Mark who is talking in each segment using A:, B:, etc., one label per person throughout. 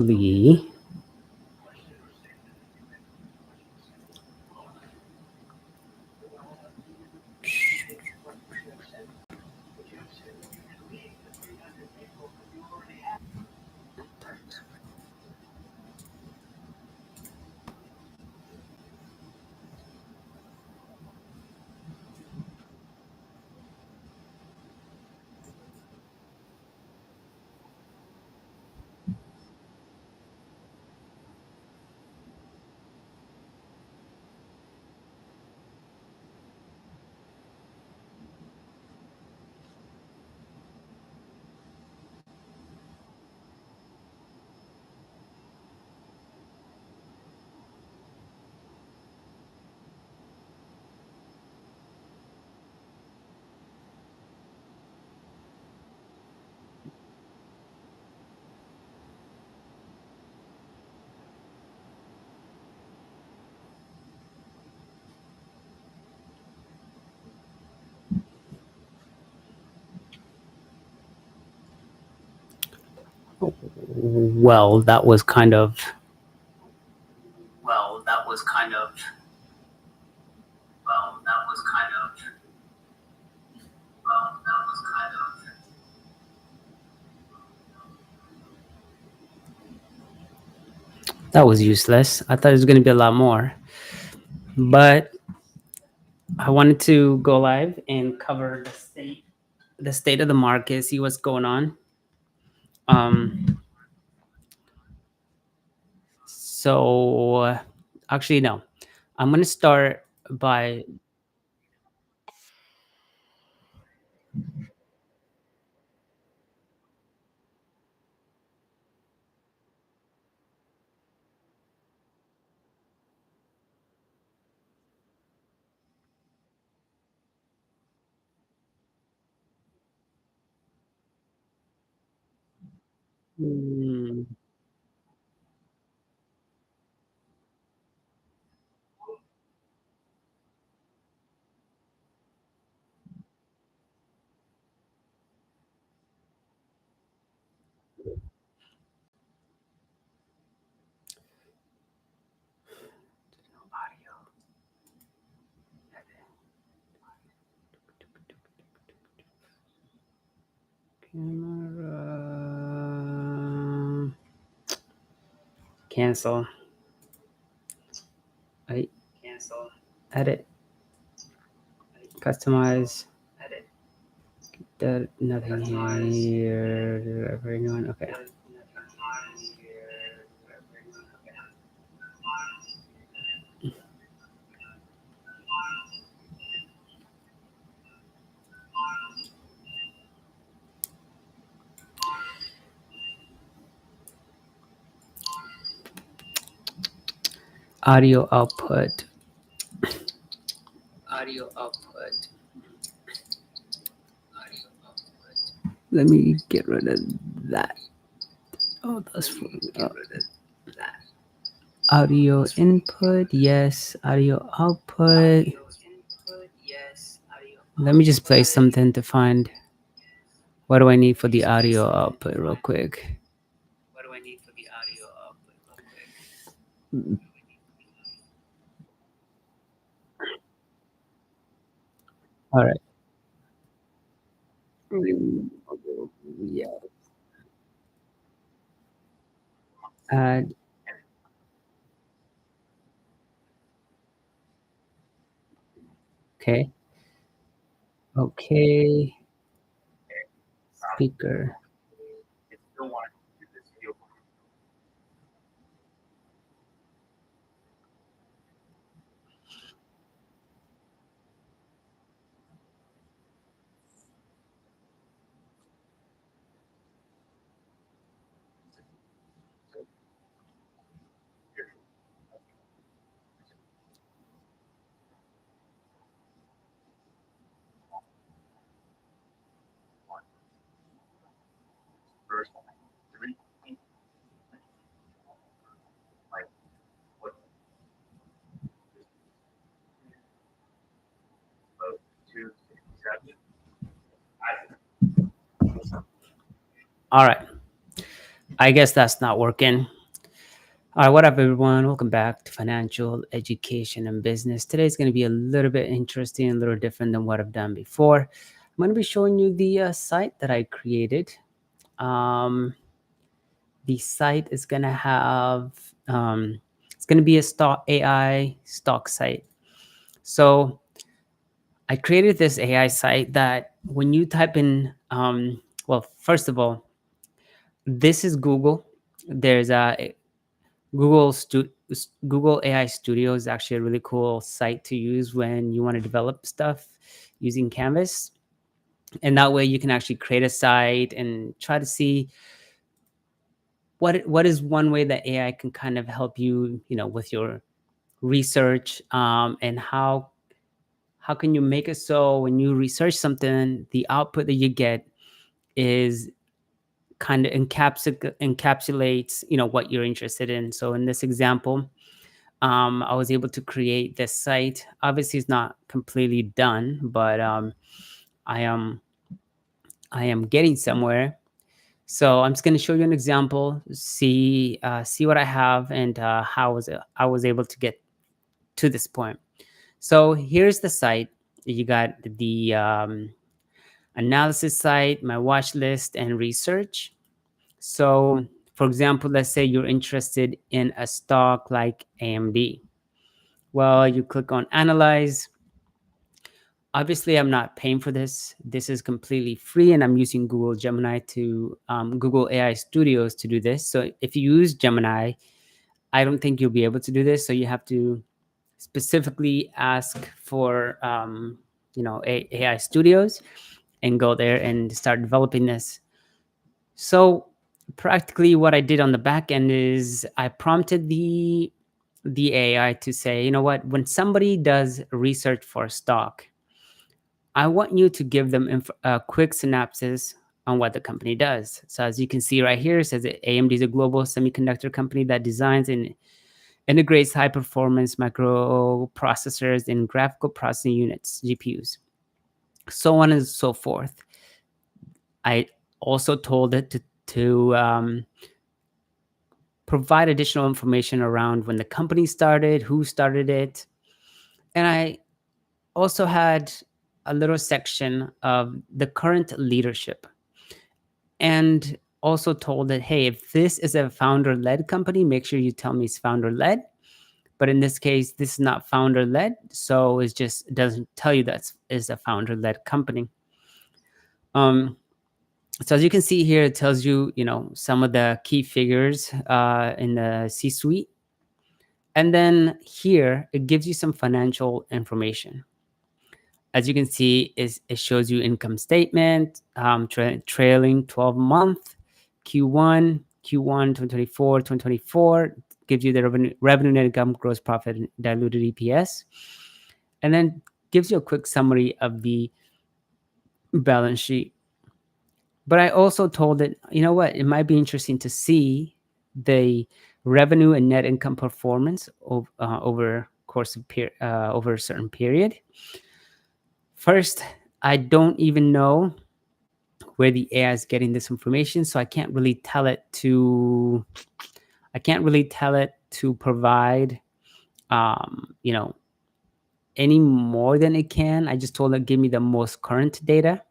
A: Lee. Well, that was kind of well, that was kind of well, that was kind of well, that was kind of that was useless. I thought it was going to be a lot more, but I wanted to go live and cover the state of the market, see what's going on. So actually, no, I'm going to start by mm, camera cancel. I cancel. Edit. Customize. Edit. Nothing here. Everyone. Okay. Audio output. Audio output. Let me get rid of that. Oh, that's for audio input. Yes. Audio output. Let me just play something to find what do I need for the audio output real quick. What do I need for the audio output real quick? All right. Yeah. Add. Okay. Okay. Speaker. All right. I guess that's not working. All right, what up, everyone? Welcome back to Financial Education and Business. Today's going to be a little bit interesting, a little different than what I've done before. I'm going to be showing you the site that I created. The site is going to have, it's going to be a stock AI stock site. So I created this AI site that when you type in, well, first of all, this is Google. There's a Google AI Studio is actually a really cool site to use when you want to develop stuff using Canvas. And that way you can actually create a site and try to see what is one way that AI can kind of help you, with your research, and how can you make it so when you research something, the output that you get is kind of encapsulates, what you're interested in. So in this example, I was able to create this site. Obviously, it's not completely done, but I am getting somewhere. So I'm just going to show you an example, see what I have, and how I was able to get to this point. So here's the site. You got the analysis site, my watch list, and research. So, for example, let's say you're interested in a stock like AMD. Well, you click on analyze. Obviously, I'm not paying for this. This is completely free, and I'm using Google Gemini to Google AI Studios to do this. So if you use Gemini, I don't think you'll be able to do this. So you have to specifically ask for AI Studios and go there and start developing this. So practically, what I did on the back end is I prompted the AI to say, you know what, when somebody does research for a stock, I want you to give them a quick synopsis on what the company does. So as you can see right here, it says that AMD is a global semiconductor company that designs and integrates high-performance microprocessors in graphical processing units, GPUs, so on and so forth. I also told it to provide additional information around when the company started, who started it, and I also had a little section of the current leadership, and also told that, hey, if this is a founder-led company, make sure you tell me it's founder-led. But in this case, this is not founder-led, so it just doesn't tell you that it's a founder-led company. So as you can see here, it tells you, some of the key figures in the C-suite. And then here, it gives you some financial information. As you can see, it shows you income statement, trailing 12-month, Q1 2024, 2024, gives you the revenue, net income, gross profit, and diluted EPS. And then gives you a quick summary of the balance sheet. But I also told it, you know what, it might be interesting to see the revenue and net income performance over course of over a certain period. First, I don't even know where the AI is getting this information, so I can't really tell it to provide any more than it can. I just told it, give me the most current data.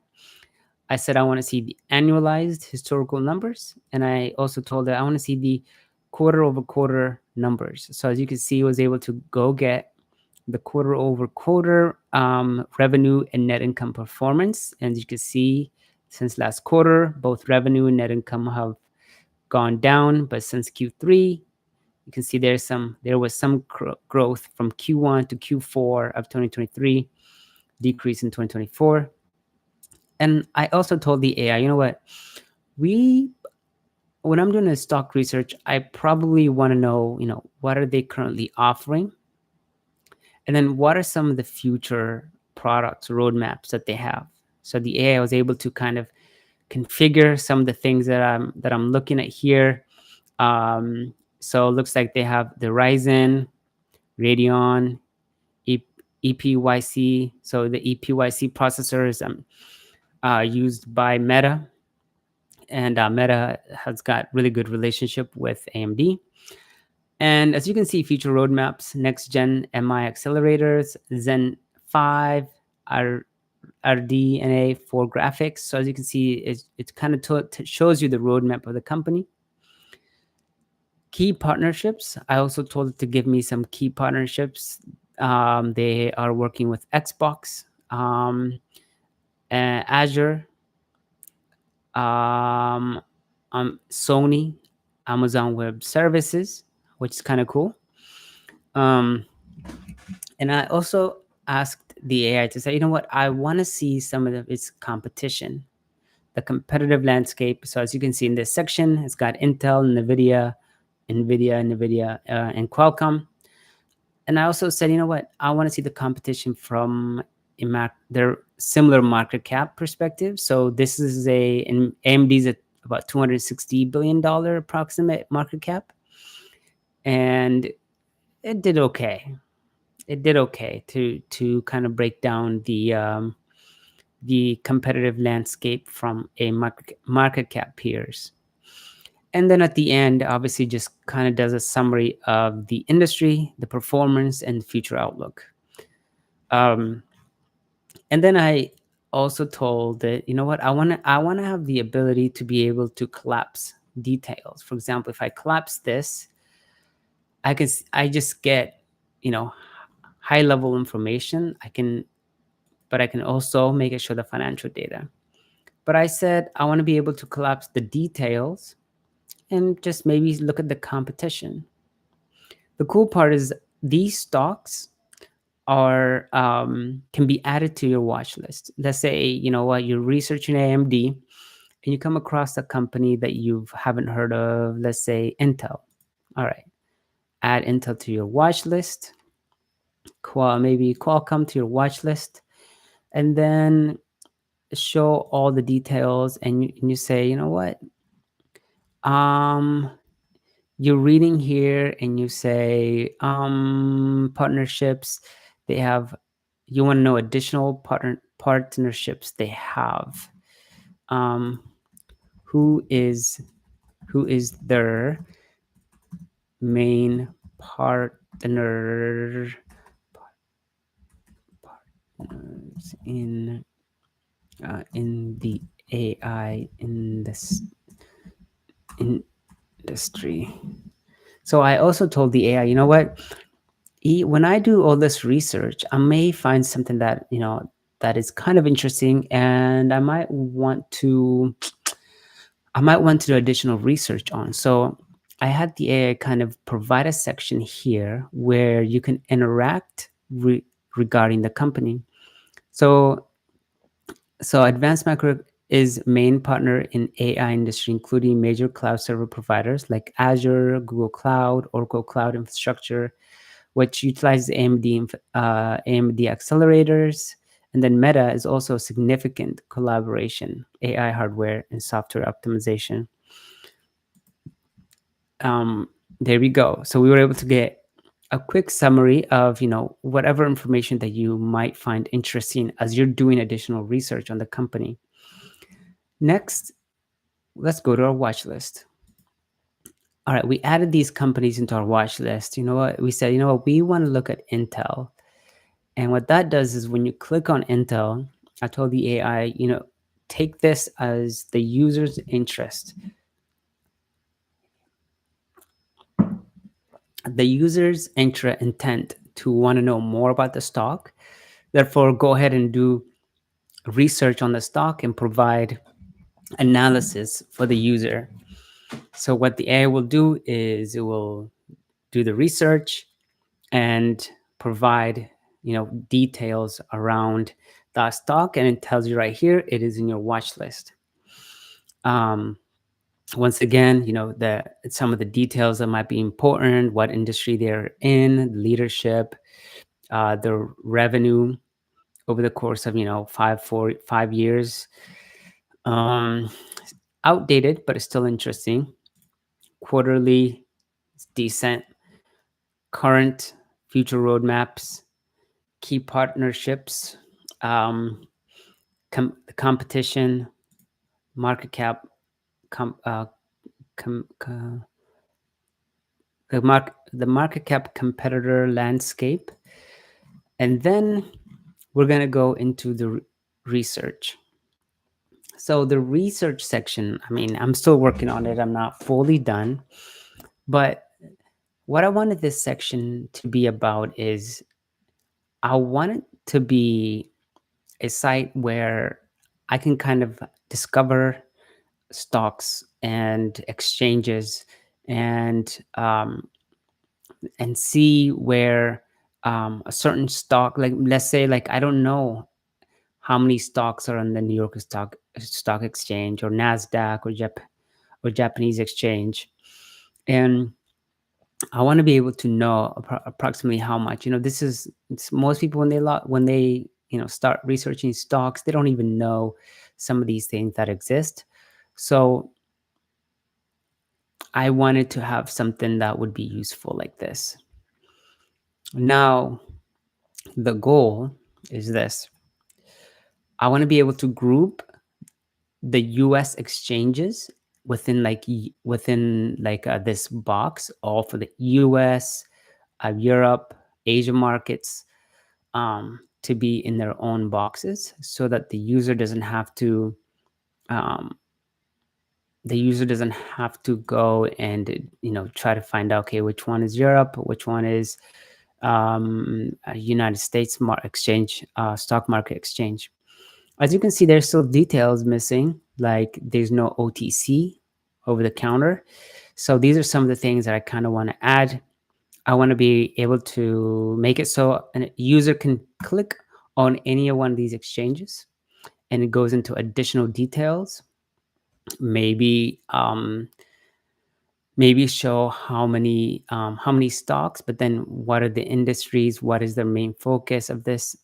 A: I said I want to see the annualized historical numbers, and I also told it I want to see the quarter over quarter numbers. So as you can see, I was able to go get the quarter over quarter revenue and net income performance. And you can see since last quarter, both revenue and net income have gone down, but since Q3, you can see there was some growth from Q1 to Q4 of 2023, decrease in 2024. And I also told the AI, you know what, when I'm doing a stock research, I probably want to know, what are they currently offering? And then what are some of the future products, roadmaps that they have? So the AI was able to kind of configure some of the things that I'm looking at here. So it looks like they have the Ryzen, Radeon, EPYC. So the EPYC processors used by Meta. and Meta has got really good relationship with AMD. And as you can see, future roadmaps, next gen MI accelerators, Zen 5, RDNA for graphics. So as you can see, it kind of shows you the roadmap of the company. Key partnerships. I also told it to give me some key partnerships. They are working with Xbox, Azure, Sony, Amazon Web Services, which is kind of cool. And I also asked the AI to say, you know what, I want to see some of its competition, the competitive landscape. So as you can see in this section, it's got Intel, NVIDIA, and Qualcomm. And I also said, you know what, I want to see the competition from their similar market cap perspective. So this is AMD's at about $260 billion approximate market cap. And it did okay. It did okay to kind of break down the competitive landscape from a market cap peers. And then at the end, obviously, just kind of does a summary of the industry, the performance, and future outlook. And then I also told that, you know what, I want to have the ability to be able to collapse details. For example, if I collapse this, I just get, you know, high level information. But I can also make it show the financial data. But I said I want to be able to collapse the details and just maybe look at the competition. The cool part is these stocks are can be added to your watch list. Let's say, you know what, you're researching AMD and you come across a company that you haven't heard of, let's say Intel. All right, add Intel to your watch list, maybe Qualcomm to your watch list, and then show all the details, and you say, you know what, you're reading here and you say partnerships they have, you want to know additional partnerships they have. Who is their main partners in the AI industry. So I also told the AI, you know what, when I do all this research, I may find something that, you know, that is kind of interesting, and I might want to do additional research on. So I had the AI kind of provide a section here where you can interact regarding the company. So Advanced Micro is main partner in AI industry, including major cloud server providers like Azure, Google Cloud, Oracle Cloud Infrastructure, which utilizes AMD accelerators. And then Meta is also a significant collaboration, AI hardware and software optimization. There we go. So we were able to get a quick summary of, you know, whatever information that you might find interesting as you're doing additional research on the company. Next, let's go to our watch list. All right, we added these companies into our watch list. You know what? We said, you know what, we want to look at Intel. And what that does is when you click on Intel, I told the AI, you know, take this as the user's interest. The user's intent to want to know more about the stock. Therefore, go ahead and do research on the stock and provide analysis for the user. So what the AI will do is it will do the research and provide, you know, details around that stock, and it tells you right here it is in your watch list. Once again, you know, some of the details that might be important, what industry they're in, leadership, the revenue over the course of, you know, 5 years. Outdated, but it's still interesting. Quarterly, it's decent. Current, future roadmaps, key partnerships, competition, market cap, com, the market cap competitor landscape, and then we're going to go into the research. So the research section, I mean, I'm still working on it. I'm not fully done, but what I wanted this section to be about is I want it to be a site where I can kind of discover stocks and exchanges and see where a certain stock, like let's say, like I don't know how many stocks are on the New York Stock Exchange or Nasdaq or Japanese exchange, and I want to be able to know approximately how much. This is most people when they start researching stocks, they don't even know some of these things that exist. So I wanted to have something that would be useful like this. Now, the goal is this. I want to be able to group the US exchanges within this box, all for the US, Europe, Asia markets, to be in their own boxes, so that the user doesn't have to go and try to find out, okay, which one is Europe, which one is a United States exchange, stock market exchange. As you can see, there's still details missing, like there's no OTC, over the counter. So these are some of the things that I kind of want to add. I want to be able to make it so a user can click on any one of these exchanges and it goes into additional details. Maybe show how many stocks, but then what are the industries, what is the main focus of this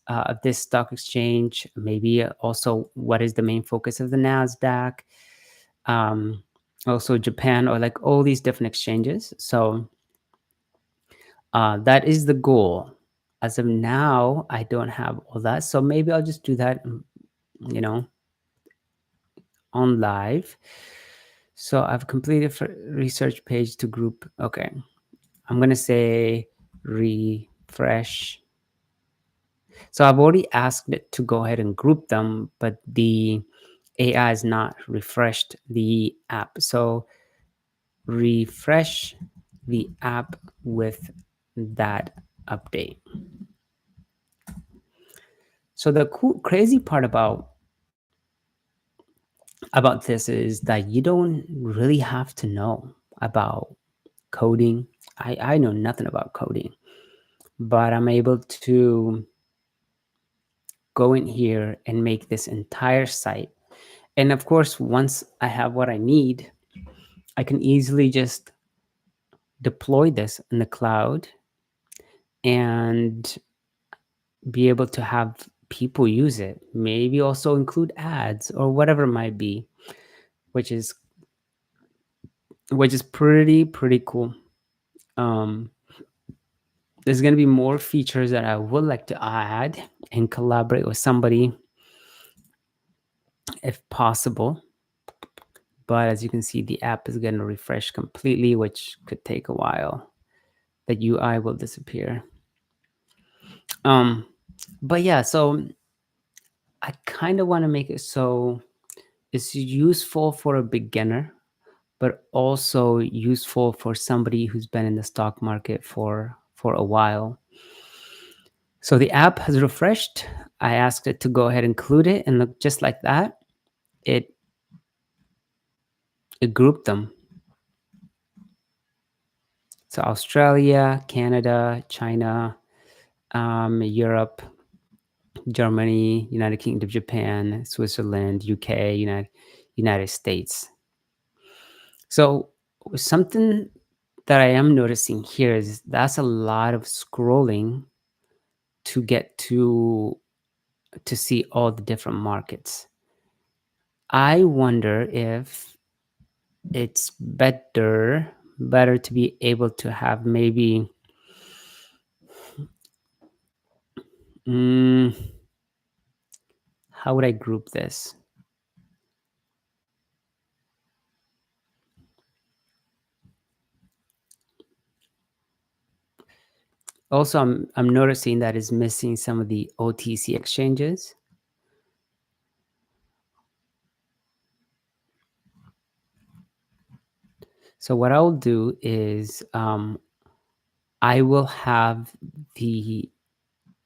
A: stock exchange, maybe also what is the main focus of the Nasdaq, also Japan, or like all these different exchanges. So that is the goal. As of now, I don't have all that, so maybe I'll just do that on live. So I've completed research page to group. Okay, I'm gonna say refresh. So I've already asked it to go ahead and group them, but the AI has not refreshed the app. So refresh the app with that update. So the crazy part about this is that you don't really have to know about coding. I know nothing about coding, but I'm able to go in here and make this entire site. And of course, once I have what I need, I can easily just deploy this in the cloud and be able to have people use it. Maybe also include ads or whatever it might be, which is pretty cool. There's going to be more features that I would like to add and collaborate with somebody if possible. But as you can see, the app is going to refresh completely, which could take a while. The UI will disappear. But yeah, so I kind of want to make it so it's useful for a beginner, but also useful for somebody who's been in the stock market for a while. So the app has refreshed. I asked it to go ahead and include it, and look, just like that, it grouped them. So Australia, Canada, China, Europe, Germany, United Kingdom, Japan, Switzerland, UK, United States. So something that I am noticing here is that's a lot of scrolling to get to see all the different markets. I wonder if it's better to be able to have maybe how would I group this? Also, I'm noticing that is missing some of the OTC exchanges. So what I'll do is I will have the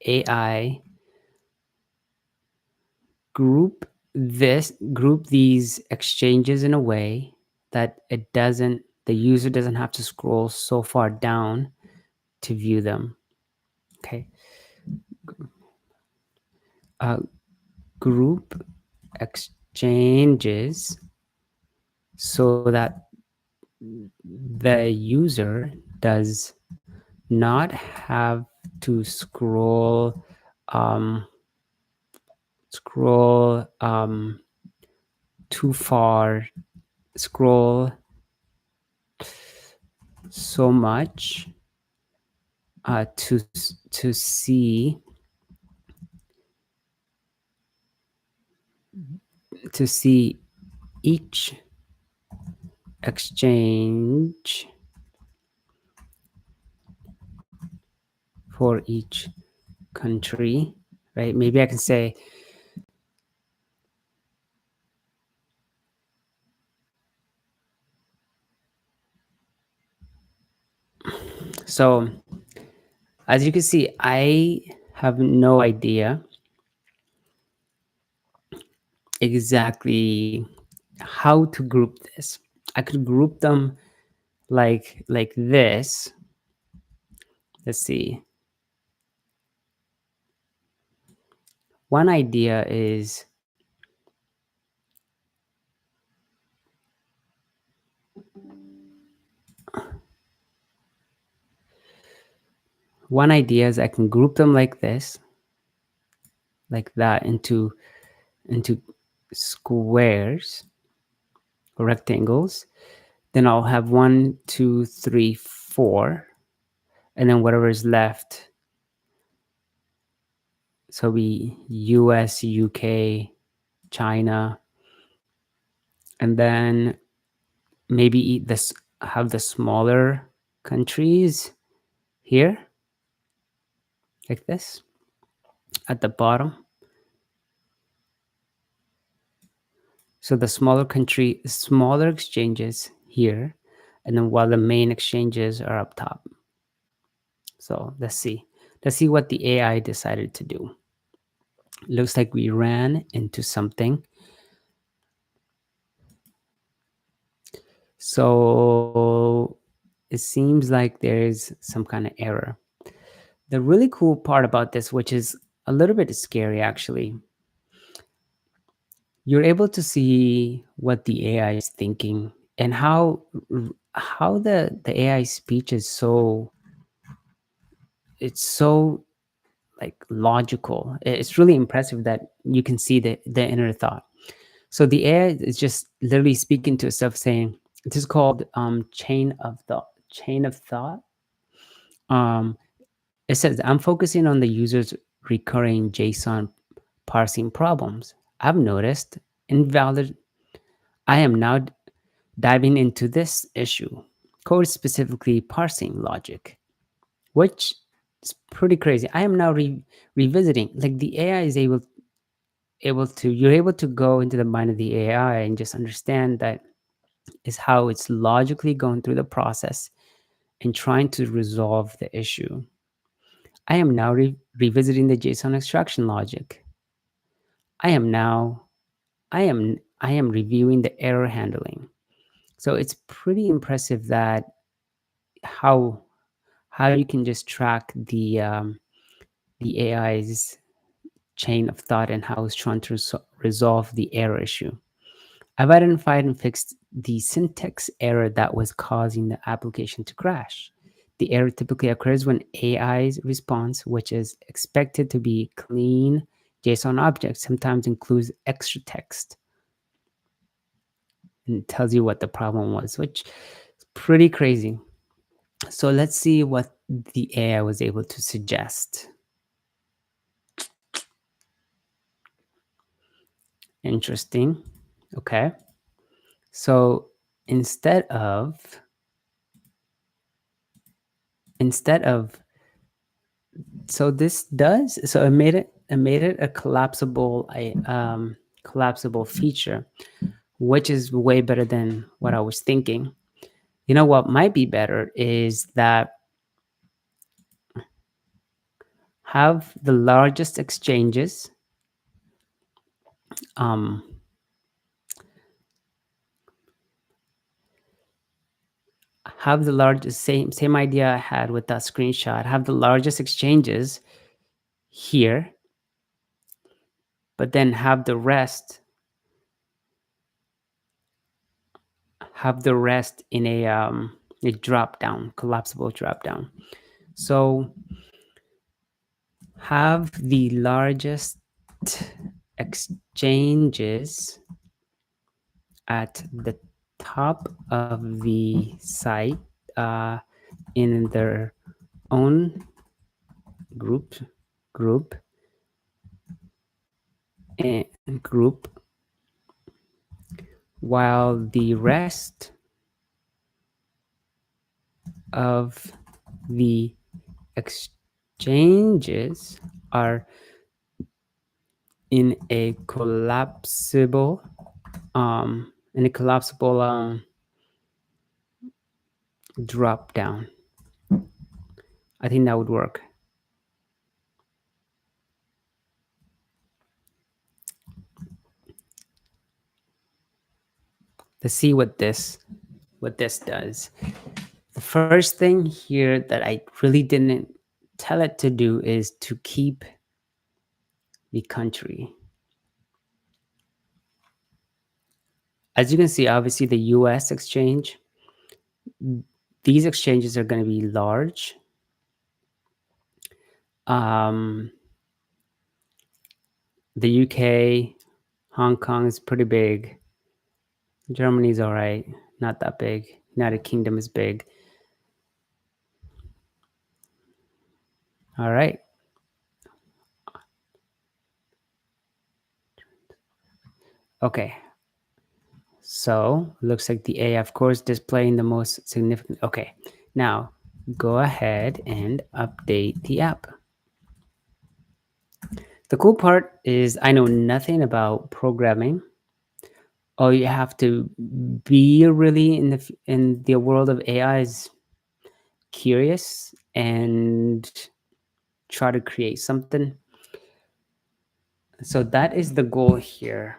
A: AI group these exchanges in a way that the user doesn't have to scroll so far down to view them. Okay. Group exchanges so that the user does not have to um, scroll too far, scroll so much to see each exchange for each country, right? Maybe I can say so. As you can see, I have no idea exactly how to group this. I could group them like this. Let's see. One idea is I can group them like this, like that into squares or rectangles. Then I'll have 1, 2, 3, 4, and then whatever is left. So be US, UK, China, and then maybe this have the smaller countries here, like this, at the bottom. So the smaller exchanges here, and then while the main exchanges are up top. So let's see. Let's see what the AI decided to do. Looks like we ran into something. So it seems like there's some kind of error. The really cool part about this, which is a little bit scary actually, you're able to see what the AI is thinking and how the AI speech is so like logical. It's really impressive that you can see the inner thought. So the AI is just literally speaking to itself, saying this is called chain of thought. Chain of thought. Um, it says I'm focusing on the user's recurring JSON parsing problems. I've noticed invalid. I am now diving into this issue, code specifically parsing logic, which is pretty crazy. I am now revisiting, like the AI is you're able to go into the mind of the AI and just understand that is how it's logically going through the process and trying to resolve the issue. I am now revisiting the JSON extraction logic. I am now, I am reviewing the error handling. So it's pretty impressive that how you can just track the AI's chain of thought and how it's trying to resolve the error issue. I've identified and fixed the syntax error that was causing the application to crash. The error typically occurs when AI's response, which is expected to be clean JSON object, sometimes includes extra text and tells you what the problem was, which is pretty crazy. So let's see what the AI was able to suggest. Interesting. Okay. So instead of So this does, so it made it a collapsible feature, which is way better than what I was thinking. You know what might be better is that have the largest exchanges um, have the largest, same idea I had with that screenshot, have the largest exchanges here, but then have the rest in a drop down, collapsible drop down. So have the largest exchanges at the top of the site uh, in their own group and group, while the rest of the exchanges are in a collapsible drop down. I think that would work. Let's see what this does. The first thing here that I really didn't tell it to do is to keep the country. As you can see, obviously the US exchange, these exchanges are going to be large. The UK, Hong Kong is pretty big. Germany's all right, not that big. United Kingdom is big. All right. Okay. So looks like the A, of course, displaying the most significant. Okay. Now go ahead and update the app. The cool part is I know nothing about programming. All you have to be really in the world of AI is curious and try to create something. So that is the goal here.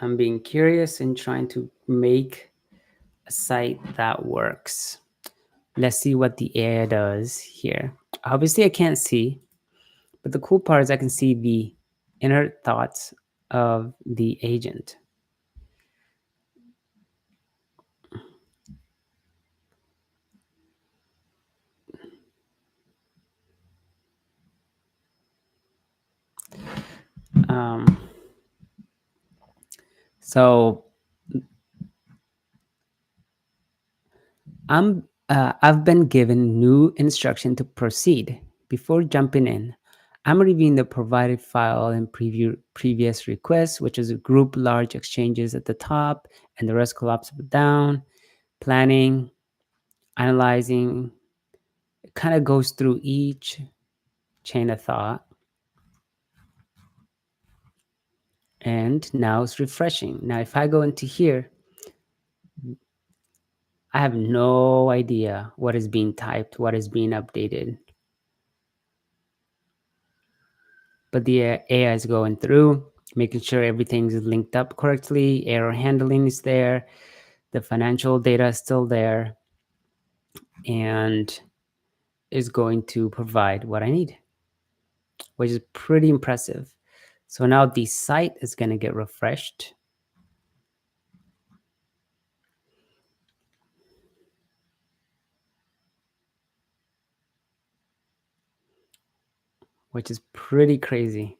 A: I'm being curious and trying to make a site that works. Let's see what the AI does here. Obviously, I can't see, but the cool part is I can see the inner thoughts of the agent. So I've been given new instruction to proceed. Before jumping in, I'm reviewing the provided file and previous requests, which is a group large exchanges at the top and the rest collapsible down, planning, analyzing. It kind of goes through each chain of thought. And now it's refreshing. Now, if I go into here, I have no idea what is being typed, what is being updated. But the AI is going through, making sure everything's linked up correctly, error handling is there, the financial data is still there, and is going to provide what I need, which is pretty impressive. So now the site is going to get refreshed. Which is pretty crazy.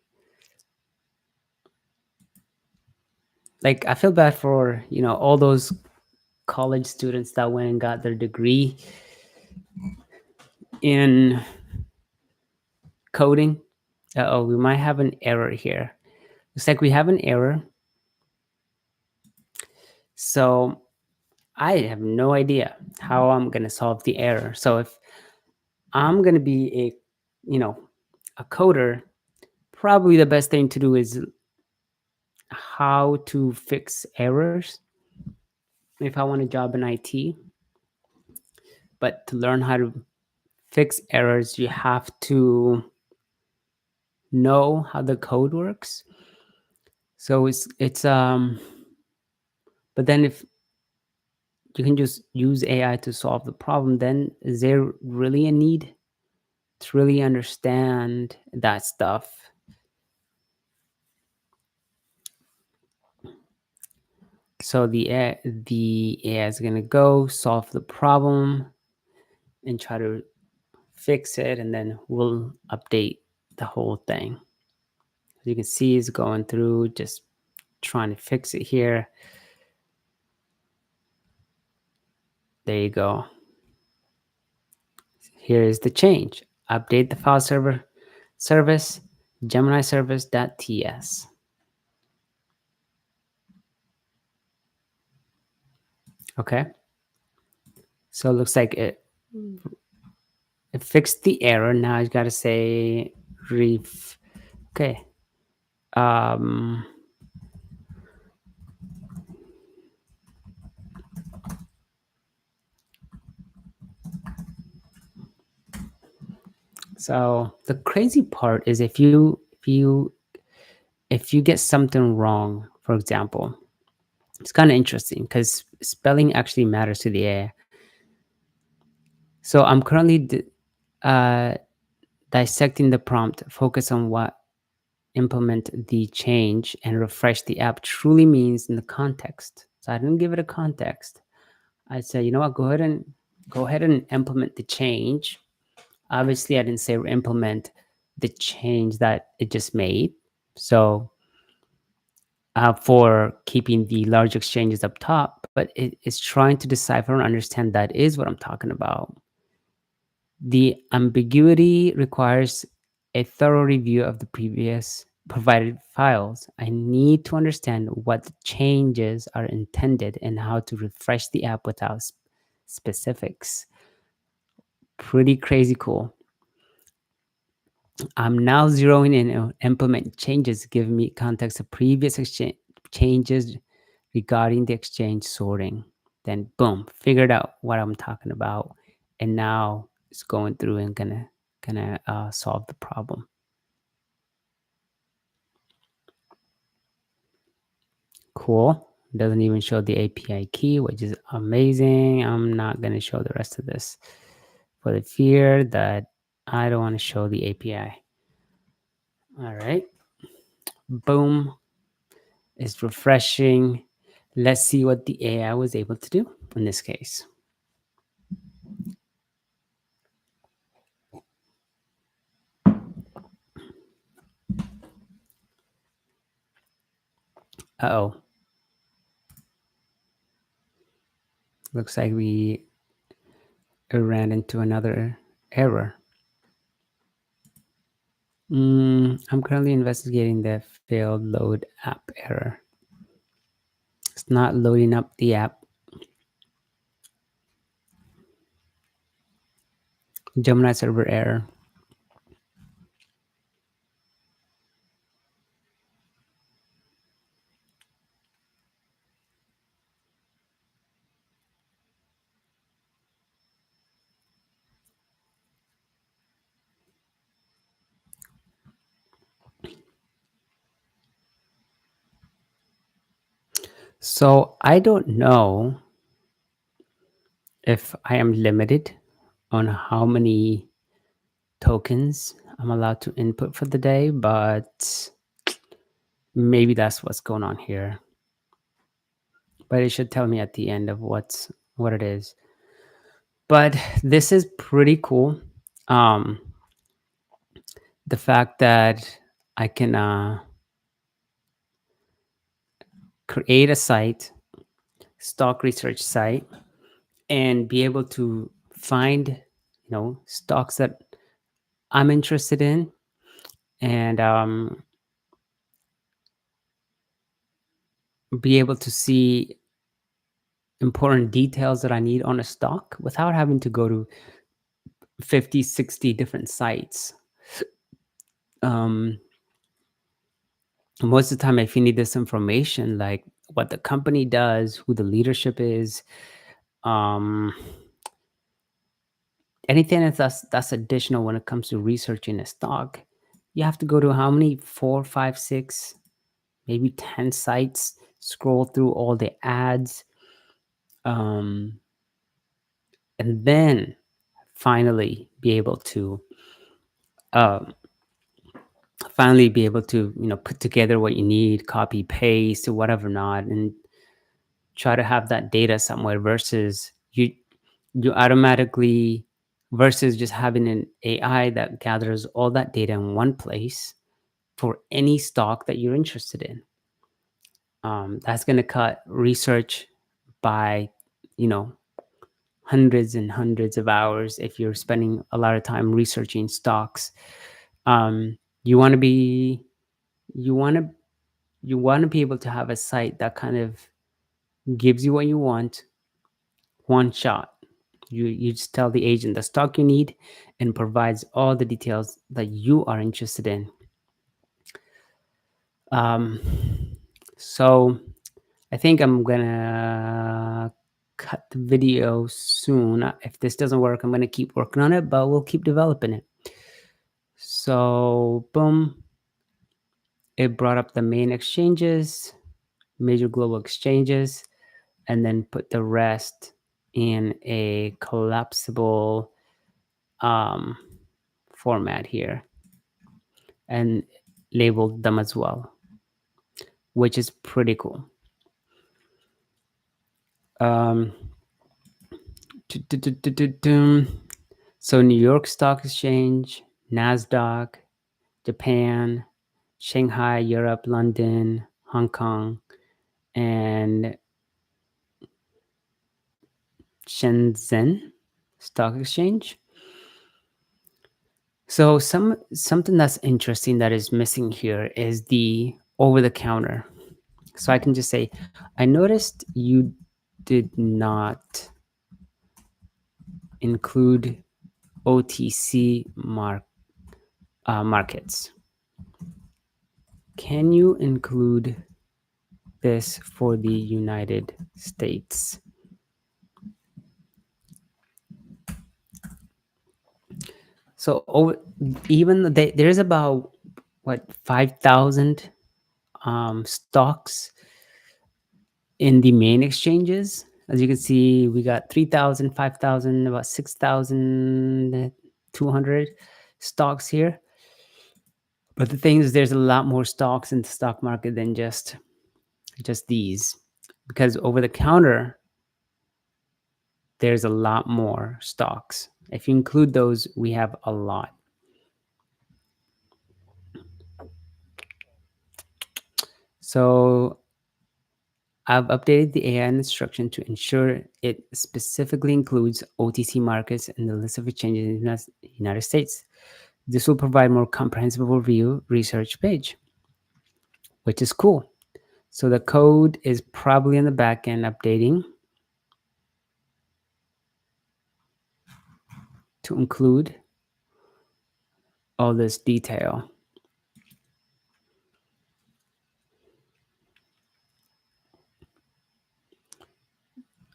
A: Like, I feel bad for, all those college students that went and got their degree in coding. Uh-oh, we might have an error here. Looks like we have an error. So I have no idea how I'm going to solve the error. So if I'm going to be you know, a coder, probably the best thing to do is how to fix errors if I want a job in IT. But to learn how to fix errors, you have to know how the code works. So but then if you can just use AI to solve the problem, then is there really a need to really understand that stuff? So the AI is gonna go solve the problem and try to fix it, and then we'll update the whole thing. As you can see, it's going through just trying to fix it here. There you go. Here is the change. Update the file server service, Gemini service.ts. Okay. So it looks like it fixed the error. Now I got to say ref. Okay. Um, so the crazy part is if you get something wrong, for example, it's kind of interesting because spelling actually matters to the AI. So I'm currently uh, dissecting the prompt, focus on what implement the change and refresh the app truly means in the context. So I didn't give it a context. I said, you know what, go ahead and implement the change. Obviously, I didn't say implement the change that it just made. So for keeping the large exchanges up top, but it is trying to decipher and understand that is what I'm talking about. The ambiguity requires a thorough review of the previous provided files. I need to understand what the changes are intended and how to refresh the app without specifics. Pretty crazy cool. I'm now zeroing in on implement changes, giving me context of previous exchange changes regarding the exchange sorting. Then boom, figured out what I'm talking about, and now it's going through and gonna solve the problem. Cool. Doesn't even show the API key, which is amazing. I'm not gonna show the rest of this for the fear that I don't want to show the API. All right. Boom. It's refreshing. Let's see what the AI was able to do in this case. Uh-oh. Looks like we ran into another error. I'm currently investigating the failed load app error. It's not loading up the app. Gemini server error. So I don't know if I am limited on how many tokens I'm allowed to input for the day, but maybe that's what's going on here. But it should tell me at the end of what it is. But this is pretty cool. Um, the fact that I can create a site, stock research site, and be able to find, stocks that I'm interested in, and be able to see important details that I need on a stock without having to go to 50, 60 different sites. Um, Most of the time, if you need this information, like what the company does, who the leadership is, um, anything that's additional when it comes to researching a stock, you have to go to how many? 4, 5, 6, maybe 10 sites, scroll through all the ads, um, and then finally be able to um, put together what you need, copy paste or whatever not, and try to have that data somewhere versus you automatically versus just having an AI that gathers all that data in one place for any stock that you're interested in. That's going to cut research by, you know, hundreds and hundreds of hours if you're spending a lot of time researching stocks. You want to be you want to you want to be able to have a site that kind of gives you what you want, one shot. You just tell the agent the stock you need and provides all the details that you are interested in. Um, so I think I'm gonna cut the video soon. If this doesn't work, I'm gonna keep working on it, but we'll keep developing it. So boom, it brought up the main exchanges, major global exchanges, and then put the rest in a collapsible format here and labeled them as well, which is pretty cool. Um, so New York Stock Exchange, NASDAQ, Japan, Shanghai, Europe, London, Hong Kong, and Shenzhen Stock Exchange. So something that's interesting that is missing here is the over the counter. So I can just say, I noticed you did not include OTC markets. Can you include this for the United States? So even there's about what 5,000 stocks in the main exchanges. As you can see, we got 3,000, 5,000, about 6,200 stocks here. But the thing is, there's a lot more stocks in the stock market than just these, because over the counter, there's a lot more stocks. If you include those, we have a lot. So I've updated the AI instruction to ensure it specifically includes OTC markets in the list of exchanges in the United States. This will provide more comprehensive overview research page, which is cool. So the code is probably in the back end updating to include all this detail.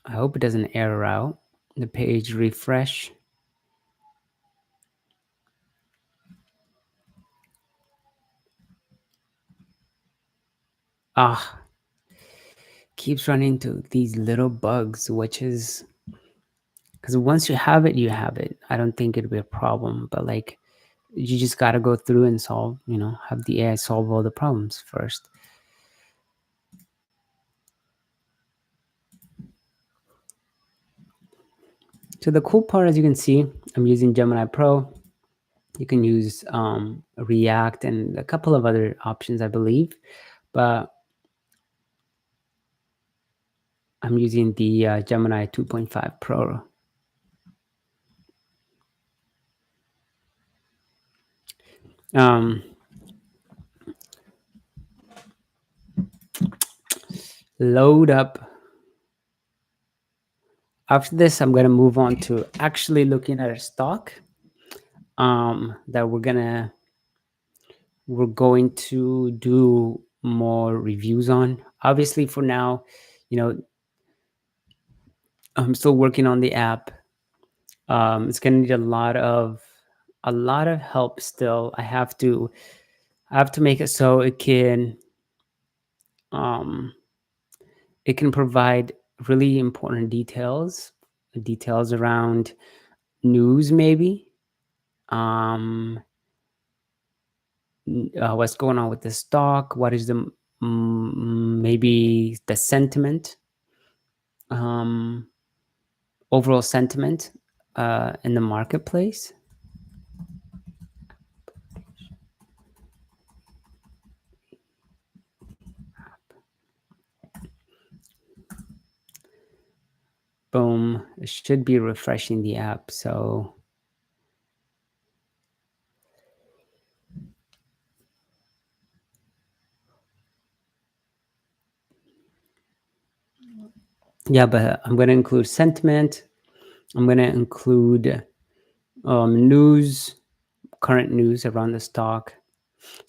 A: I hope it doesn't error out. The page refresh. Keeps running into these little bugs, which is because once you have it, you have it. I don't think it'll be a problem, but like you just got to go through and solve, have the AI solve all the problems first. So the cool part, as you can see, I'm using Gemini Pro. You can use React and a couple of other options, I believe, but I'm using the Gemini 2.5 Pro. Load up After this, I'm going to move on to actually looking at a stock that we're going to do more reviews on. Obviously, for now, you know, I'm still working on the app. It's going to need a lot of help still. I have to make it so um, it can provide really important details around news, maybe. Um, what's going on with the stock? What is the maybe the sentiment, um, overall sentiment in the marketplace? Boom! It should be refreshing the app. So yeah, but I'm going to include sentiment. I'm going to include news, current news around the stock,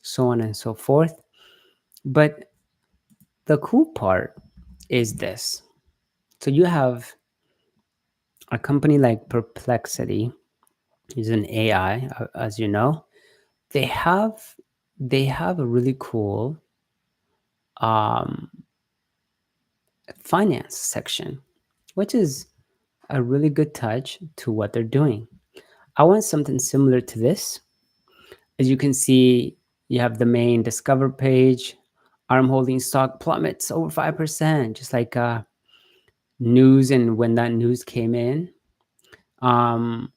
A: so on and so forth. But the cool part is this. So you have a company like Perplexity, is an AI, as you know. They have they have a really cool um, finance section, which is a really good touch to what they're doing. I want something similar to this. As you can see, you have the main Discover page. ARM holding stock plummets over 5%, just like news and when that news came in. Um,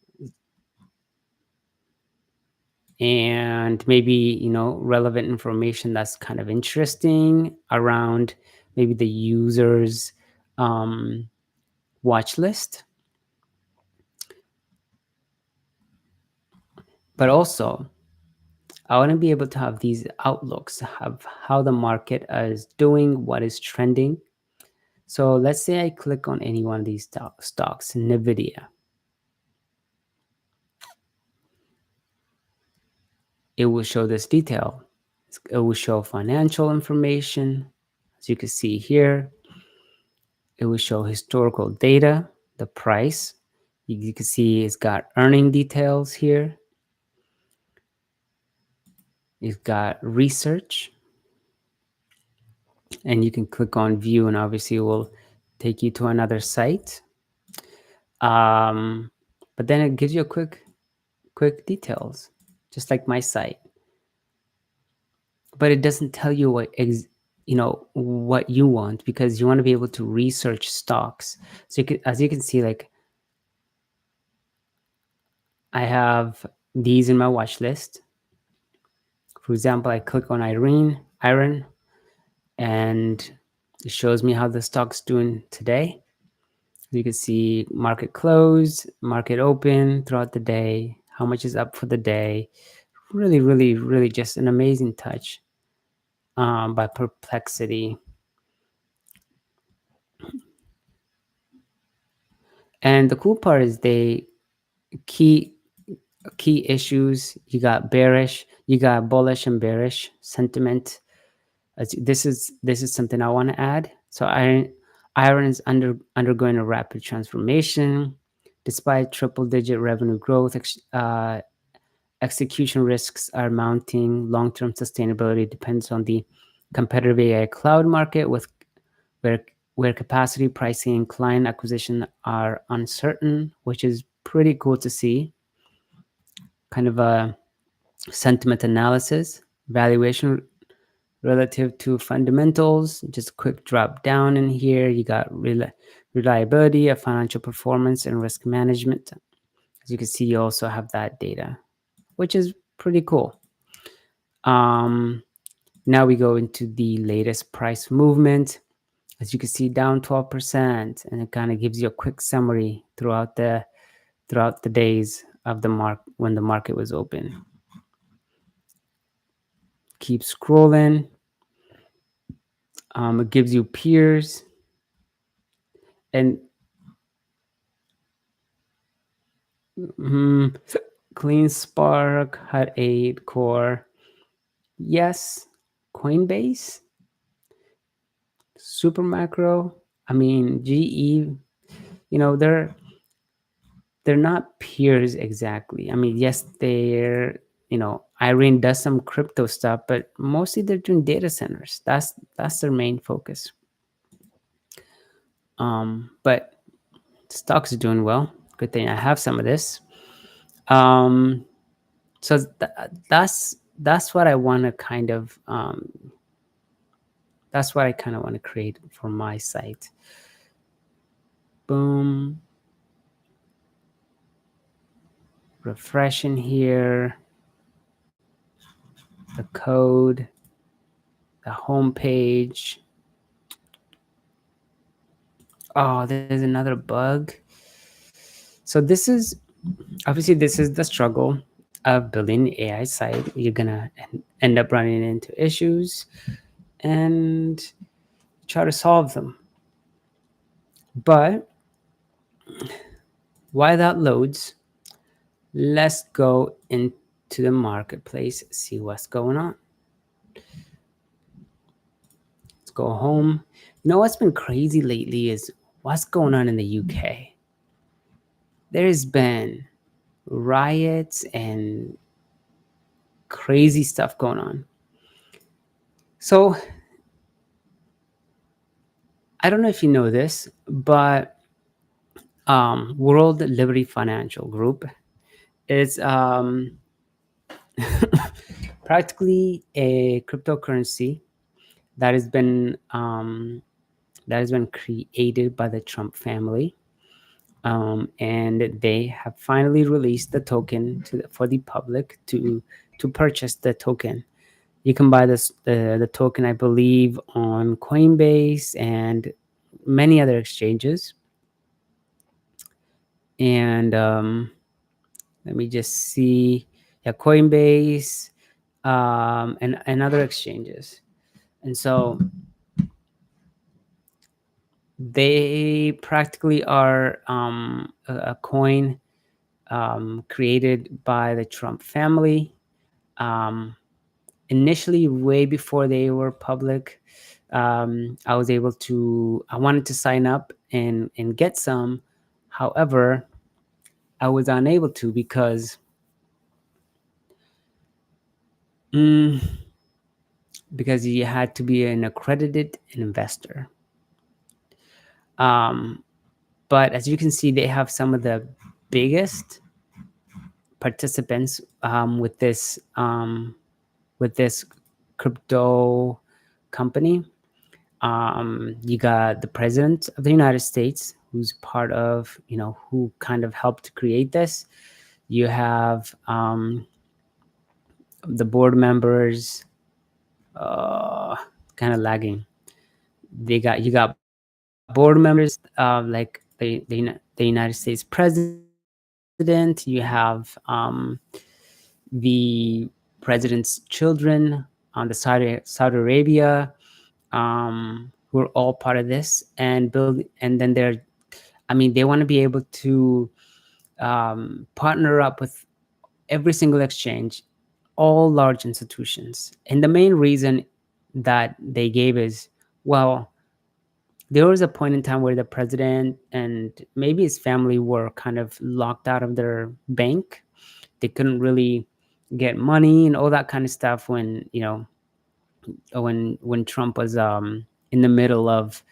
A: and maybe, relevant information that's kind of interesting around maybe the user's um, watch list. But also, I want to be able to have these outlooks of how the market is doing, what is trending. So let's say I click on any one of these stocks, NVIDIA. It will show this detail. It will show financial information. As you can see here, it will show historical data, the price. You can see it's got earning details here. It's got research. And you can click on view, and obviously it will take you to another site. Um, but then it gives you a quick details, just like my site. But it doesn't tell you what you want, because you want to be able to research stocks. So as you can see, like I have these in my watch list. For example, I click on iron, and it shows me how the stock's doing today. You can see market close, market open throughout the day, how much is up for the day. Really, really, really just an amazing touch by Perplexity. And the cool part is they key issues. You got bullish and bearish sentiment. This is something I want to add. So iron is undergoing a rapid transformation. Despite triple-digit revenue growth, execution risks are mounting. Long-term sustainability depends on the competitive AI cloud market, where capacity pricing and client acquisition are uncertain, which is pretty cool to see. Kind of a sentiment analysis, valuation relative to fundamentals. Just a quick drop down in here. You got reliability of financial performance and risk management. As you can see, you also have that data, which is pretty cool. Now we go into the latest price movement. As you can see, down 12%, and it kind of gives you a quick summary throughout the days of the when the market was open. Keep scrolling. It gives you peers, and Mm, Clean Spark, Hut 8, Core. Yes. Coinbase, Supermacro. I mean, GE, they're not peers exactly. I mean, yes, Irene does some crypto stuff, but mostly they're doing data centers. That's their main focus. But stocks are doing well. Good thing I have some of this. Um, so that's what I want to kind of that's what I kind of want to create for my site. Boom. Refreshing here. The code, the home page. Oh, there's another bug. So this is the struggle of building an AI site. You're gonna end up running into issues and try to solve them. But while that loads, let's go into the marketplace, see what's going on. Let's go home. You know what's been crazy lately is what's going on in the UK. There's been riots and crazy stuff going on. So I don't know if you know this, but World Liberty Financial Group is practically a cryptocurrency that has been created by the Trump family, and they have finally released the token for the public to purchase the token. You can buy the token, I believe, on Coinbase and many other exchanges. And let me just see, yeah, Coinbase, and other exchanges. And so they practically are a coin created by the Trump family. Um, Initially, way before they were public, I wanted to sign up and get some. However, I was unable to mm, because you had to be an accredited investor. Um, but as you can see, they have some of the biggest participants with this crypto company. You got the president of the United States, who's part of, who kind of helped create this. You have the board members, kind of lagging. You got board members, like the United States president. You have the president's children on the Saudi Arabia, who are all part of this and then they want to be able to partner up with every single exchange, all large institutions. And the main reason that they gave is, well, there was a point in time where the president and maybe his family were kind of locked out of their bank. They couldn't really get money and all that kind of stuff when Trump was in the middle of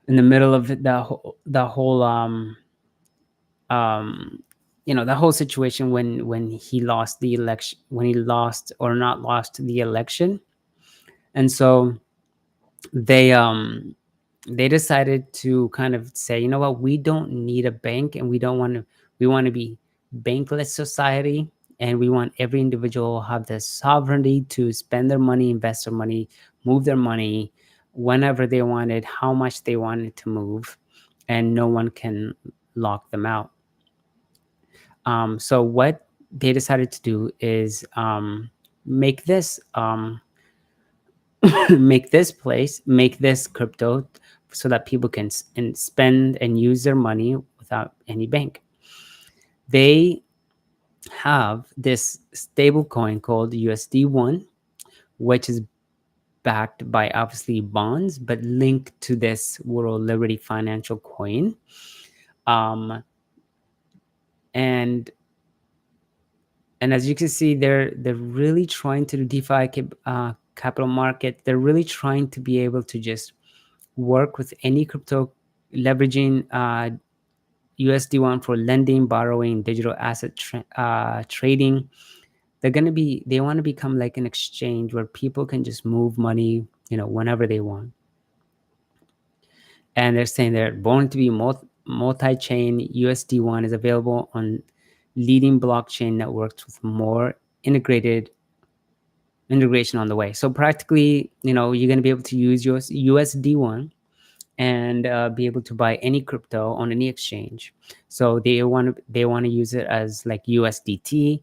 A: the whole um the whole situation when he lost the election, when he lost or not lost the election. And so they decided to kind of say, you know what, we don't need a bank, and we want to be bankless society, and we want every individual have the sovereignty to spend their money, invest their money, move their money whenever they wanted, how much they wanted to move, and no one can lock them out. So what they decided to do is make this make this crypto so that people can spend and use their money without any bank. They have this stable coin called USD1, which is backed by obviously bonds, but linked to this World Liberty Financial coin. Um, and and as you can see, they're really trying to do DeFi capital market. They're really trying to be able to just work with any crypto, leveraging USD1 for lending, borrowing, digital asset trading. They want to become like an exchange where people can just move money, whenever they want. And they're saying they're born to be multi-chain. USD1 is available on leading blockchain networks with more integration on the way. So practically, you're going to be able to use your USD1 and be able to buy any crypto on any exchange. So they want to use it as like USDT.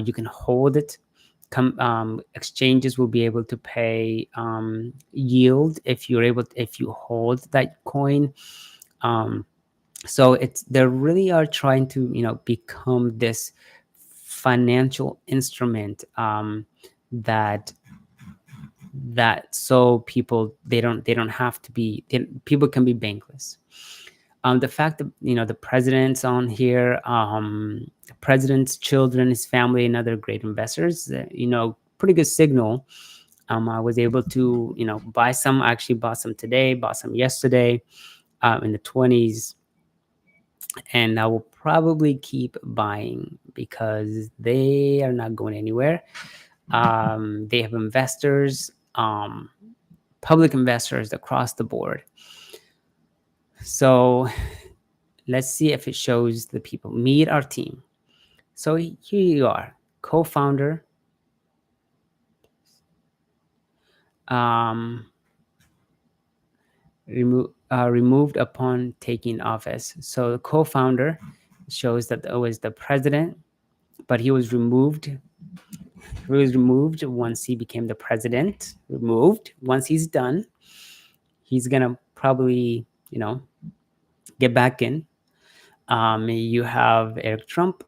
A: You can hold it. Exchanges will be able to pay yield if you hold that coin. Um, so they really are trying to become this financial instrument, that so people they don't have to be people can be bankless. The fact that the president's on here, the president's children, his family, and other great investors, pretty good signal. I was able to buy some. I actually bought some today, bought some yesterday, in the 20s, and I will probably keep buying because they are not going anywhere. They have investors, public investors across the board. So let's see if it shows the people. Meet our team. So here you are, co-founder. Um, removed upon taking office. So the co-founder shows that it was the president, but he was removed. He was removed once he became the president. Removed once he's done. He's gonna probably get back in. You have Eric Trump,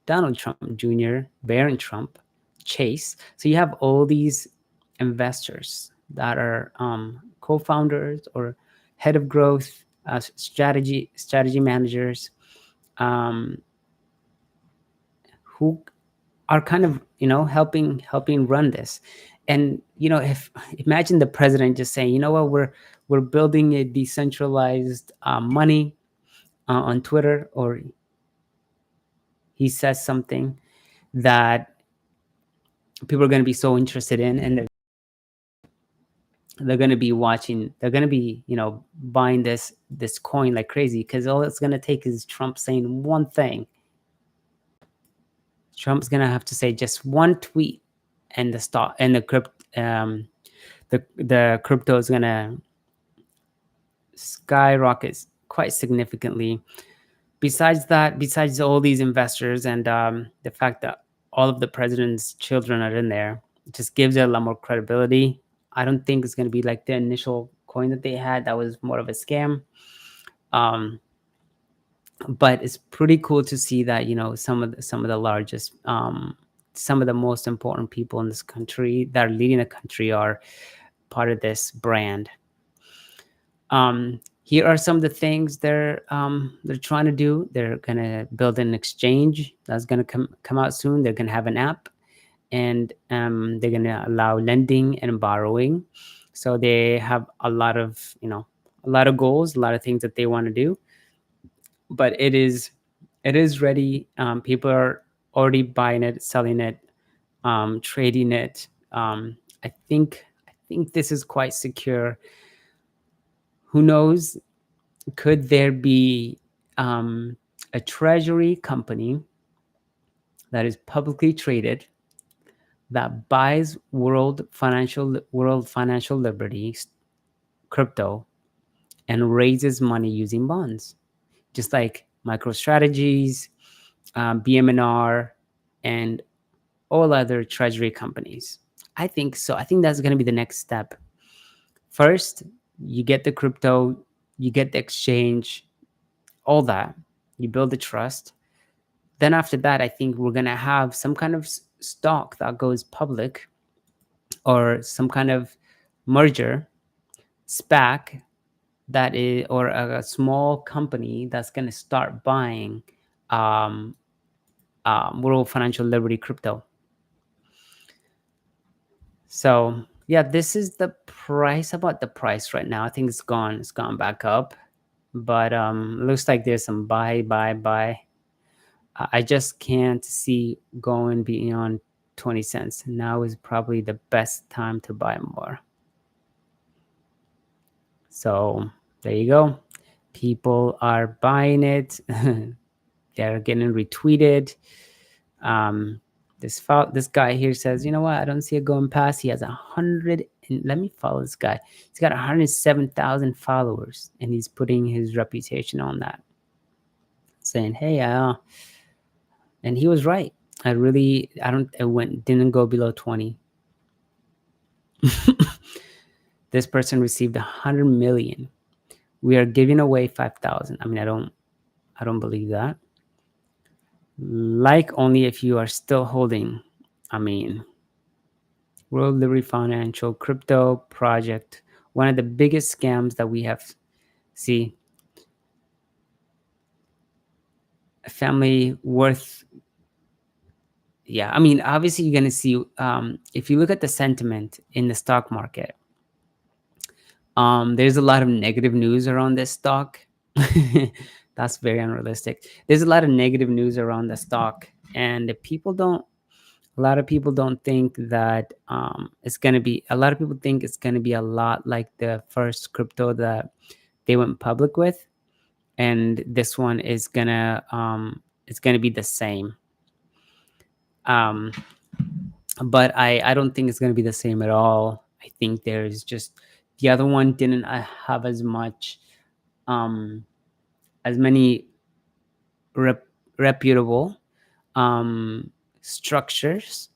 A: Donald Trump Jr., Barron Trump, Chase. So you have all these investors that are co-founders or head of growth, strategy managers, um, who are kind of helping run this. And if imagine the president just saying, what, we're building a decentralized money on Twitter, or he says something that people are going to be so interested in, and they're going to be watching, they're going to be buying this coin like crazy, because all it's going to take is Trump saying one thing. Trump's going to have to say just one tweet, and the stock and the crypto is going to skyrocket quite significantly. Besides all these investors, and the fact that all of the president's children are in there, it just gives it a lot more credibility. I don't think it's going to be like the initial coin that they had. That was more of a scam. But it's pretty cool to see that some of the largest, some of the most important people in this country that are leading the country are part of this brand. Here are some of the things they're trying to do. They're gonna build an exchange that's gonna come out soon. They're gonna have an app, and they're gonna allow lending and borrowing. So they have a lot of goals, a lot of things that they want to do. But it is ready. People are already buying it, selling it, trading it. I think this is quite secure. Who knows? Could there be a treasury company that is publicly traded that buys world financial liberty crypto and raises money using bonds, just like MicroStrategies, BMNR, and all other treasury companies? I think so. I think that's going to be the next step. First, you get the crypto, you get the exchange, all that. You build the trust. then after that, I think we're gonna have some kind of stock that goes public, or some kind of merger, SPAC, that is, or a small company that's gonna start buying um, World Financial Liberty crypto. So yeah, this is the price, about the price right now. I think it's gone back up, but looks like there's some buy. I just can't see going beyond 20 cents. Now is probably the best time to buy more. So there you go. People are buying it. They're getting retweeted. Um, this guy here says, you know what? I don't see it going past. He has 100. And let me follow this guy. He's got 107,000 followers, and he's putting his reputation on that, saying, "Hey, and he was right. I don't. Didn't go below 20. This person received 100 million. We are giving away 5,000. I mean, I don't believe that. Like, only if you are still holding. I mean, World Liberty Financial crypto project, one of the biggest scams that we have. See, a family worth. Yeah, I mean, obviously, you're gonna see, if you look at the sentiment in the stock market. There's a lot of negative news around this stock. That's very unrealistic. There's a lot of negative news around the stock, and people don't. A lot of people don't think that it's gonna be. A lot of people think it's gonna be a lot like the first crypto that they went public with, and this one is gonna it's gonna be the same. Um, but I don't think it's gonna be the same at all. I think there's just, the other one didn't have um as many reputable structures.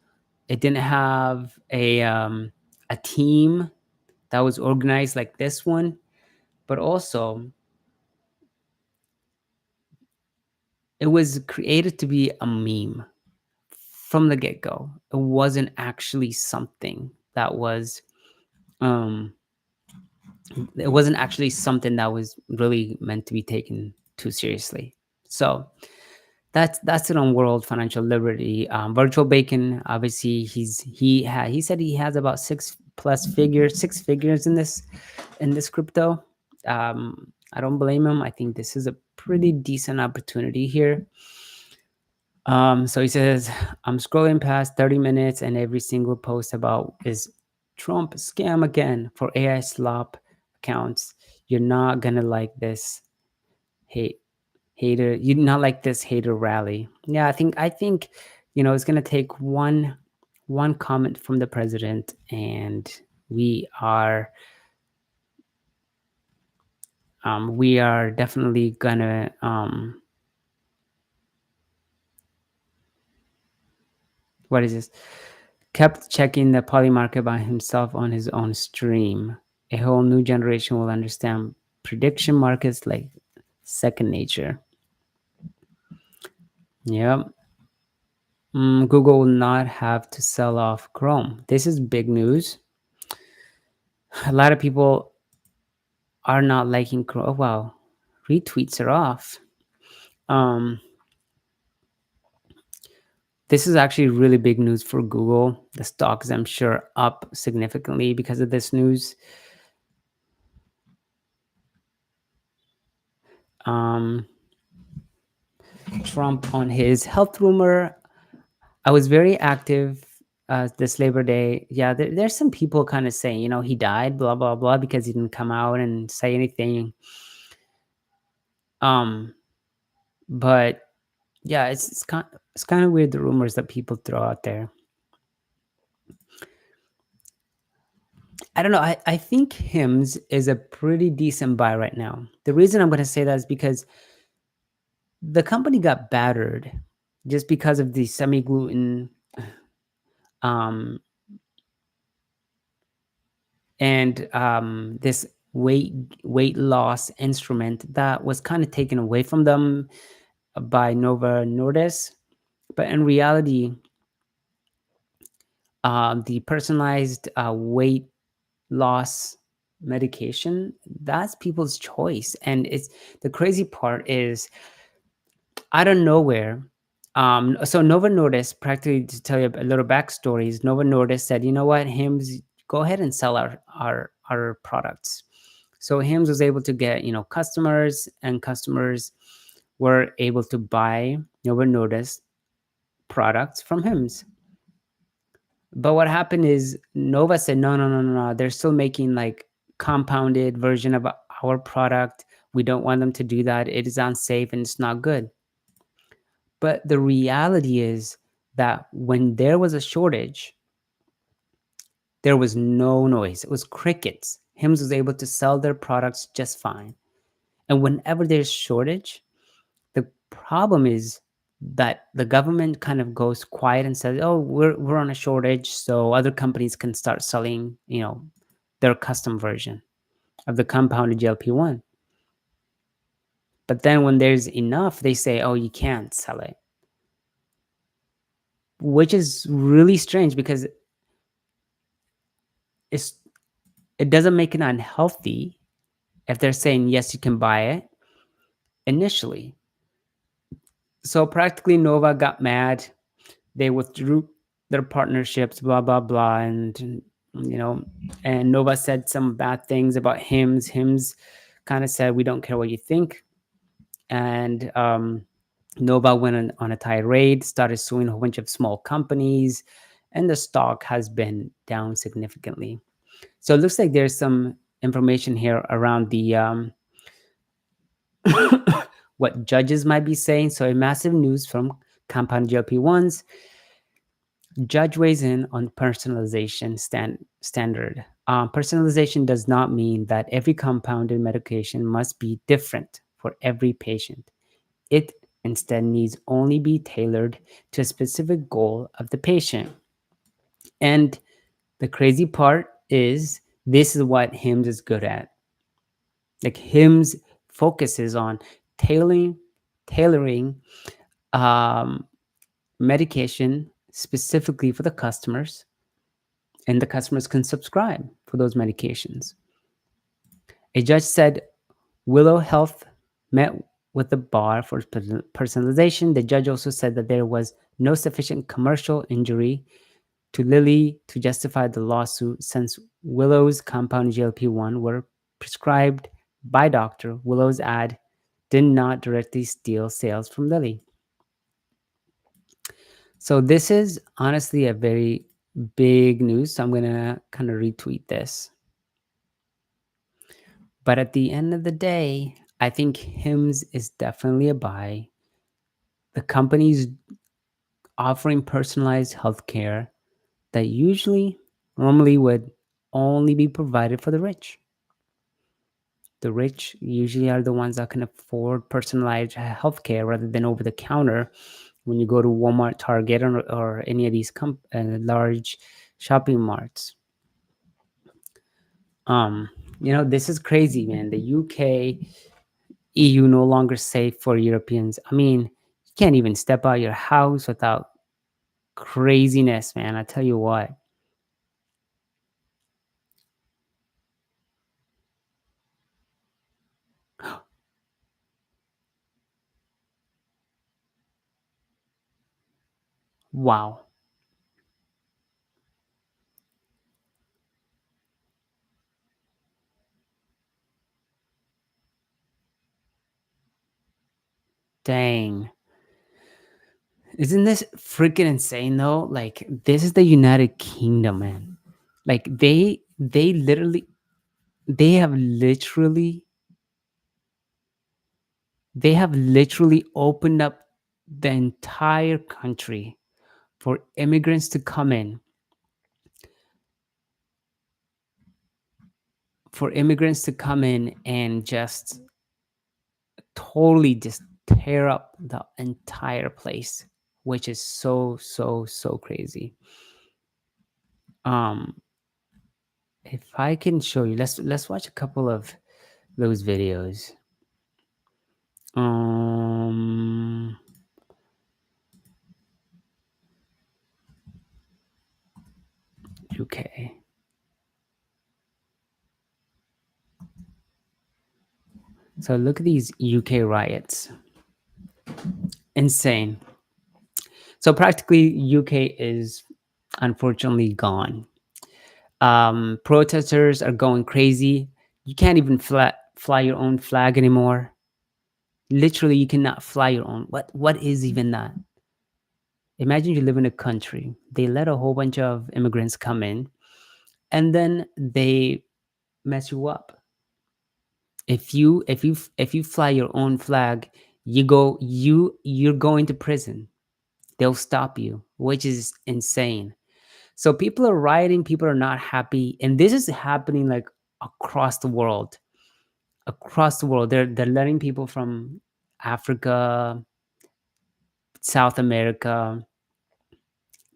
A: It didn't have a team that was organized like this one, but also it was created to be a meme from the get-go. It wasn't actually something that was um really meant to be taken too seriously. So that's it on World Financial Liberty. Virtual Bacon, obviously, he said he has about six figures in this crypto. I don't blame him. I think this is a pretty decent opportunity here. So he says, I'm scrolling past 30 minutes, and every single post about is Trump scam again for AI slop accounts. You're not gonna like this. Hate hater, you not like this hater rally. Yeah, I think it's gonna take one comment from the president, and we are definitely gonna what is this? Kept checking the poly market by himself on his own stream. A whole new generation will understand prediction markets like second nature. Yep. Google will not have to sell off Chrome. This is big news. A lot of people are not liking Chrome. Oh, wow. Retweets are off. Um, this is actually really big news for Google. The stocks, I'm sure, up significantly because of this news. Um, Trump on his health rumor. I was very active this Labor Day. Yeah, there's some people kind of saying, he died, blah blah blah, because he didn't come out and say anything. Um, but yeah, it's kind of weird, the rumors that people throw out there. I don't know. I think Hims is a pretty decent buy right now. The reason I'm going to say that is because the company got battered just because of the semi gluten um, and this weight loss instrument that was kind of taken away from them. by Nova Nordisk, but in reality, the personalized weight loss medication, that's people's choice. And it's the crazy part is out of nowhere. So Nova Nordisk, practically to tell you a little backstory, is Nova Nordisk said, you know what, Hims, go ahead and sell our products. So Hims was able to get, customers, and customers were able to buy Nova Nordisk products from Hims. But what happened is Nova said, no, no, no, no, no. They're still making like compounded version of our product. We don't want them to do that. It is unsafe and it's not good. But the reality is that when there was a shortage, there was no noise. It was crickets. Hims was able to sell their products just fine. And whenever there's shortage, the problem is that the government kind of goes quiet and says, "Oh, we're on a shortage, so other companies can start selling, their custom version of the compounded GLP-1." But then when there's enough, they say, "Oh, you can't sell it," which is really strange because it's it doesn't make it unhealthy if they're saying yes, you can buy it initially. So practically, Nova got mad. They withdrew their partnerships, blah blah blah, and you know, and Nova said some bad things about Hims. Hims kind of said, "We don't care what you think," and Nova went on a tirade, started suing a whole bunch of small companies, and the stock has been down significantly. So it looks like there's some information here around the what judges might be saying. So, a massive news from compound GLP-1s. Judge weighs in on personalization standard. Personalization does not mean that every compounded medication must be different for every patient. It instead needs only be tailored to a specific goal of the patient. And the crazy part is this is what Hims is good at. Like Hims focuses on tailoring um, medication specifically for the customers, and the customers can subscribe for those medications. A judge said Willow Health met with the bar for personalization. The judge also said that there was no sufficient commercial injury to Lilly to justify the lawsuit since Willow's compound GLP-1 were prescribed by Dr. Willow's ad did not directly steal sales from Lilly. So this is honestly a very big news. So I'm going to kind of retweet this. But at the end of the day, I think Hims is definitely a buy. The company's offering personalized healthcare that normally would only be provided for the rich. The rich usually are the ones that can afford personalized healthcare rather than over the counter when you go to Walmart, Target, or any of these large shopping marts. This is crazy, man. The UK, EU no longer safe for Europeans. I mean, you can't even step out your house without craziness, man. I tell you what. Wow. Dang. Isn't this freaking insane though? Like this is the United Kingdom, man. Like they have literally they have literally opened up the entire country for immigrants to come in, and just totally just tear up the entire place, which is so so so crazy. um if I can show you, let's watch a couple of those videos. UK. So look at these UK riots. Insane. So practically, UK is unfortunately gone. Protesters are going crazy. You can't even fly your own flag anymore. Literally, you cannot fly your own. What is even that? Imagine you live in a country. They let a whole bunch of immigrants come in, and then they mess you up. If you fly your own flag, you're going to prison. They'll stop you, which is insane. So people are rioting, people are not happy, and this is happening like across the world. Across the world, they're letting people from Africa, South America,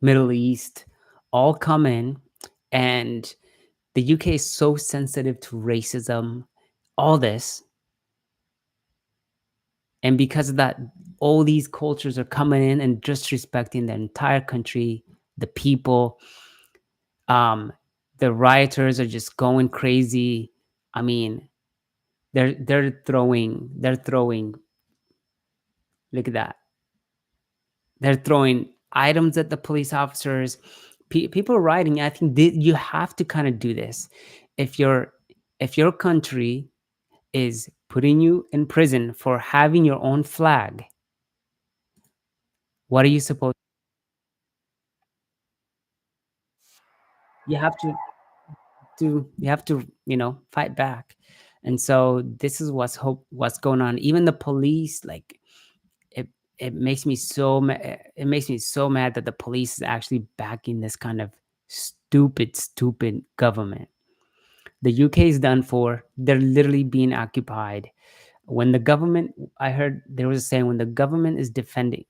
A: Middle East all come in, and the UK is so sensitive to racism, all this, and because of that, all these cultures are coming in and disrespecting the entire country, the people. Um, the rioters are just going crazy. I mean, they're throwing. Look at that. They're throwing items at the police officers. People are rioting. I think you have to kind of do this. If your country is putting you in prison for having your own flag, what are you supposed? You have to fight back. And so this is what's going on. Even the police, like, it it makes me it makes me so mad that the police is actually backing this kind of stupid government. The UK is done for. They're literally being occupied. When the government, I heard there was a saying, when the government is defending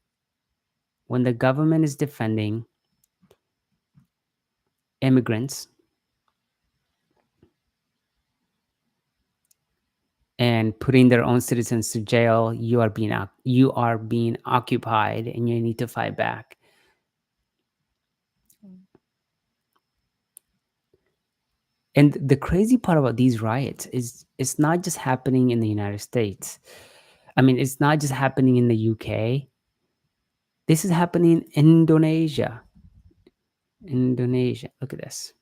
A: immigrants and putting their own citizens to jail, you are being occupied, and you need to fight back. And the crazy part about these riots is it's not just happening in the United States. I mean, it's not just happening in the UK. This is happening in Indonesia. Indonesia. Look at this.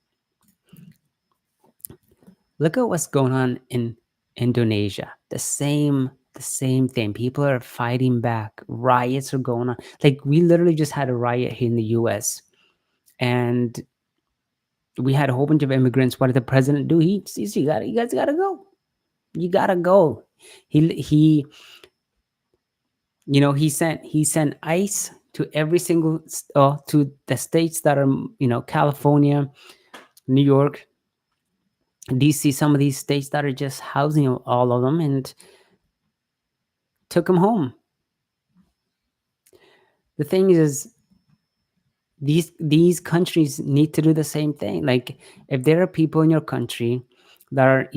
A: Look at what's going on in Indonesia. The same thing. People are fighting back. Riots are going on. Like, we literally just had a riot here in the US, and we had a whole bunch of immigrants. What did the president do? You guys gotta go. You gotta go. He he sent ICE to every single to the states that are, California, New York, DC, some of these states that are just housing all of them, and took them home. The thing is, these countries need to do the same thing. Like, if there are people in your country that are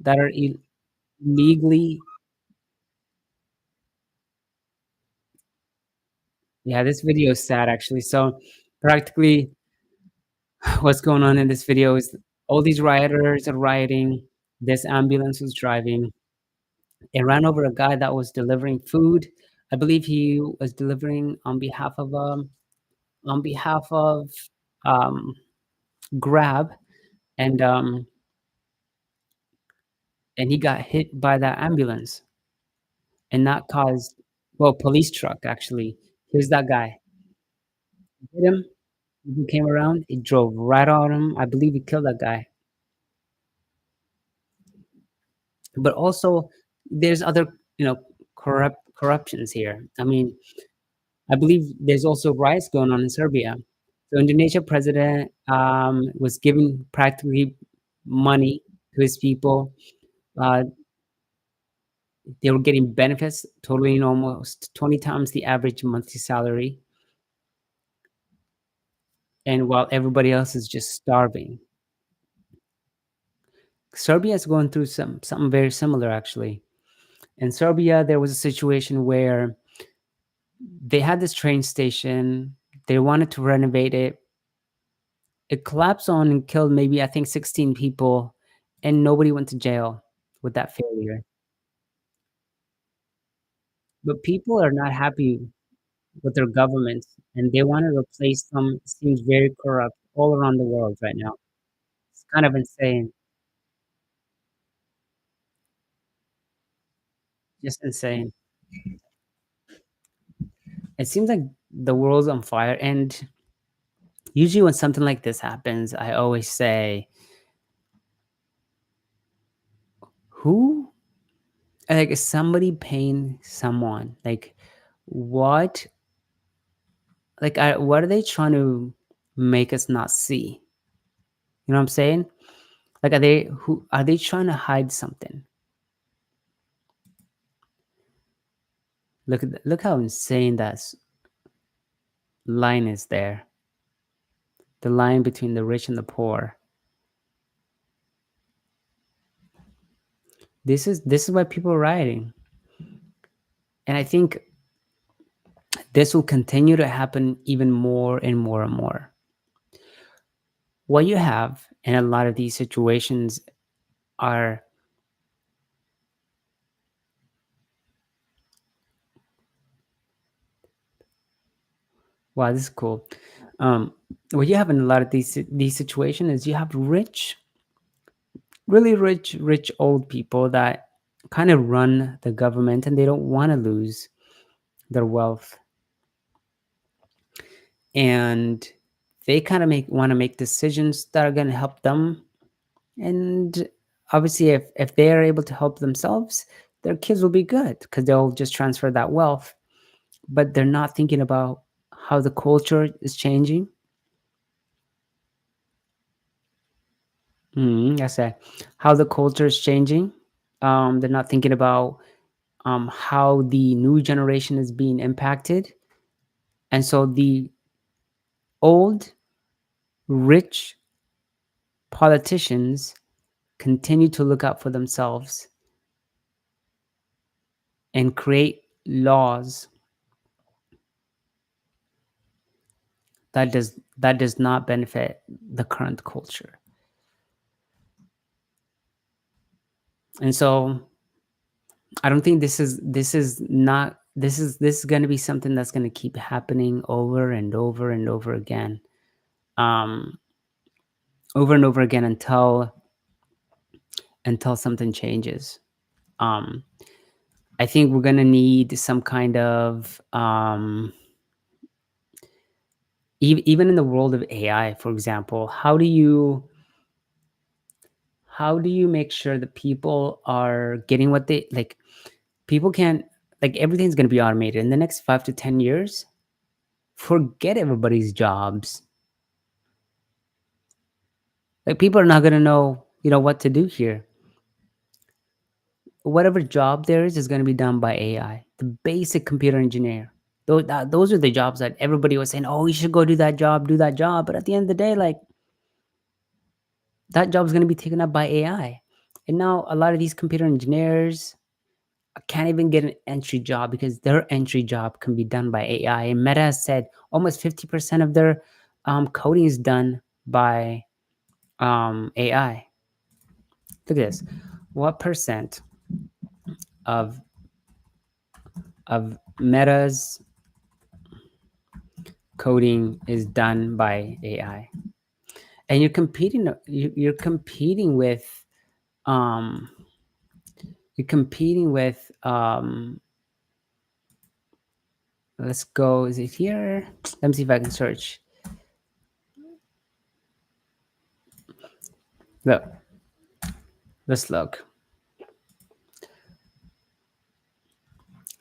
A: that are illegally, yeah, this video is sad actually. So practically, what's going on in this video is all these rioters are rioting. This ambulance was driving. It ran over a guy that was delivering food. I believe he was delivering on behalf of um, Grab, and he got hit by that ambulance, and that caused, well, police truck actually. Here's that guy. Hit him. He came around. He drove right on him. I believe he killed that guy. But also, there's other, corruptions here. I mean, I believe there's also riots going on in Serbia. So Indonesia president was giving practically money to his people. Uh, they were getting benefits totaling almost 20 times the average monthly salary, and while everybody else is just starving. Serbia is going through something very similar actually. In Serbia, there was a situation where they had this train station. They wanted to renovate it. It collapsed on and killed maybe, I think, 16 people, and nobody went to jail with that failure. But people are not happy with their governments, and they wanna replace them. It seems very corrupt all around the world right now. It's kind of insane, just insane. It seems like the world's on fire, and usually when something like this happens, I always say, "Who like, is somebody paying someone? Like, what what are they trying to make us not see?" You know what I'm saying? Like, are they trying to hide something? Look how insane line is there. The line between the rich and the poor. This is why people are rioting. And I think this will continue to happen even more and more and more. What you have in a lot of these situations are, wow, this is cool. What you have in a lot of these situations is you have really rich old people that kind of run the government, and they don't want to lose their wealth, and they kind of make want to make decisions that are going to help them. And obviously, if they are able to help themselves, their kids will be good because they'll just transfer that wealth. But they're not thinking about how the culture is changing. I say how the culture is changing. They're not thinking about how the new generation is being impacted, and so the old rich politicians continue to look out for themselves and create laws that does not benefit the current culture. And so I don't think this is going to be something that's going to keep happening over and over and over again, um, over and over again until something changes. Um, I think we're going to need some kind of even in the world of AI, for example. How do you make sure that people are getting what they like? People can't, like, everything's going to be automated in the next 5 to 10 years. Forget everybody's jobs. Like, people are not going to know what to do here. Whatever job there is going to be done by AI. The basic computer engineer. Those are the jobs that everybody was saying, oh, you should go do that job, do that job. But at the end of the day, like, that job is going to be taken up by AI. And now a lot of these computer engineers can't even get an entry job because their entry job can be done by AI. And Meta has said almost 50% of their coding is done by AI. Look at this. What percent of Meta's coding is done by AI? And um, you're competing with let's go. Is it here? Let me see if I can search. Look, let's look.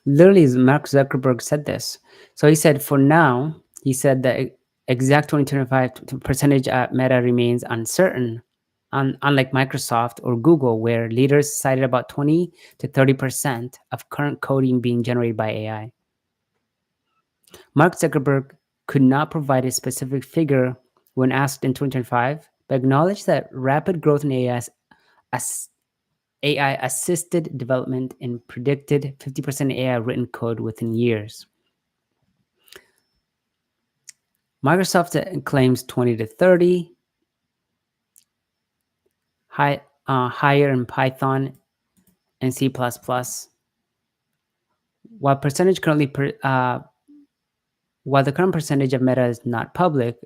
A: Literally, Mark Zuckerberg said this. So he said, for now, he said the exact 2025 percentage at Meta remains uncertain. Unlike Microsoft or Google, where leaders cited about 20 to 30% of current coding being generated by AI. Mark Zuckerberg could not provide a specific figure when asked in 2025, but acknowledged that rapid growth in AI assisted development and predicted 50% AI written code within years. Microsoft claims 20 to 30, higher in Python and C++. While percentage currently while the current percentage of Meta is not public,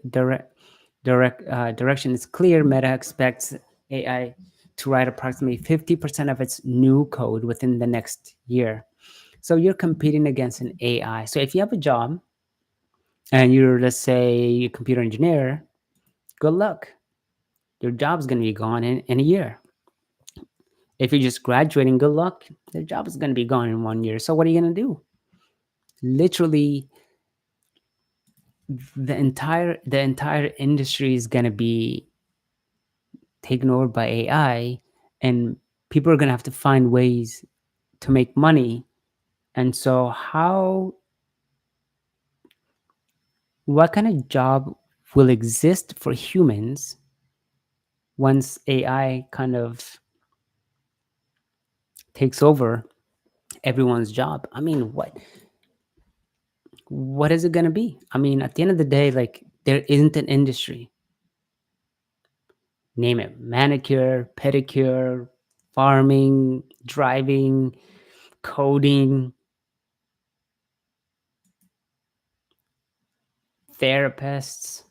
A: direction is clear. Meta expects AI to write approximately 50% of its new code within the next year. So you're competing against an AI. So if you have a job and you're, let's say, a computer engineer, good luck. Your job's going to be gone in a year. If you're just graduating, good luck. Your job is going to be gone in 1 year. So what are you going to do? Literally, the entire industry is going to be taken over by AI, and people are going to have to find ways to make money. And so what kind of job will exist for humans once AI kind of takes over everyone's job? I mean, what is it going to be? I mean, at the end of the day, like, there isn't an industry. Name it: manicure, pedicure, farming, driving, coding, therapists.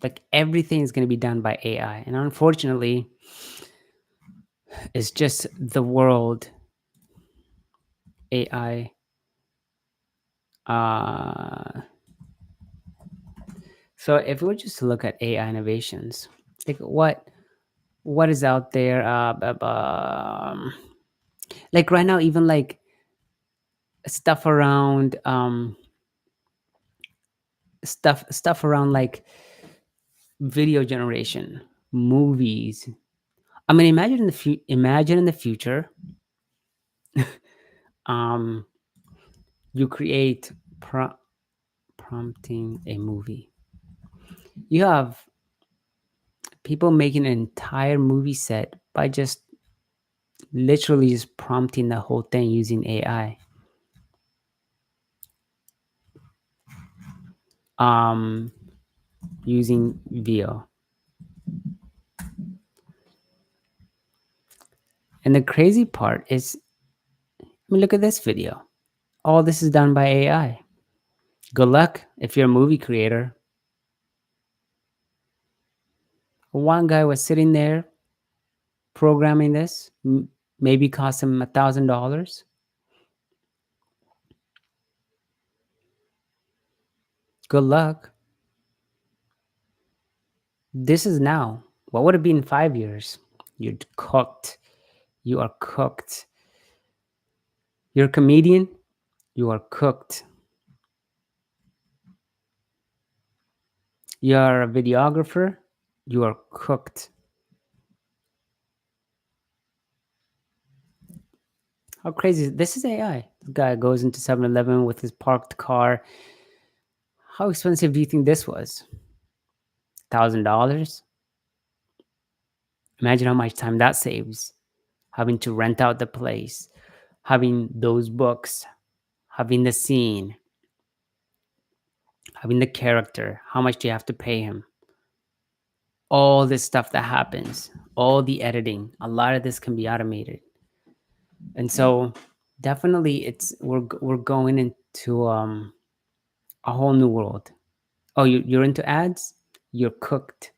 A: Like, everything is going to be done by AI. And unfortunately, it's just the world AI. So if we were just to look at AI innovations, like what is out there, like right now, even like stuff around stuff around like video generation, movies. I mean, imagine in the future, um, you create prompting a movie. You have people making an entire movie set by just literally just prompting the whole thing using AI. Using VO. And the crazy part is, I mean, look at this video. All this is done by AI. Good luck if you're a movie creator. One guy was sitting there programming this, maybe cost him $1,000. Good luck. This is now. What would it be in 5 years? You're cooked. You are cooked. You're a comedian. You are cooked. You're a videographer. You are cooked. How crazy is this? Is AI. The guy goes into 7-Eleven with his parked car. How expensive do you think this was? $1,000? Imagine how much time that saves. Having to rent out the place, having those books, having the scene, having the character. How much do you have to pay him? All this stuff that happens, all the editing, a lot of this can be automated. And so definitely we're going into a whole new world. Oh, you're into ads? You're cooked.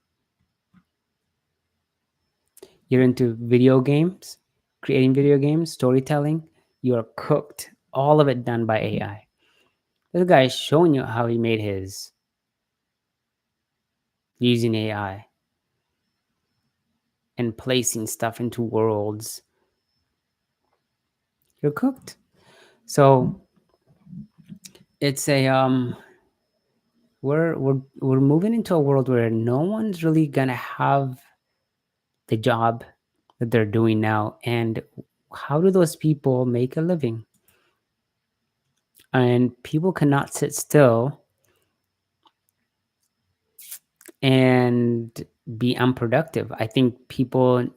A: You're into video games, creating video games, storytelling. You're cooked. All of it done by AI. This guy is showing you how he made his using AI and placing stuff into worlds. You're cooked. So it's a we're moving into a world where no one's really gonna have the job that they're doing now. And how do those people make a living? And people cannot sit still and be unproductive. I think people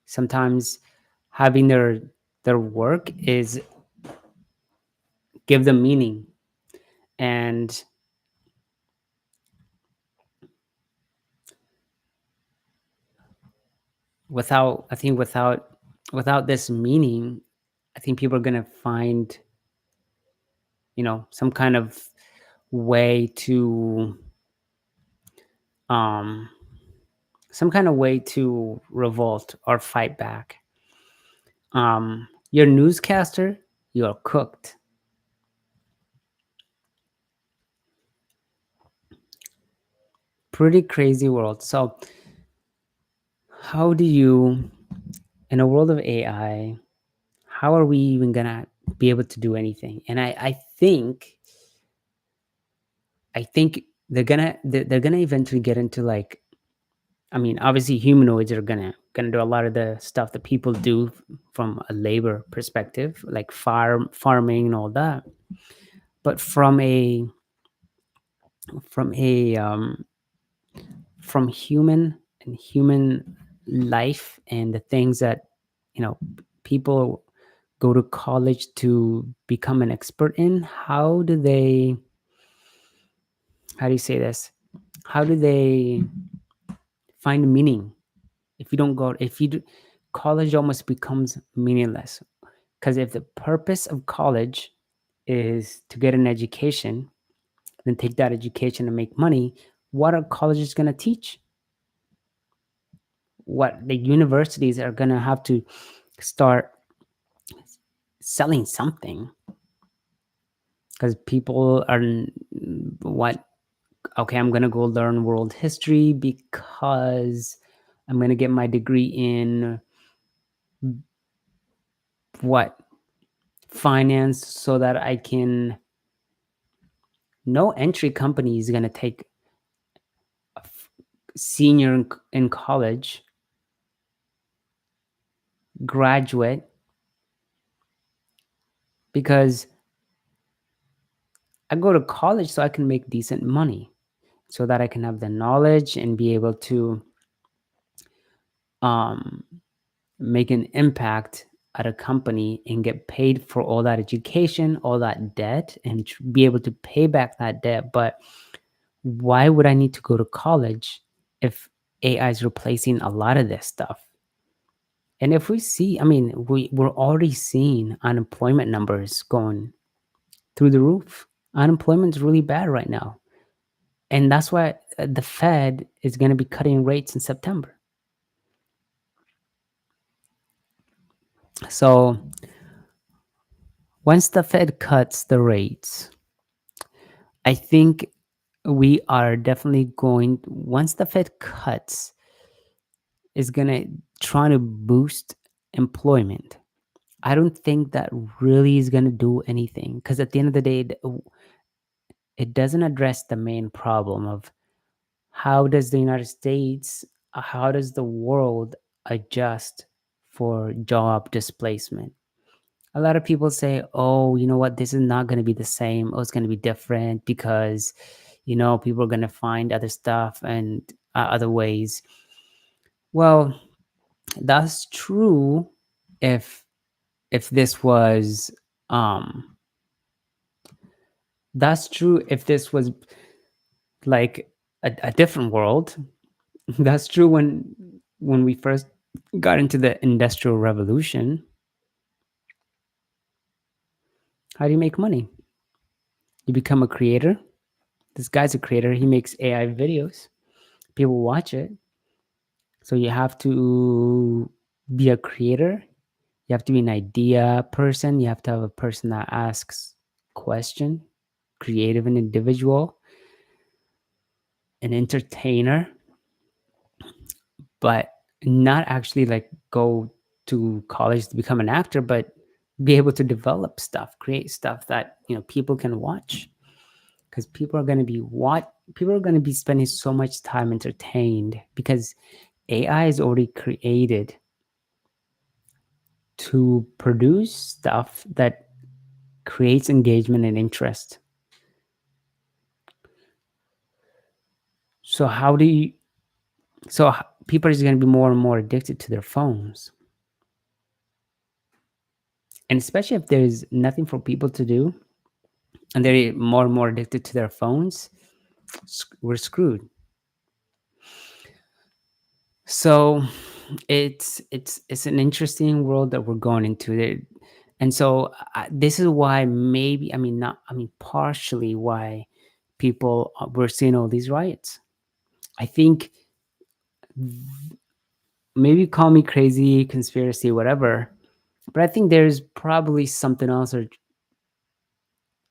A: sometimes having their work is give them meaning. And without, I think without this meaning, I think people are going to find, some kind of way to, um, revolt or fight back. Your newscaster, you're cooked. Pretty crazy world. So, how do you, in a world of AI, how are we even gonna be able to do anything? And I think they're gonna eventually get into, like, I mean, obviously humanoids are gonna do a lot of the stuff that people do from a labor perspective, like farming and all that. But from a from human life and the things that, people go to college to become an expert in, how do you say this? How do they find meaning if you don't go if you do, college almost becomes meaningless, because if the purpose of college is to get an education, then take that education and make money, what are colleges going to teach? What the universities are going to have to start selling something, because people are what, okay, I'm going to go learn world history because I'm going to get my degree in what, finance, so that I can, no entry company is going to take a senior in college, graduate, because I go to college so I can make decent money, so that I can have the knowledge and be able to, um, make an impact at a company and get paid for all that education, all that debt, and be able to pay back that debt. But why would I need to go to college if AI is replacing a lot of this stuff? And if we see, I mean, we're already seeing unemployment numbers going through the roof. Unemployment is really bad right now. And that's why the Fed is going to be cutting rates in September. So once the Fed cuts the rates, I think we are definitely going, once the Fed cuts, is going to try to boost employment. I don't think that really is going to do anything, because at the end of the day, it doesn't address the main problem of how does the United States, how does the world adjust for job displacement. A lot of people say, oh, you know what, this is not going to be the same. Oh, it's going to be different because, people are going to find other stuff and other ways. Well, that's true if this was, um that's true if this was like a different world. That's true when we first got into the industrial revolution. How do you make money? You become a creator. This guy's a creator. He makes AI videos. People watch it. So you have to be a creator. You have to be an idea person. You have to have a person that asks question, creative and individual, an entertainer, but not actually like go to college to become an actor, but be able to develop stuff, create stuff that, people can watch. Because people are going to be spending so much time entertained, because AI is already created to produce stuff that creates engagement and interest. So how do you so people are going to be more and more addicted to their phones, and especially if there's nothing for people to do and they're more and more addicted to their phones, we're screwed. So it's an interesting world that we're going into there. And so this is why, maybe, I mean, not, I mean, partially why people we're seeing all these riots. I think, maybe call me crazy, conspiracy, whatever, but I think there's probably something else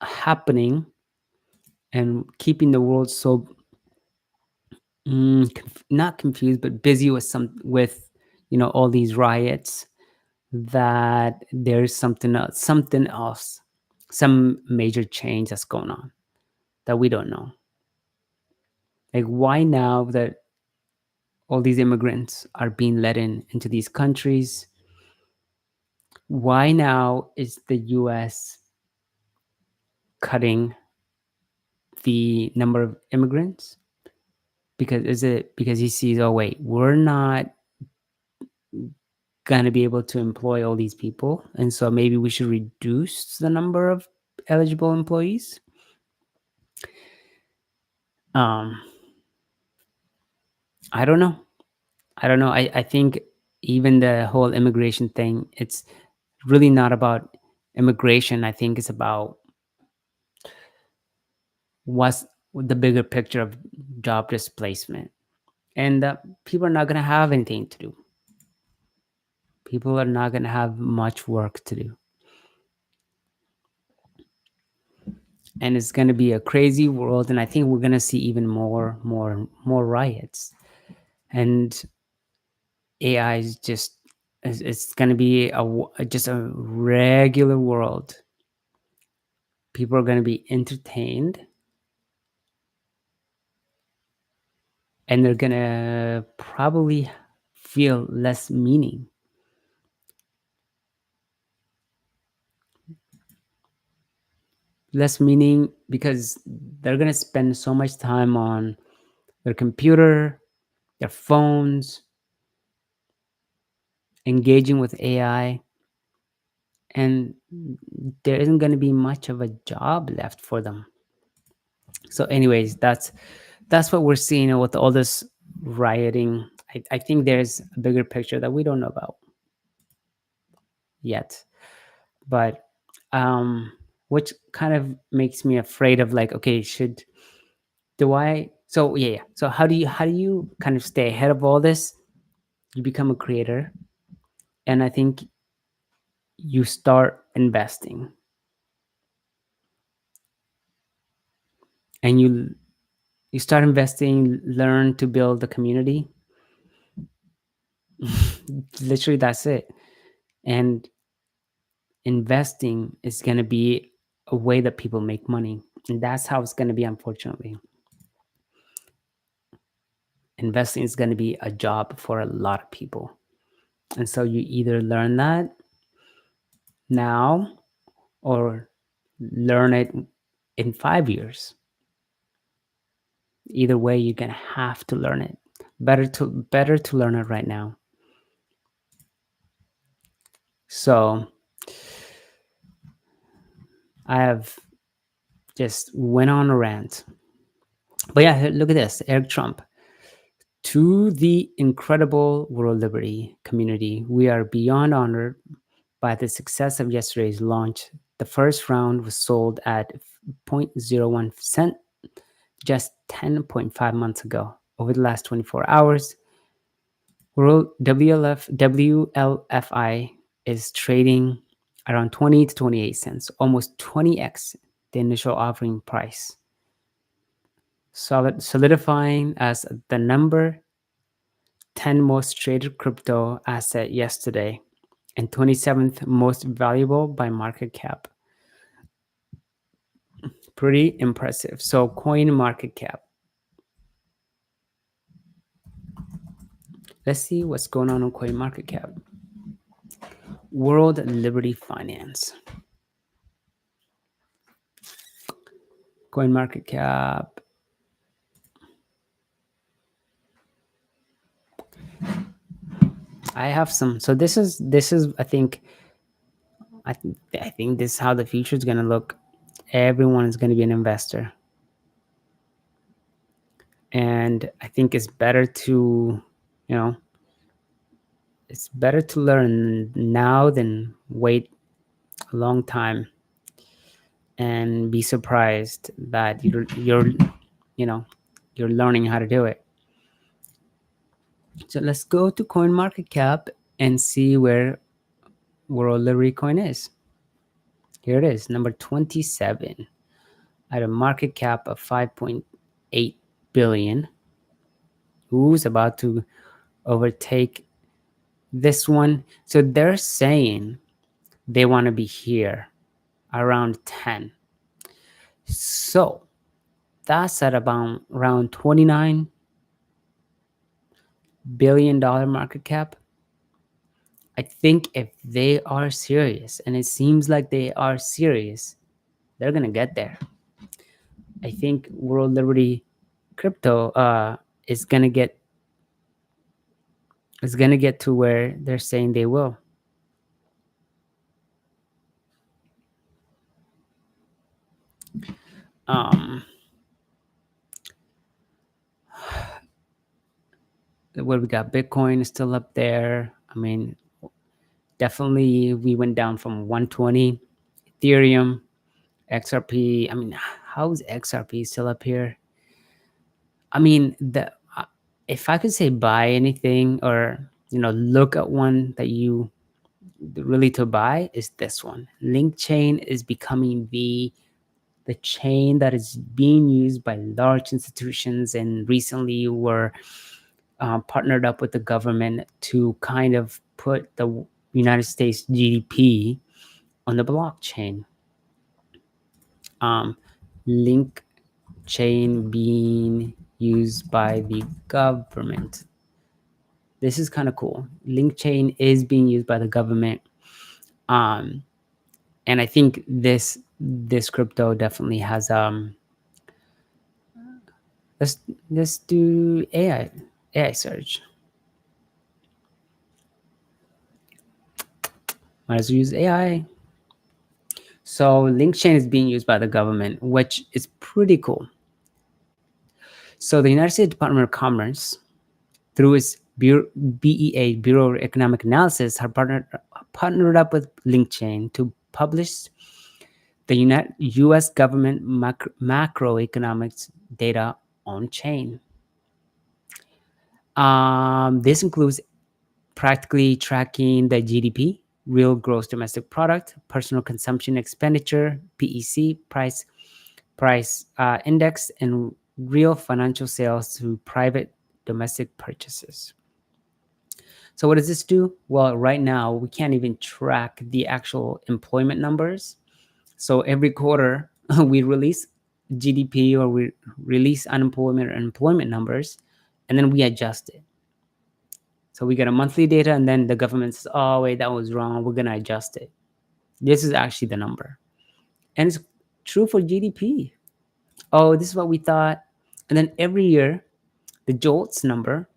A: happening and keeping the world so, not confused, but busy with all these riots, that there's something else, some major change that's going on that we don't know. Like, why now that all these immigrants are being let into these countries, why now is the US cutting the number of immigrants? Because, is it because he sees, oh wait, we're not going to be able to employ all these people, and so maybe we should reduce the number of eligible employees? um I don't know. I think even the whole immigration thing, it's really not about immigration. I think it's about what's the bigger picture of job displacement. And people are not going to have anything to do. People are not going to have much work to do. And it's going to be a crazy world. And I think we're going to see even more riots. And AI is just, it's going to be just a regular world. People are going to be entertained, and they're going to probably feel less meaning. Less meaning because they're going to spend so much time on their computer, their phones, engaging with AI, and there isn't going to be much of a job left for them. So, anyways, that's what we're seeing with all this rioting. I think there's a bigger picture that we don't know about yet, but which kind of makes me afraid of, like, okay, do I? So yeah, yeah. So how do you kind of stay ahead of all this? You become a creator, and I think you start investing, and you start investing, learn to build a community. Literally, that's it. And investing is going to be a way that people make money, and that's how it's going to be. Unfortunately, investing is going to be a job for a lot of people, and so you either learn that now or learn it in 5 years. Either way, you're gonna have to learn it. Better to learn it right now. So I have just went on a rant. But yeah, look at this. Eric Trump. To the incredible world liberty community, we are beyond honored by the success of yesterday's launch. The first round was sold at 0.01 cent just 10.5 months ago. Over the last 24 hours, World WLFI is trading around 20 to 28 cents, almost 20x the initial offering price, solidifying as the number 10 most traded crypto asset yesterday and 27th most valuable by market cap. Pretty impressive. So, coin market cap. Let's see what's going on coin market cap. World Liberty Finance. Coin market cap. I have some. So this is I think this is how the future is going to look. Everyone is going to be an investor. And I think it's better to, you know, it's better to learn now than wait a long time and be surprised that you know you're learning how to do it. So let's go to CoinMarketCap and see where World Liberty Coin is. Here it is, number 27, at a market cap of 5.8 billion. Who's about to overtake this one? So they're saying they want to be here around 10. So that's at about around $29 billion market cap. I think if they are serious, and it seems like they are serious, they're gonna get there. I think World Liberty Crypto is gonna get to where they're saying they will. Um, where we got Bitcoin is still up there. I mean, definitely we went down from 120. Ethereum, XRP. I mean, how is XRP still up here? I mean, if I could say buy anything or look at one that you really to buy, is this one. Link Chain is becoming the chain that is being used by large institutions, and recently were partnered up with the government to kind of put the United States GDP on the blockchain. Link Chain being used by the government. This is kind of cool. Link Chain is being used by the government, and I think this crypto definitely has let's do AI search. Might as well use AI. So Link Chain is being used by the government, which is pretty cool. So the United States Department of Commerce, through its BEA, Bureau of Economic Analysis, have partnered up with Link Chain to publish the U.S. government macroeconomics data on chain. This includes practically tracking the GDP, real gross domestic product, personal consumption expenditure, PEC, price index, and real financial sales through private domestic purchases. So what does this do? Well, right now we can't even track the actual employment numbers. So every quarter we release GDP or we release unemployment or employment numbers, and then we adjust it. So we get a monthly data, and then the government says, oh, wait, that was wrong. We're going to adjust it. This is actually the number. And it's true for GDP. Oh, this is what we thought. And then every year, the JOLTS number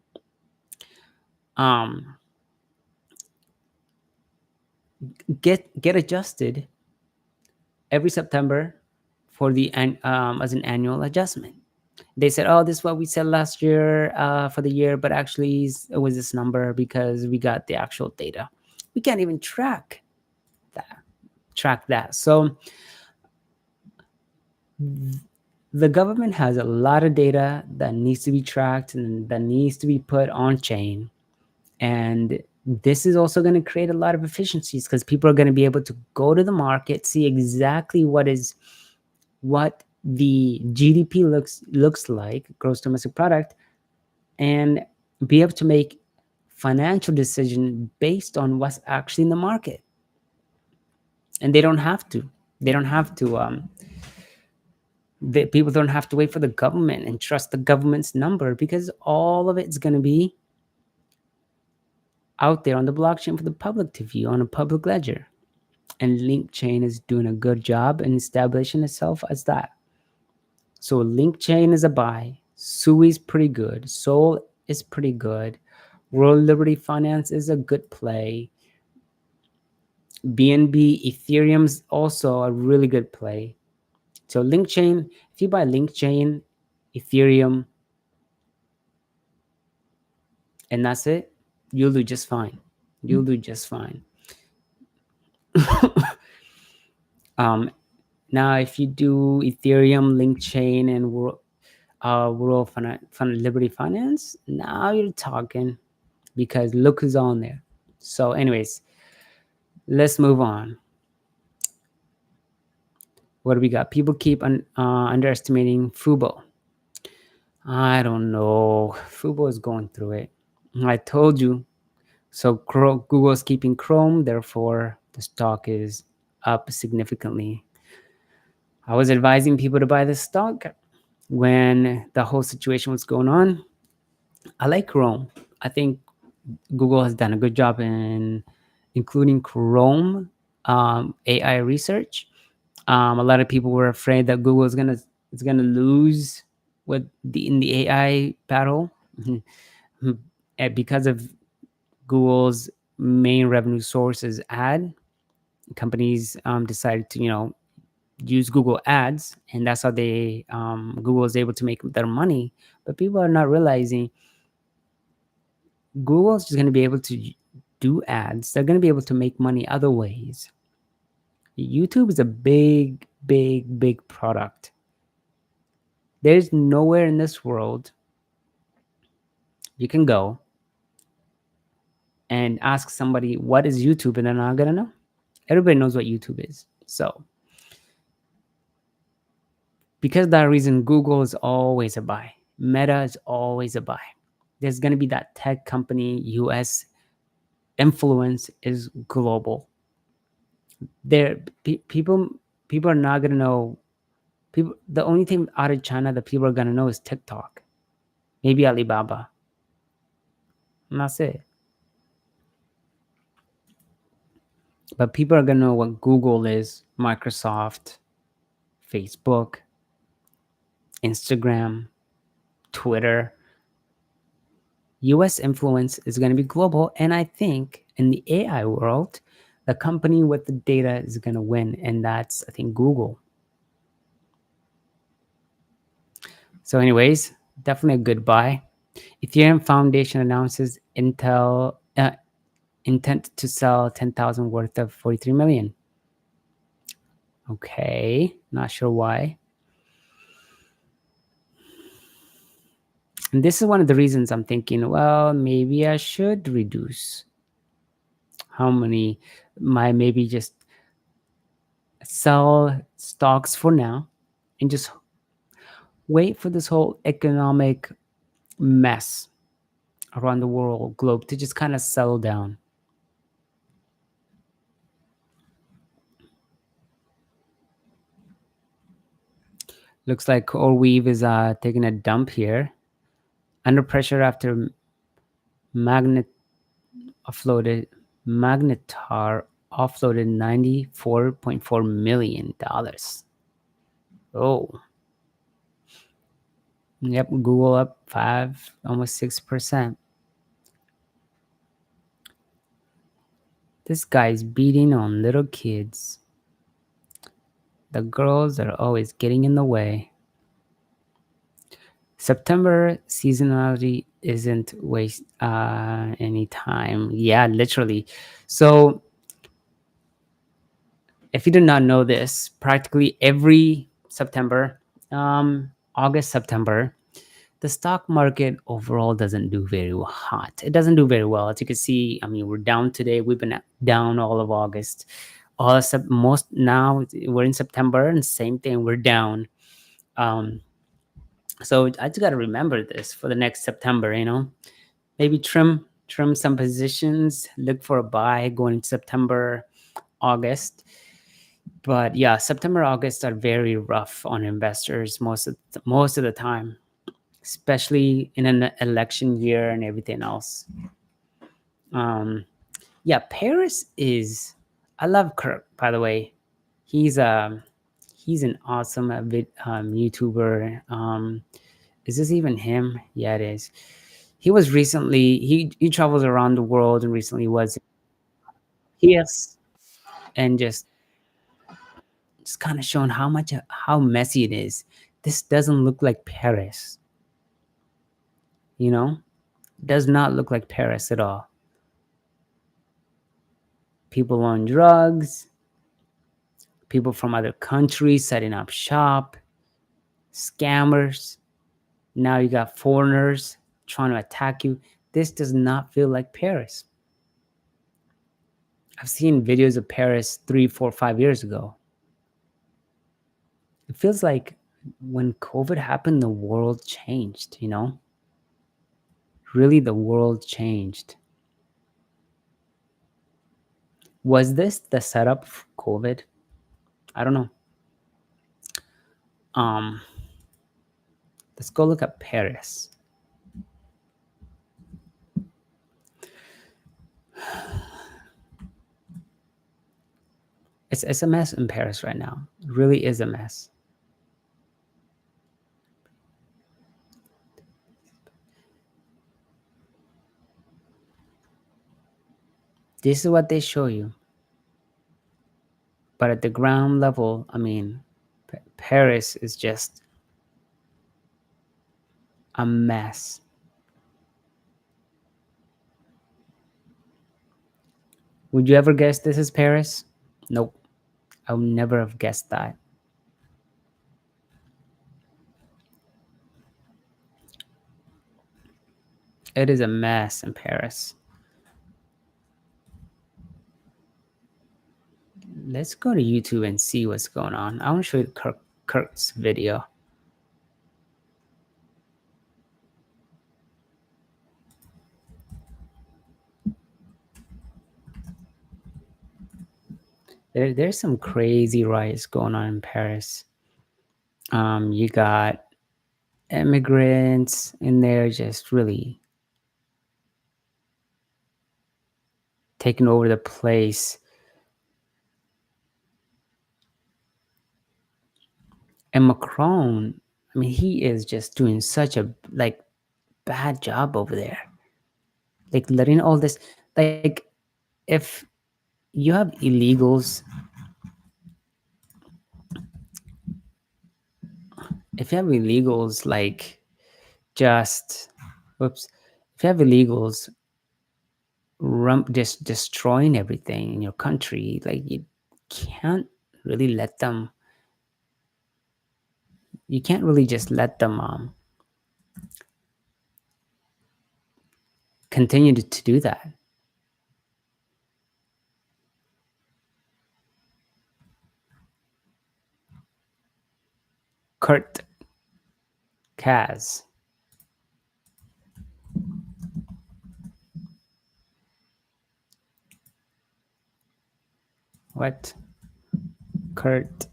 A: get adjusted every September for the as an annual adjustment. They said, oh, this is what we said last year for the year, but actually it was this number because we got the actual data. We can't even track that. So the government has a lot of data that needs to be tracked and that needs to be put on chain. And this is also going to create a lot of efficiencies because people are going to be able to go to the market, see exactly what the GDP looks like, gross domestic product, and be able to make financial decision based on what's actually in the market. And they don't have to. People don't have to wait for the government and trust the government's number, because all of it's going to be out there on the blockchain for the public to view on a public ledger. And Link Chain is doing a good job in establishing itself as that. So Link Chain is a buy. Sui is pretty good. Sol is pretty good. World Liberty Finance is a good play. BNB Ethereum's also a really good play. So Link Chain, if you buy Link Chain, Ethereum, and that's it, you'll do just fine. You'll do just fine. um, Now, if you do Ethereum, Link Chain, and World Liberty Finance, now you're talking, because look who's on there. So, anyways, let's move on. What do we got? People keep underestimating Fubo. I don't know. Fubo is going through it. I told you. So Google's keeping Chrome, therefore the stock is up significantly. I was advising people to buy this stock when the whole situation was going on. I like Chrome. I think Google has done a good job in including Chrome AI research. A lot of people were afraid that Google is gonna lose with in the AI battle because of Google's main revenue source is ad. Companies decided to use Google Ads, and that's how they Google is able to make their money. But people are not realizing Google is just going to be able to do ads. They're going to be able to make money other ways. YouTube is a big, big, big product. There's nowhere in this world you can go and ask somebody what is YouTube, and they're not going to know. Everybody knows what YouTube is. So because of that reason, Google is always a buy. Meta is always a buy. There's going to be that tech company, US influence is global. People are not going to know. People, the only thing out of China that people are going to know is TikTok, maybe Alibaba, and that's it. But people are going to know what Google is, Microsoft, Facebook, Instagram, Twitter. US influence is going to be global. And I think in the AI world, the company with the data is going to win. And that's, I think, Google. So, anyways, definitely a good buy. Ethereum Foundation announces intent to sell 10,000 worth of 43 million. Okay, not sure why. And this is one of the reasons I'm thinking, well, maybe I should reduce how many, maybe just sell stocks for now and just wait for this whole economic mess around the world globe to just kind of settle down. Looks like CoreWeave is taking a dump here. Under pressure after Magnetar offloaded $94.4 million. Oh. Yep, Google up 5, almost 6%. This guy's beating on little kids. The girls are always getting in the way. September seasonality isn't waste any time. Yeah, literally. So if you did not know this, practically every September, August, September, the stock market overall doesn't do very hot. It doesn't do very well. As you can see, I mean, we're down today. We've been down all of August. Most now we're in September, and same thing, we're down. So I just got to remember this for the next September. Maybe trim some positions, look for a buy going into September, August. But yeah, September, August are very rough on investors most of the time, especially in an election year and everything else. Yeah, Paris is. I love Kirk, by the way. He's an awesome YouTuber. Is this even him? Yeah, it is. He was recently. He travels around the world and recently was. Yes, and just kind of showing how messy it is. This doesn't look like Paris. Does not look like Paris at all. people on drugs, people from other countries setting up shop, scammers. Now you got foreigners trying to attack you. This does not feel like Paris. I've seen videos of Paris 3, 4, 5 years ago. It feels like when COVID happened, the world changed, you know? Really, the world changed. Was this the setup for COVID? I don't know. Um, let's go look at Paris. It's a mess in Paris right now. It really is a mess. This is what they show you. But at the ground level, I mean, Paris is just a mess. Would you ever guess this is Paris? Nope. I would never have guessed that. It is a mess in Paris. Let's go to YouTube and see what's going on. I want to show you Kurt's video. There's some crazy riots going on in Paris. You got immigrants in there just really taking over the place. And Macron, I mean, he is just doing such a bad job over there. Like letting all this, like if you have illegals, like just, whoops, if you have illegals just destroying everything in your country, like you can't really let them. You can't really just let them continue to do that. Kurt Kaz. What? Kurt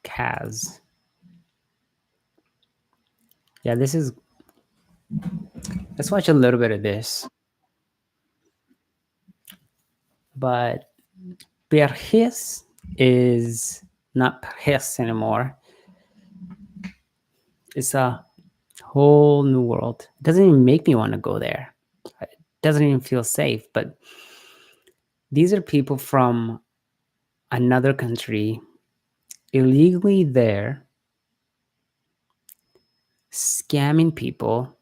A: Kaz. Yeah, this is. Let's watch a little bit of this. But Paris is not Paris anymore. It's a whole new world. It doesn't even make me want to go there. It doesn't even feel safe. But these are people from another country illegally there, scamming people,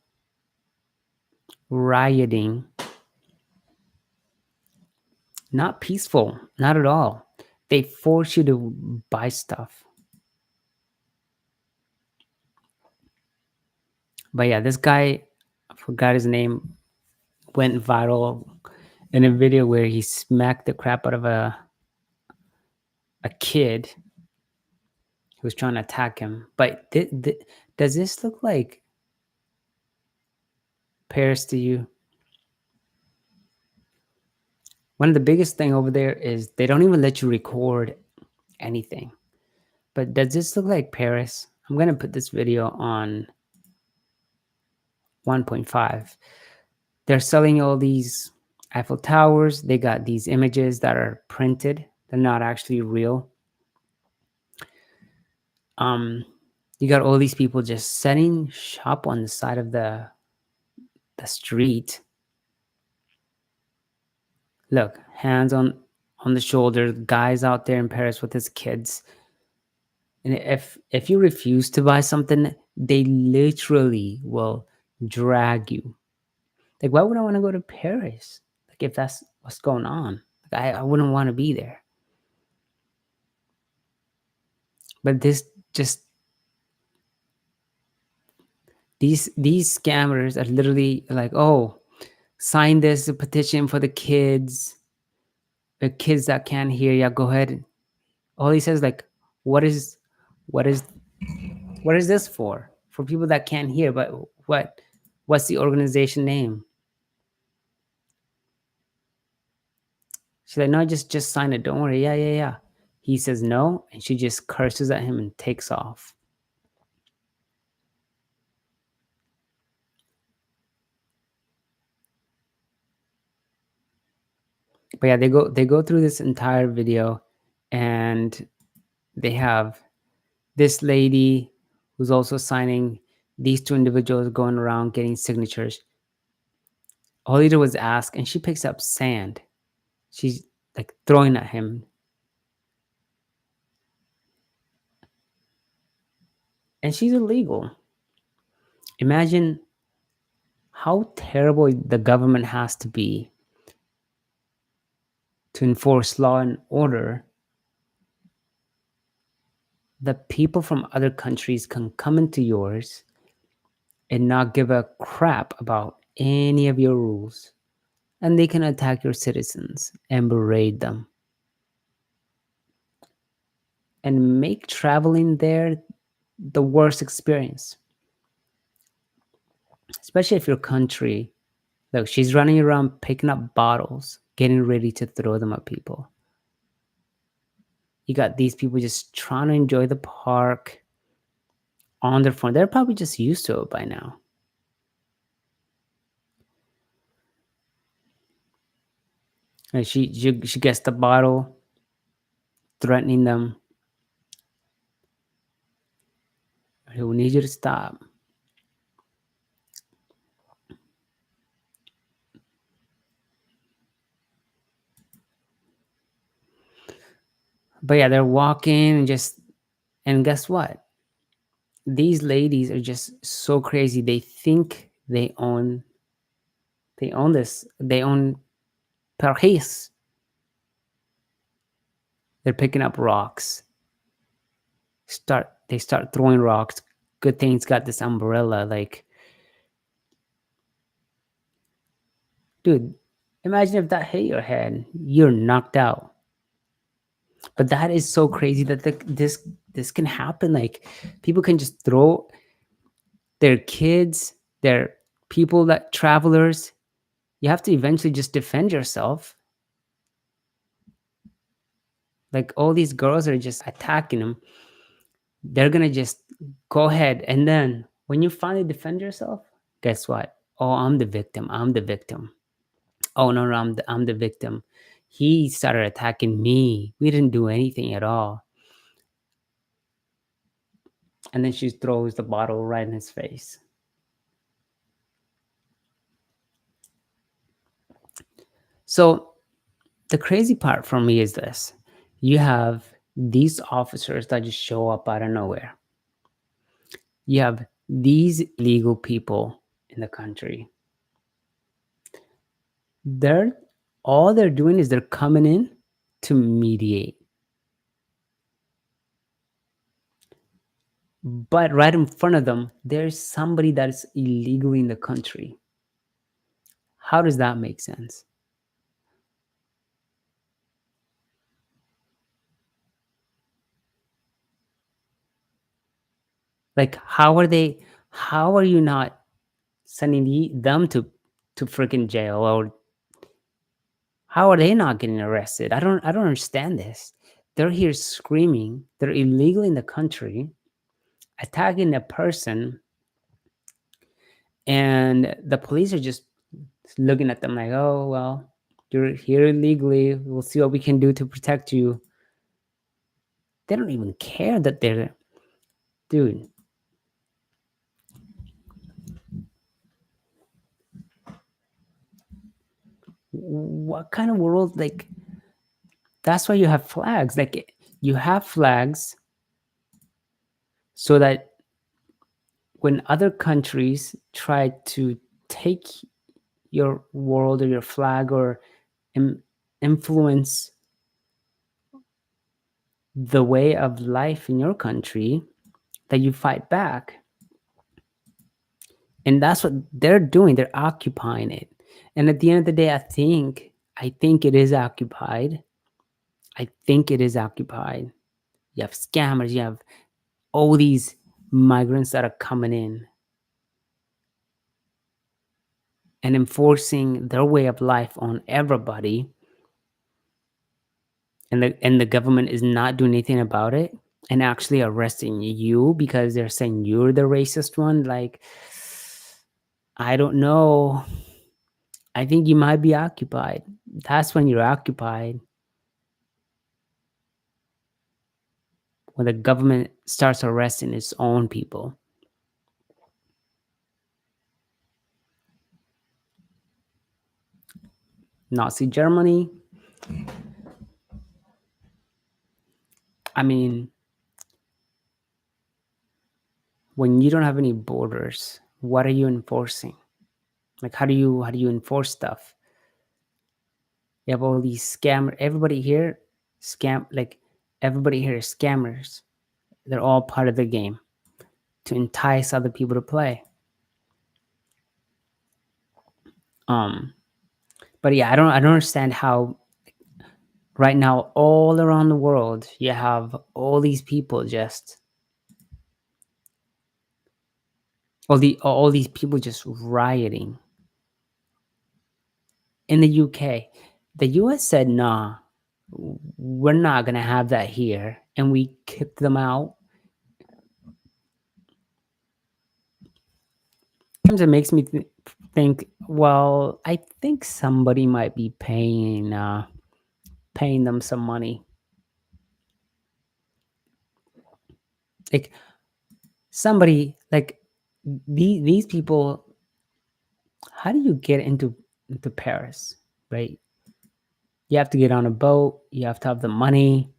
A: rioting. Not peaceful, not at all. They force you to buy stuff. But yeah, this guy, I forgot his name, went viral in a video where he smacked the crap out of a kid who was trying to attack him. But does this look like Paris to you? One of the biggest thing over there is they don't even let you record anything. But does this look like Paris? I'm going to put this video on 1.5. They're selling all these Eiffel Towers. They got these images that are printed. They're not actually real. You got all these people just setting shop on the side of the street. Look, hands on the shoulder, guys out there in Paris with his kids. And if you refuse to buy something, they literally will drag you. Like, why would I want to go to Paris? Like, if that's what's going on, I wouldn't want to be there. But this just these scammers are literally like, oh, sign this petition for the kids that can't hear. Yeah, go ahead. All he says like, what is what is what is this for? For people that can't hear. But what's the organization name? She's like, no, just sign it. Don't worry. Yeah, yeah, yeah. He says no, and she just curses at him and takes off. But yeah, they go through this entire video, and they have this lady who's also signing, these two individuals going around getting signatures. All he did was ask, and she picks up sand. She's like throwing at him. And she's illegal. Imagine how terrible the government has to be to enforce law and order, that people from other countries can come into yours and not give a crap about any of your rules. And they can attack your citizens and berate them and make traveling there the worst experience. Especially if your country, look, she's running around picking up bottles, getting ready to throw them at people. You got these people just trying to enjoy the park on their phone. They're probably just used to it by now. And she gets the bottle, threatening them. We need you to stop. But yeah, they're walking and guess what? These ladies are just so crazy. They think they own this. They own Paris. They're picking up rocks. They start throwing rocks. Good thing it's got this umbrella. Like, dude, imagine if that hit your head. You're knocked out. But that is so crazy that this can happen. Like, people can just throw their kids, their people, that travelers. You have to eventually just defend yourself. Like, all these girls are just attacking them. They're gonna just go ahead, and then when you finally defend yourself, guess what? Oh, I'm the victim. I'm the victim. Oh no, no, I'm the victim. He started attacking me. We didn't do anything at all. And then she throws the bottle right in his face. So the crazy part for me is this: you have these officers that just show up out of nowhere. You have these legal people in the country. They're all they're doing is they're coming in to mediate. But right in front of them, there's somebody that is illegally in the country. How does that make sense? Like, how are you not sending them to freaking jail? Or how are they not getting arrested? I don't understand this. They're here screaming. They're illegal in the country, attacking a person, and the police are just looking at them like, oh well, you're here illegally. We'll see what we can do to protect you. They don't even care that they're, dude. What kind of world? Like, that's why you have flags. Like, you have flags so that when other countries try to take your world or your flag or influence the way of life in your country, that you fight back. And that's what they're doing. They're occupying it. And at the end of the day, I think it is occupied. I think it is occupied. You have scammers, you have all these migrants that are coming in and enforcing their way of life on everybody, and the government is not doing anything about it, and actually arresting you because they're saying you're the racist one. Like, I don't know. I think you might be occupied. That's when you're occupied. When the government starts arresting its own people. Nazi Germany. I mean, when you don't have any borders, what are you enforcing? Like, how do you enforce stuff? You have all these scam. Everybody here, scam. Like, everybody here is scammers. They're all part of the game to entice other people to play. Um, but yeah, I don't understand how right now all around the world you have all these people just all these people just rioting in the UK. The US said, "Nah, we're not gonna have that here," and we kicked them out. Sometimes it makes me think, well, I think somebody might be paying them some money. Like, somebody like these people. How do you get into Paris, right? You have to get on a boat. You have to have the money.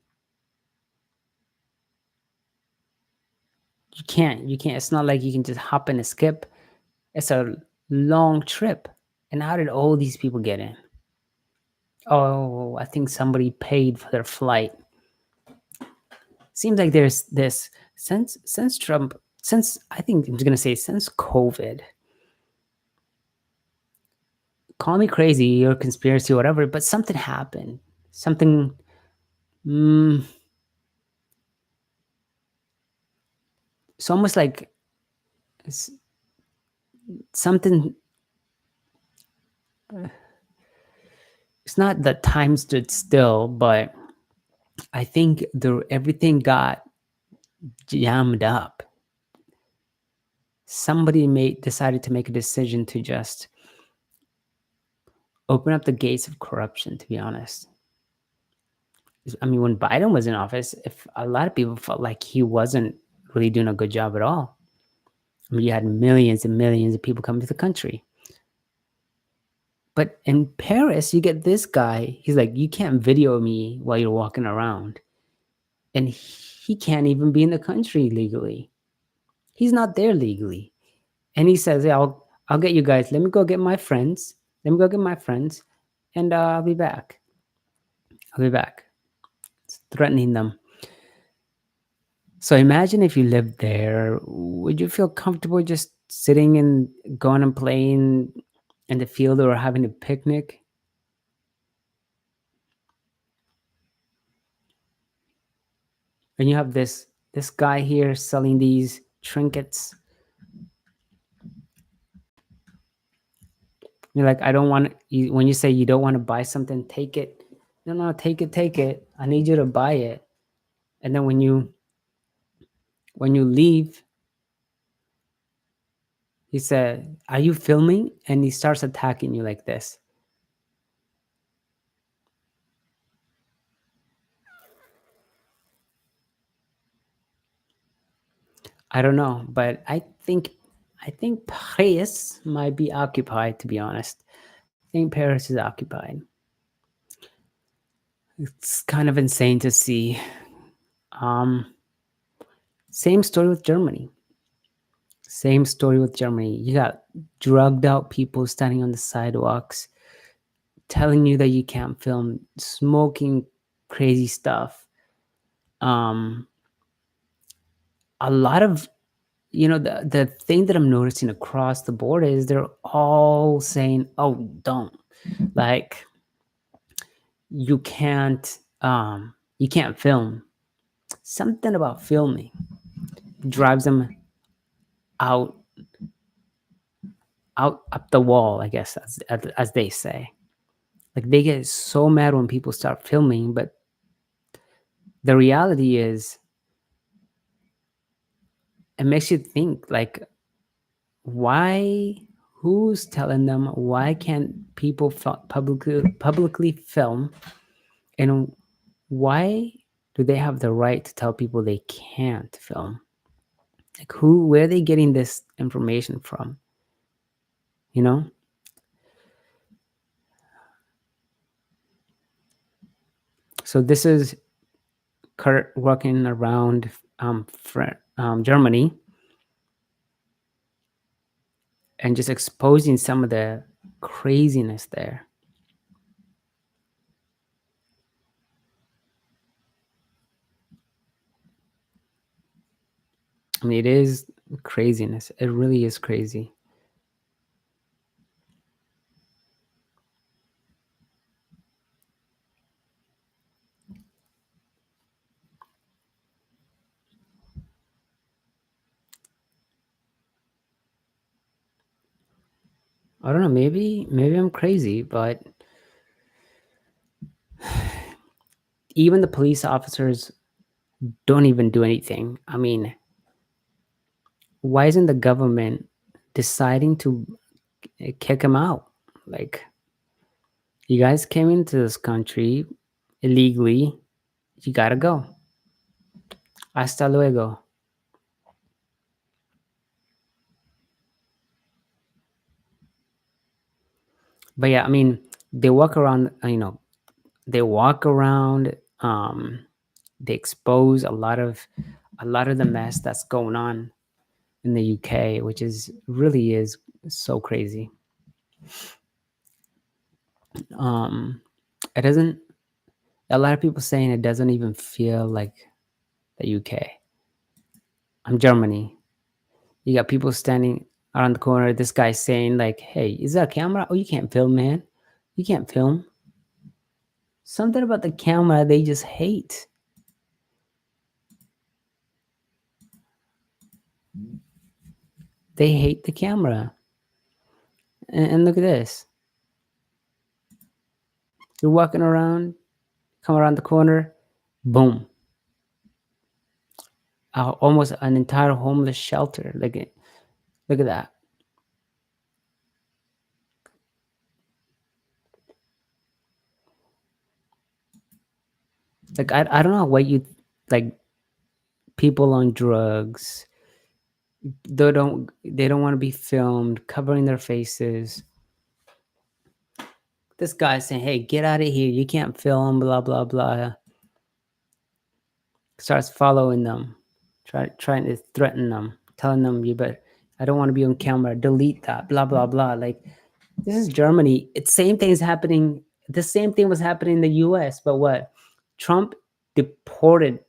A: You can't. It's not like you can just hop in a skip. It's a long trip. And how did all these people get in? Oh, I think somebody paid for their flight. Seems like there's this since Trump, since I think I'm just gonna say since COVID. Call me crazy or conspiracy or whatever, but something happened. Something. Mm, it's almost like something. It's not that time stood still, but I think everything got jammed up. Somebody decided to make a decision to just open up the gates of corruption. To be honest, I mean, when Biden was in office, if a lot of people felt like he wasn't really doing a good job at all. I mean, you had millions and millions of people coming to the country. But in Paris, you get this guy. He's like, you can't video me while you're walking around, and he can't even be in the country legally. He's not there legally. And he says, "Yeah, I'll get you guys. Let me go get my friends. Let me go get my friends, and I'll be back. I'll be back." It's threatening them. So imagine if you lived there. Would you feel comfortable just sitting and going and playing in the field or having a picnic? And you have this guy here selling these trinkets. You're like, I don't want you. When you say you don't want to buy something, take it. No, no, take it, take it. I need you to buy it. And then when you leave, he said, "Are you filming?" And he starts attacking you like this. I don't know, but I think Paris might be occupied. To be honest, I think Paris is occupied. It's kind of insane to see. Um, Same story with Germany. Same story with Germany. You got drugged out people standing on the sidewalks. telling you that you can't film, smoking crazy stuff. Um, a lot of, the thing that I'm noticing across the board is they're all saying, "Oh, don't, like, you can't you can't film." Something about filming drives them out out up the wall, I guess, as they say. Like, they get so mad when people start filming, but the reality is, it makes you think, like, why, who's telling them why can't people publicly film, and why do they have the right to tell people they can't film? Like, where are they getting this information from? You know? So this is Kurt walking around Germany and just exposing some of the craziness there. I mean, it is craziness. It really is crazy. I don't know. Maybe I'm crazy, but even the police officers don't even do anything. I mean, why isn't the government deciding to kick him out? Like, you guys came into this country illegally. You gotta go. Hasta luego. But yeah, I mean, they walk around. They walk around. They expose a lot of the mess that's going on in the UK, which is really is so crazy. Um, it doesn't. A lot of people saying it doesn't even feel like the UK. I'm Germany. You got people standing around the corner. This guy saying like, "Hey, is that a camera? Oh, you can't film, man. You can't film." Something about the camera they just hate. They hate the camera. And look at this. You're walking around, come around the corner, boom. Almost an entire homeless shelter. Look at that. Like, I don't know what you, like, people on drugs. They don't want to be filmed covering their faces. This guy saying, "Hey, get out of here. You can't film, blah blah blah." Starts following them, trying to threaten them, telling them, "You better, I don't want to be on camera. Delete that, blah blah blah." Like, this is Germany. It's same thing is happening. The same thing was happening in the US, but what? Trump deported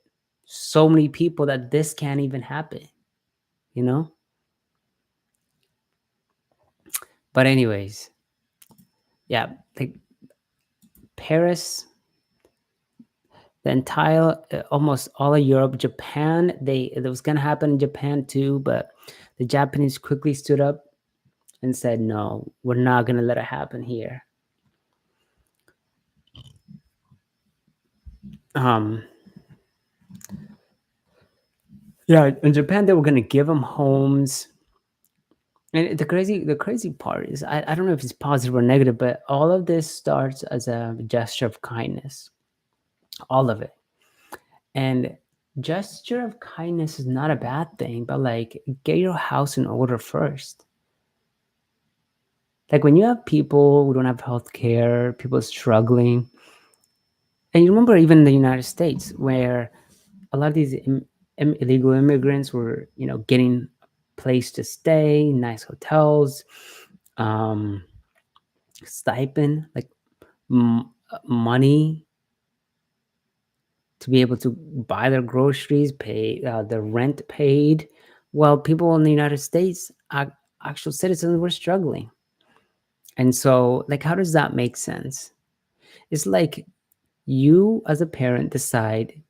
A: so many people that this can't even happen, you know? But anyways, yeah, like Paris, the entire almost all of Europe, Japan, it was gonna happen in Japan too, but the Japanese quickly stood up and said, "No, we're not gonna let it happen here." Um, yeah, in Japan they were gonna give them homes. And the crazy part is, I don't know if it's positive or negative, but all of this starts as a gesture of kindness. All of it. And gesture of kindness is not a bad thing, but like, get your house in order first. Like, when you have people who don't have health care, people struggling, and you remember even in the United States where a lot of these illegal immigrants were, getting a place to stay, nice hotels, um, stipend. Like, money to be able to buy their groceries, pay their rent paid, while people in the United States, actual citizens, were struggling. And so, like, how does that make sense? It's like you, as a parent, decide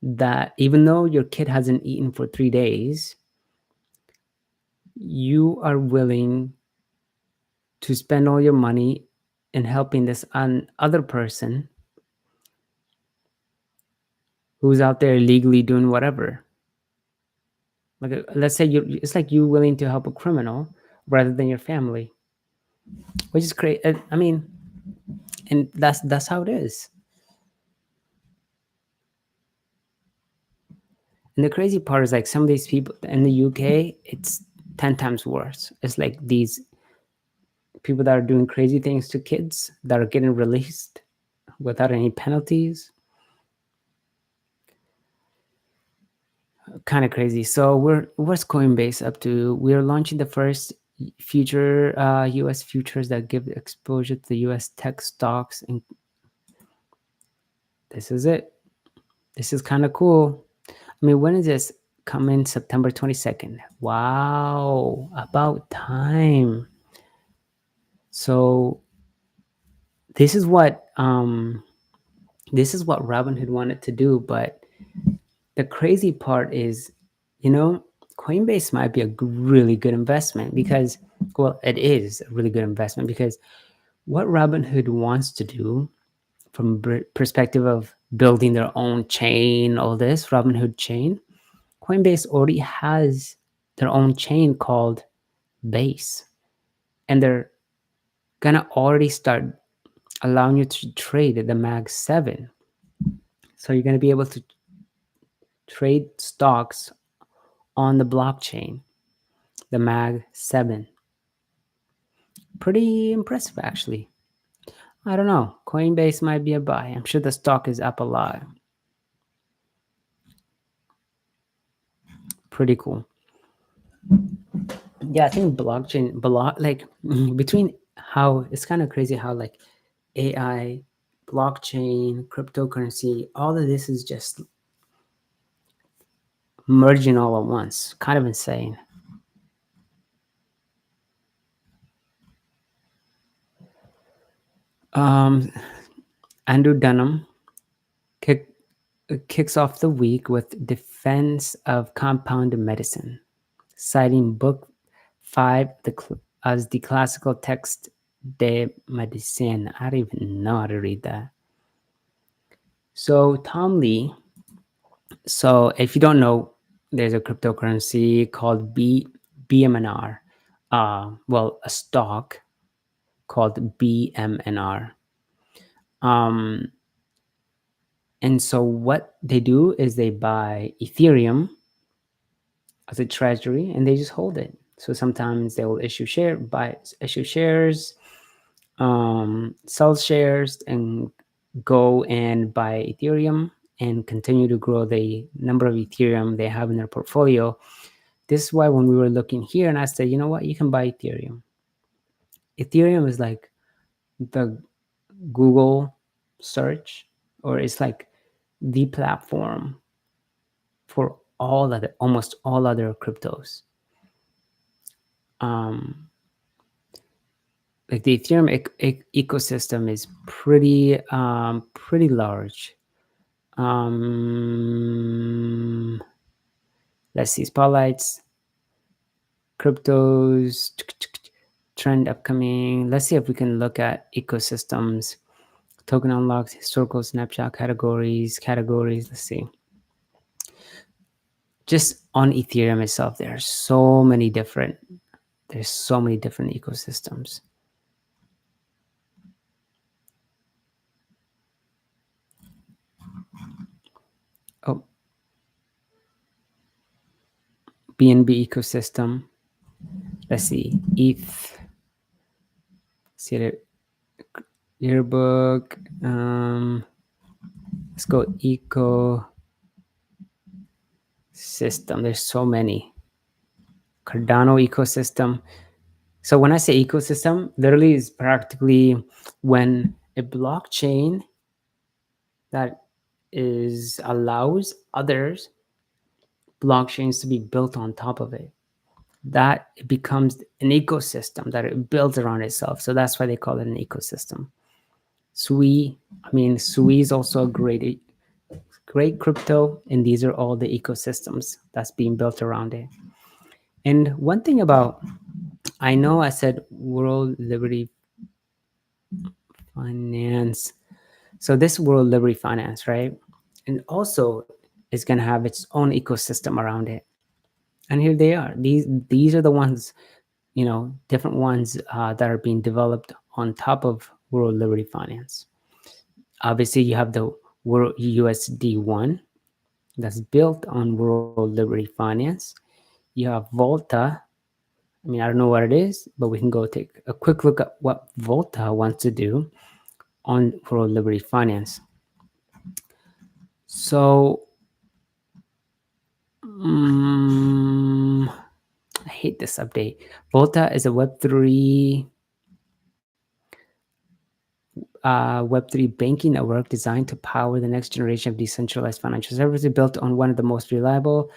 A: that even though your kid hasn't eaten for 3 days, you are willing to spend all your money in helping this other person who's out there illegally doing whatever. Like, let's say it's like you willing to help a criminal rather than your family, which is great. I mean, and that's how it is. And the crazy part is, like, some of these people in the UK, it's 10 times worse. It's like these people that are doing crazy things to kids that are getting released without any penalties. Kind of crazy. So what's Coinbase up to? We're launching the first future US futures that give exposure to the US tech stocks, and this is it. This is kind of cool. I mean, when is this coming? September 22nd. Wow, about time. So this is what Robinhood wanted to do, but the crazy part is, Coinbase might be a really good investment because, well, it is a really good investment because what Robinhood wants to do from perspective of building their own chain, all this Robinhood chain, Coinbase already has their own chain called Base, and they're gonna already start allowing you to trade the Mag 7. So you're gonna be able to trade stocks on the blockchain, the Mag 7. Pretty impressive, actually. I don't know. Coinbase might be a buy. I'm sure the stock is up a lot. Pretty cool. Yeah, I think blockchain, like, between how it's kind of crazy how, like, AI, blockchain, cryptocurrency, all of this is just merging all at once. Kind of insane. Andrew Dunham kicks off the week with defense of compound medicine, citing Book 5 as the classical text de medicine. I don't even know how to read that. So Tom Lee, so if you don't know, there's a cryptocurrency called BMNR. Well, a stock called BMNR. And so what they do is they buy Ethereum as a treasury and they just hold it. So sometimes they will issue shares, sell shares, and go and buy Ethereum and continue to grow the number of Ethereum they have in their portfolio. This is why when we were looking here, and I said, you know what, you can buy Ethereum. Ethereum is like the Google search, or it's like the platform for almost all other cryptos. Like the Ethereum ecosystem is pretty large. Let's see, spotlights, cryptos, trend upcoming. Let's see if we can look at ecosystems, token unlocks, historical snapshot categories. Let's see. Just on Ethereum itself, there's so many different ecosystems. Oh, BNB ecosystem. Let's see, ETH. See it, yearbook. Let's go ecosystem. There's so many. Cardano ecosystem. So when I say ecosystem, literally is practically when a blockchain that is allows others blockchains to be built on top of it. That it becomes an ecosystem that it builds around itself. So that's why they call it an ecosystem. Sui is also a great crypto, and these are all the ecosystems that's being built around it. And one thing about, I know I said World Liberty Finance. So this World Liberty Finance, right? And also is going to have its own ecosystem around it. And here they are. These are the ones, different ones that are being developed on top of World Liberty Finance. Obviously, you have the World USD one that's built on World Liberty Finance. You have Volta. I don't know what it is, but we can go take a quick look at what Volta wants to do on World Liberty Finance. So, I hate this update. Volta is a Web3 banking network designed to power the next generation of decentralized financial services, built on one of the most reliable,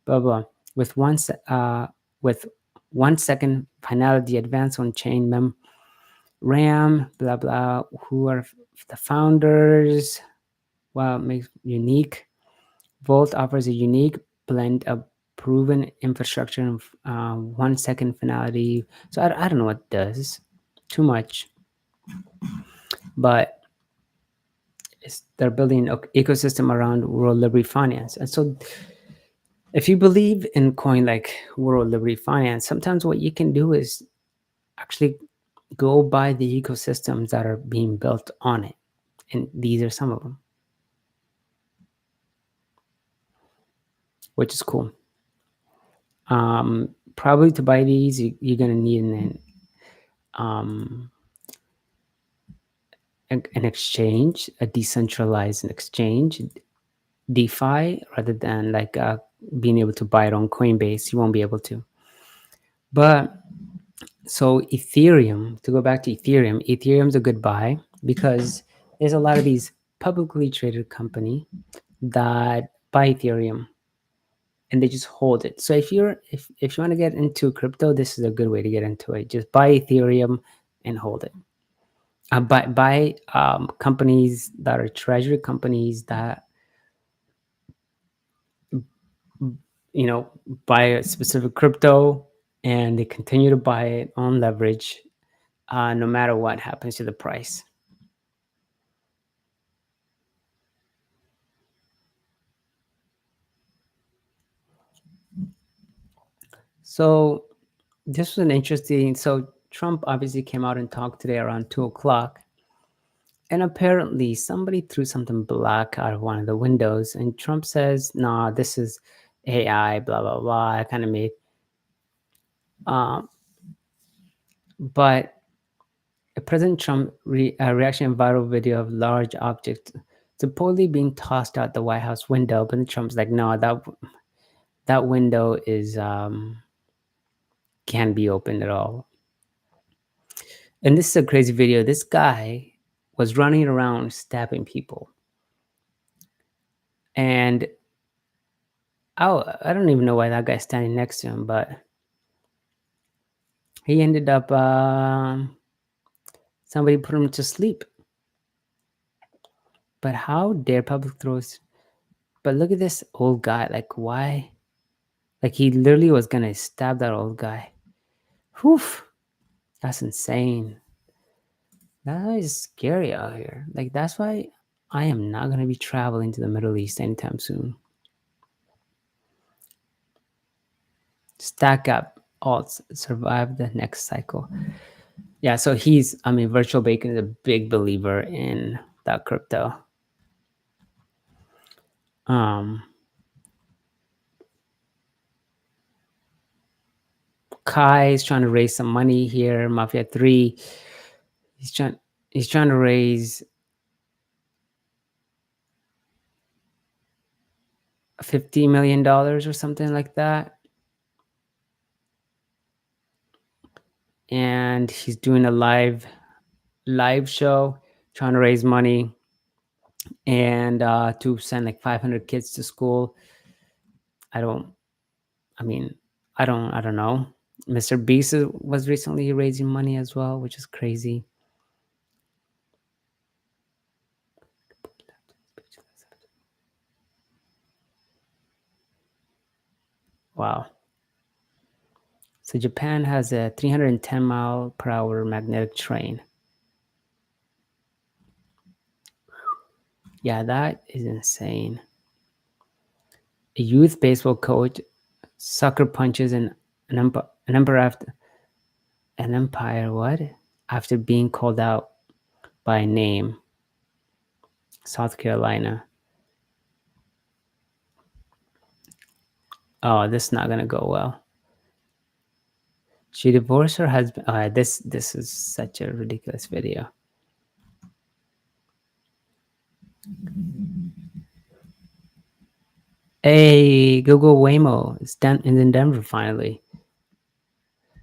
A: blah blah, with with 1 second finality, advanced on-chain RAM, blah blah. Who are the founders? Well, makes unique. Volt offers a unique blend of proven infrastructure and 1 second finality. So I don't know what it does. Too much. But they're building an ecosystem around World Liberty Finance. And so if you believe in coin like World Liberty Finance, sometimes what you can do is actually go by the ecosystems that are being built on it. And these are some of them, which is cool. Probably to buy these, you're going to need an exchange, a decentralized exchange, DeFi, rather than like being able to buy it on Coinbase. You won't be able to. But so Ethereum, to go back to Ethereum's a good buy because there's a lot of these publicly traded company that buy Ethereum and they just hold it. So if you want to get into crypto, this is a good way to get into it. Just buy Ethereum and hold it. Buy companies that are treasury companies that buy a specific crypto and they continue to buy it on leverage, no matter what happens to the price. So this was an interesting. So Trump obviously came out and talked today around 2 o'clock, and apparently somebody threw something black out of one of the windows, and Trump says, "Nah, this is AI." Blah blah blah. I kind of made, but President Trump reaction viral video of large object supposedly being tossed out the White House window, but then Trump's like, "No, that window is can't be opened at all." And this is a crazy video. This guy was running around stabbing people. And I don't even know why that guy's standing next to him, but he ended up, somebody put him to sleep. But how dare public throws? But look at this old guy. Like, why? Like, he literally was going to stab that old guy. Whew. That's insane. That is scary out here. Like, that's why I am not going to be traveling to the Middle East anytime soon. Stack up alts, survive the next cycle. Yeah, so Virtual Bacon is a big believer in that crypto. Kai is trying to raise some money here. Mafia 3, he's trying to raise $50 million or something like that. And he's doing a live show trying to raise money and to send like 500 kids to school. I don't. I mean, I don't know. Mr. Beast was recently raising money as well, which is crazy. Wow. So Japan has a 310 mile per hour magnetic train. Yeah, that is insane. A youth baseball coach sucker punches an emperor after an empire what after being called out by name. South Carolina. Oh, this is not gonna go well. She divorced her husband. This is such a ridiculous video. Hey, Google Waymo is in Denver finally.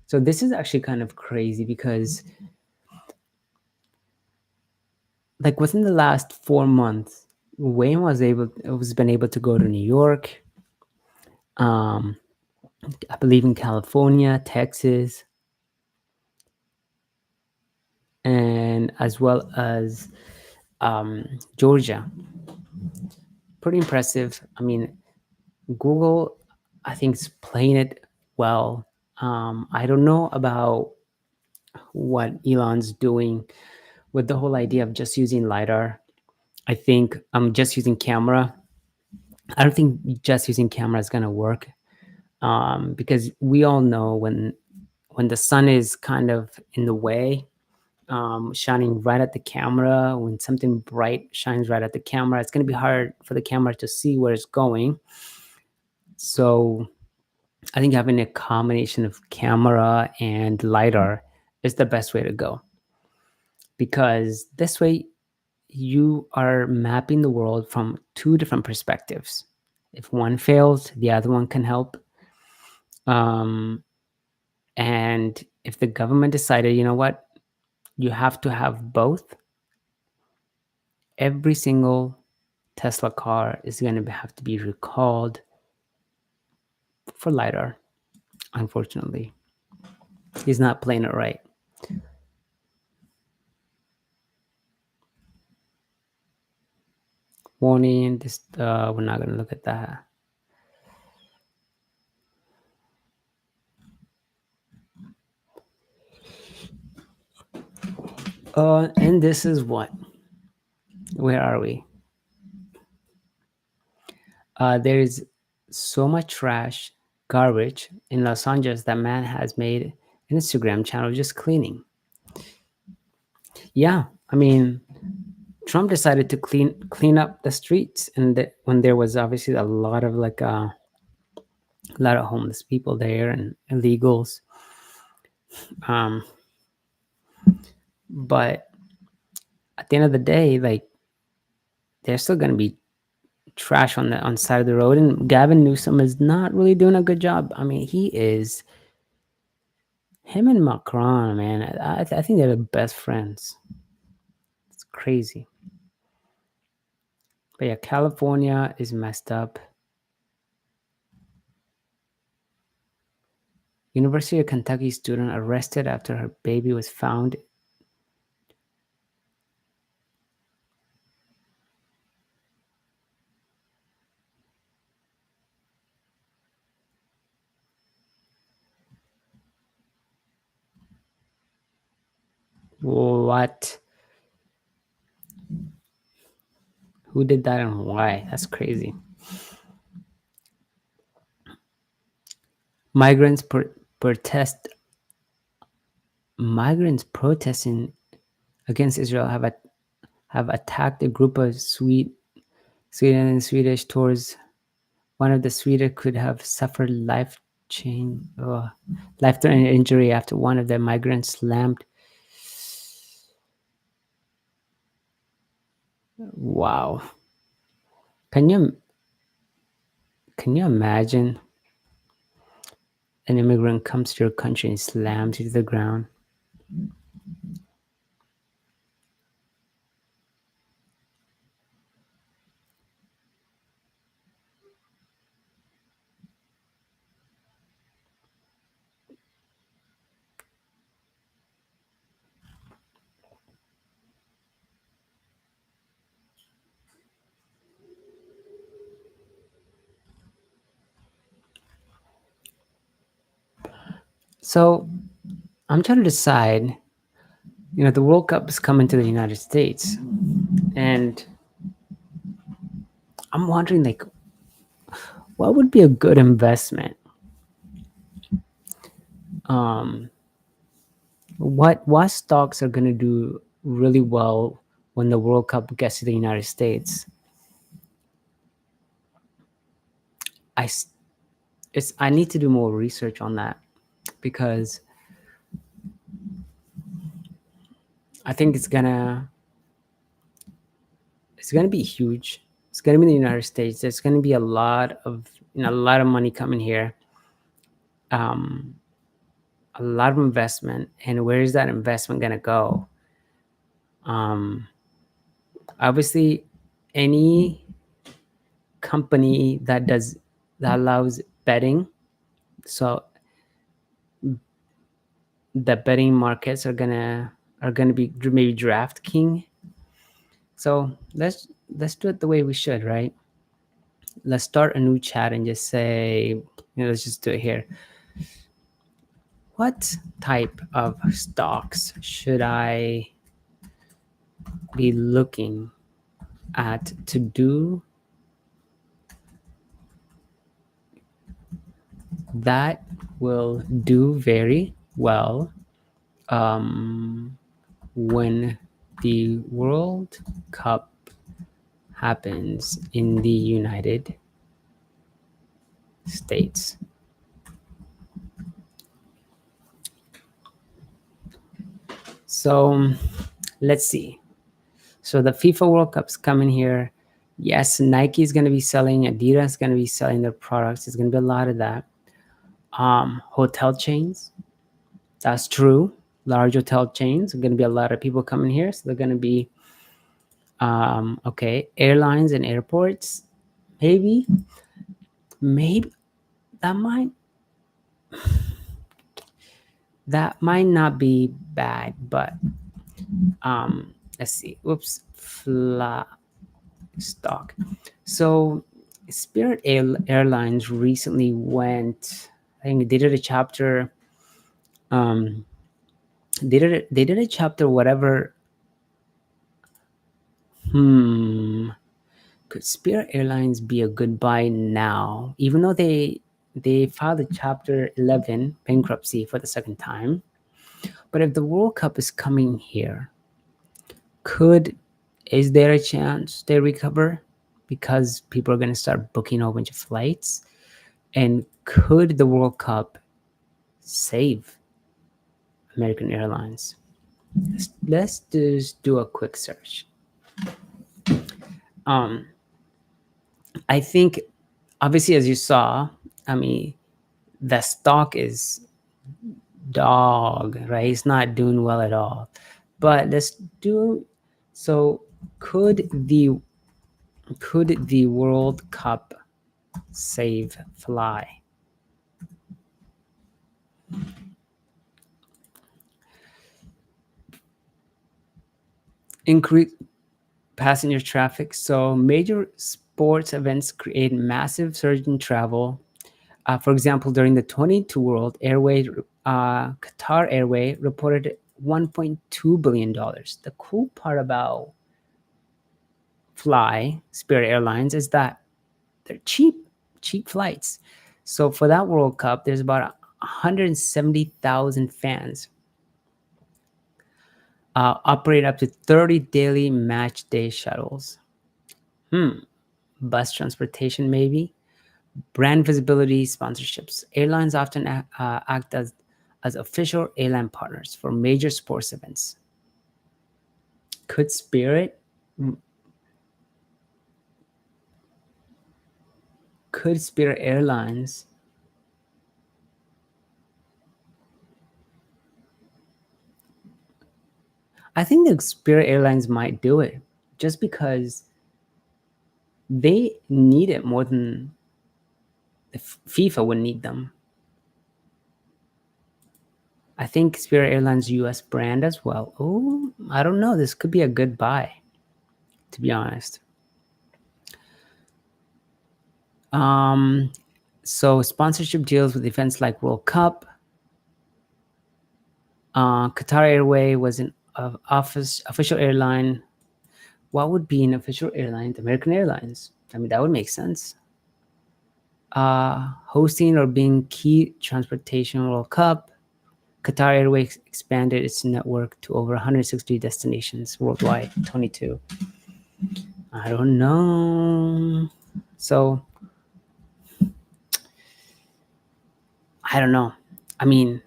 A: So this is actually kind of crazy because, like, within the last 4 months, Waymo was been able to go to New York, um, I believe in California, Texas, and as well as Georgia. Pretty impressive. I mean, Google, I think, is playing it well. I don't know about what Elon's doing with the whole idea of just using LiDAR. I think just using camera. I don't think just using camera is going to work because we all know when the sun is kind of in the way, shining right at the camera, when something bright shines right at the camera, it's going to be hard for the camera to see where it's going. So I think having a combination of camera and LiDAR is the best way to go because this way you are mapping the world from two different perspectives. If one fails, the other one can help. Um, and if the government decided, you know what, you have to have both, every single Tesla car is going to have to be recalled for LiDAR. Unfortunately, he's not playing it right. Warning, this we're not going to look at that. And this is what? Where are we? There's so much trash, garbage in Los Angeles that man has made an Instagram channel just cleaning. Yeah, I mean, Trump decided to clean up the streets, and when there was obviously a lot of a lot of homeless people there and illegals. Um, but at the end of the day, like there's still gonna be trash on the side of the road, and Gavin Newsom is not really doing a good job. I mean, he is. Him and Macron, man, I think they're the best friends. It's crazy. But yeah, California is messed up. University of Kentucky student arrested after her baby was found. What? Who did that and why? That's crazy. Migrants protest. Migrants protesting against Israel have attacked a group of Sweden and Swedish tours. One of the Swedish could have suffered life-threatening injury after one of the migrants slammed. Wow. Can you can you imagine an immigrant comes to your country and slams you to the ground? So I'm trying to decide. The World Cup is coming to the United States, and I'm wondering, like, what would be a good investment? Um, what stocks are going to do really well when the World Cup gets to the United States? I I need to do more research on that because I think it's gonna be huge. It's gonna be in the United States. There's gonna be a lot of money coming here, um, a lot of investment, and where is that investment gonna go? Um, Obviously, any company that allows betting, so the betting markets are gonna be maybe DraftKings. So let's do it the way we should, right? Let's start a new chat and just say, let's just do it here. What type of stocks should I be looking at to do that will do very well when the World Cup happens in the United States? So let's see. So the FIFA World Cup's coming here. Yes, Nike is going to be selling, Adidas is going to be selling their products. There's going to be a lot of that. Hotel chains, that's true. Large hotel chains are going to be a lot of people coming here. So they're going to be, okay, airlines and airports. Maybe that might not be bad, but let's see. Whoops, stock. So Spirit Airlines recently went. I think they did a chapter. Um, they did a chapter. Whatever. Could Spirit Airlines be a good buy now, even though they filed a Chapter 11 bankruptcy for the second time? But if the World Cup is coming here, could is there a chance they recover because people are going to start booking a whole bunch of flights? And could the World Cup save American Airlines? Let's just do a quick search. Um, I think, obviously, as you saw, I mean, the stock is dog, right? It's not doing well at all. But let's do so. Could the World Cup save fly? Increase passenger traffic. So major sports events create massive surge in travel. For example, during the 22 World Airways, Qatar Airway reported $1.2 billion. The cool part about Spirit Airlines is that they're cheap flights. So for that World Cup, there's about 170,000 fans. Operate up to 30 daily match day shuttles. Bus transportation, maybe. Brand visibility, sponsorships. Airlines often act as official airline partners for major sports events. Could Spirit Airlines I think the Spirit Airlines might do it just because they need it more than FIFA would need them. I think Spirit Airlines US brand as well. Oh, I don't know. This could be a good buy, to be honest. So sponsorship deals with events like World Cup. Qatar Airways was an official airline. What would be an official airline? American Airlines. I mean, that would make sense. Hosting or being key transportation World Cup. Qatar Airways expanded its network to over 160 destinations worldwide. 22. I don't know. So I don't know. I mean,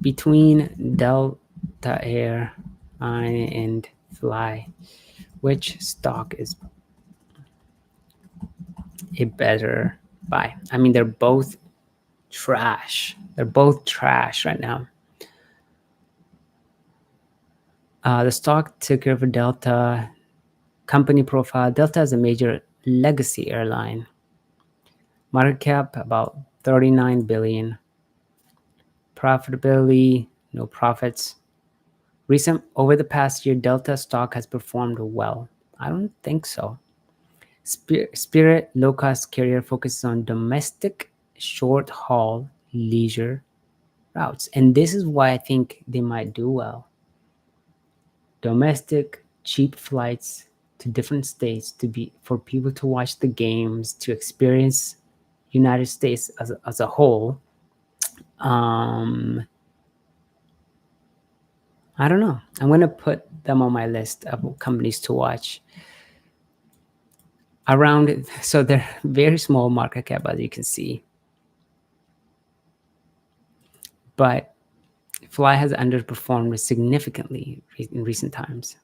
A: between Delta Air and Fly, which stock is a better buy? I mean, they're both trash. They're both trash right now. The stock ticker for Delta, company profile. Delta is a major legacy airline. Market cap about 39 billion. Profitability, no profits. Over the past year, Delta stock has performed well. I don't think so. Spirit low-cost carrier focuses on domestic short-haul leisure routes, and this is why I think they might do well. Domestic cheap flights to different states for people to watch the games, to experience United States as a whole. I don't know. I'm going to put them on my list of companies to watch. So they're very small market cap, as you can see. But Fly has underperformed significantly in recent times.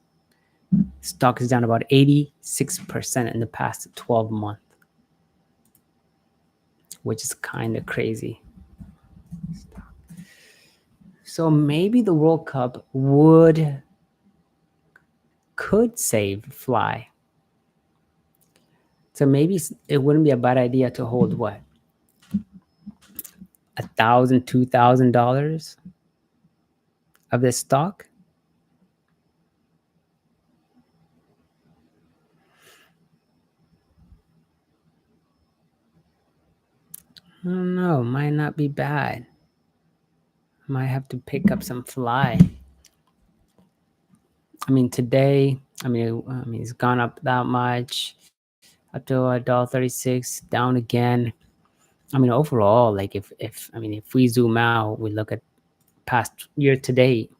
A: Stock is down about 86% in the past 12 months, which is kind of crazy. So maybe the World Cup could save Fly. So maybe it wouldn't be a bad idea to hold what? $1,000, $2,000 of this stock? I don't know. Might not be bad. Might have to pick up some Fly. I mean, today, it's gone up that much, up to $1.36, down again. I mean, overall, like if we zoom out, we look at past year to date,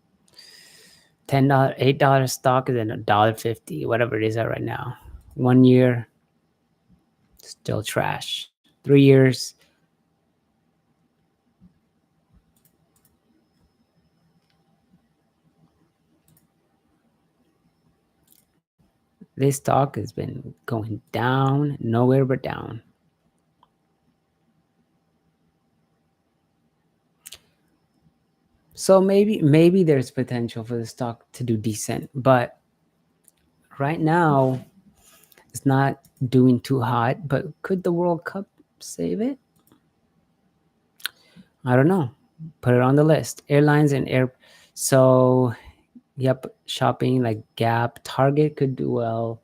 A: $10, $8 stock is at $1.50, whatever it is at right now. 1 year, still trash. 3 years, this stock has been going down, nowhere but down. So maybe there's potential for the stock to do decent, but right now it's not doing too hot. But could the World Cup save it? I don't know. Put it on the list. Airlines and air. So, yep, shopping like Gap, Target could do well.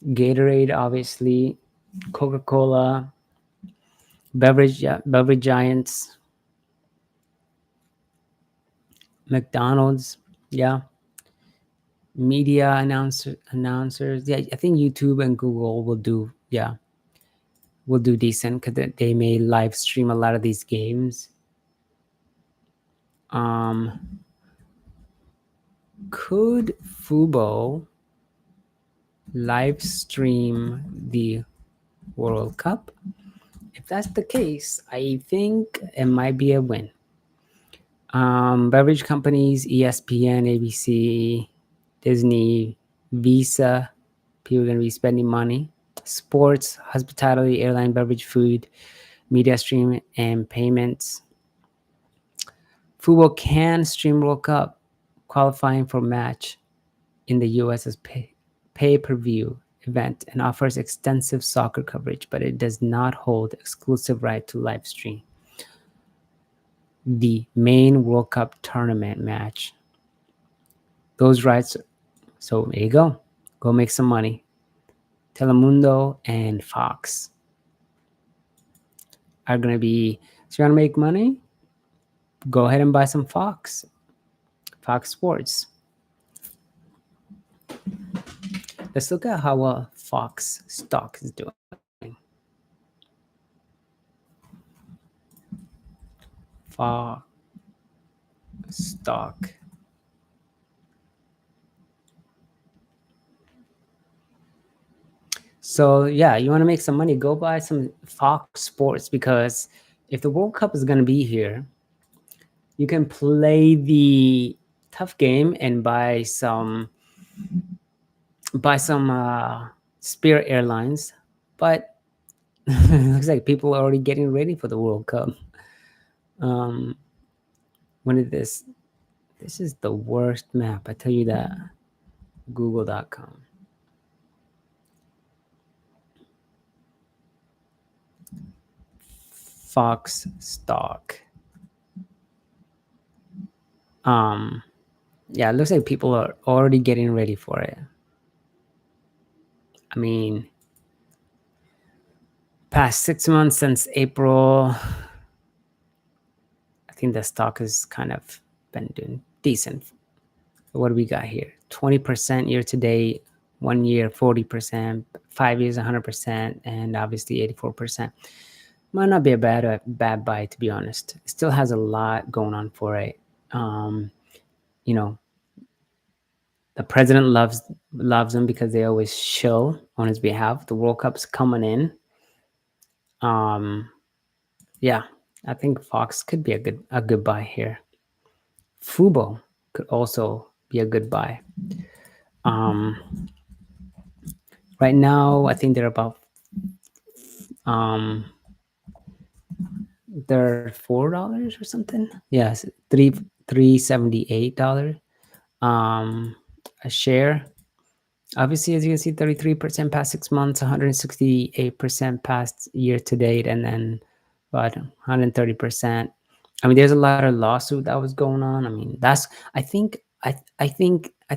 A: Gatorade, obviously. Coca-Cola, beverage giants. McDonald's, yeah. Media announcers, yeah. I think YouTube and Google will do decent because they may live stream a lot of these games. Could Fubo live stream the World Cup? If that's the case, I think it might be a win. Beverage companies, ESPN, ABC, Disney, Visa, people are going to be spending money. Sports, hospitality, airline, beverage, food, media stream, and payments. Fubo can stream World Cup qualifying for match in the US as pay-per-view event and offers extensive soccer coverage, but it does not hold exclusive right to live stream the main World Cup tournament match. Those rights, so there you go. Go make some money. Telemundo and Fox are going to be So you want to make money? Go ahead and buy some Fox Sports. Let's look at how well Fox stock is doing. Fox stock. So yeah, you want to make some money, go buy some Fox Sports, because if the World Cup is going to be here, you can play the tough game and buy some Spirit Airlines, but it looks like people are already getting ready for the World Cup. Um, when did this? This is the worst map. I tell you that. Google.com. Fox stock. Yeah, it looks like people are already getting ready for it. I mean, past 6 months since April, I think the stock has kind of been doing decent. What do we got here? 20% year to date, 1 year 40%, 5 years 100%, and obviously 84%. Might not be a bad buy, to be honest. It still has a lot going on for it. You know, the president loves him because they always shill on his behalf. The World Cup's coming in. Yeah, I think Fox could be a good buy here. Fubo could also be a good buy. Right now, I think they're about they're $4 or something. Yes, $378 a share. Obviously, as you can see, 33% past 6 months, 168% past year to date, and then about 130%. I mean, there's a lot of lawsuit that was going on. I mean, I think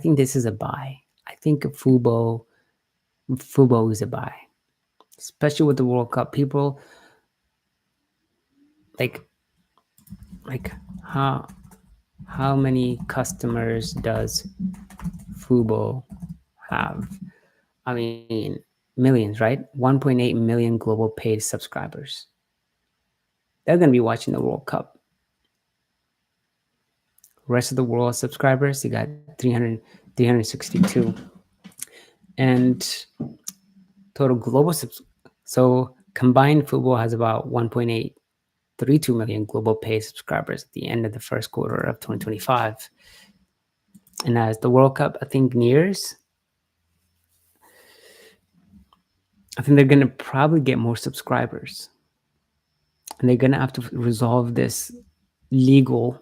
A: this is a buy. I think Fubo is a buy, especially with the World Cup. People like how many customers does Fubo have? I mean, millions, right? 1.8 million global paid subscribers. They're going to be watching the World Cup. Rest of the world subscribers, you got 362. And total global so combined Fubo has about 1.832 million global paid subscribers at the end of the first quarter of 2025. And as the World Cup, I think, nears, I think they're going to probably get more subscribers. And they're going to have to resolve this legal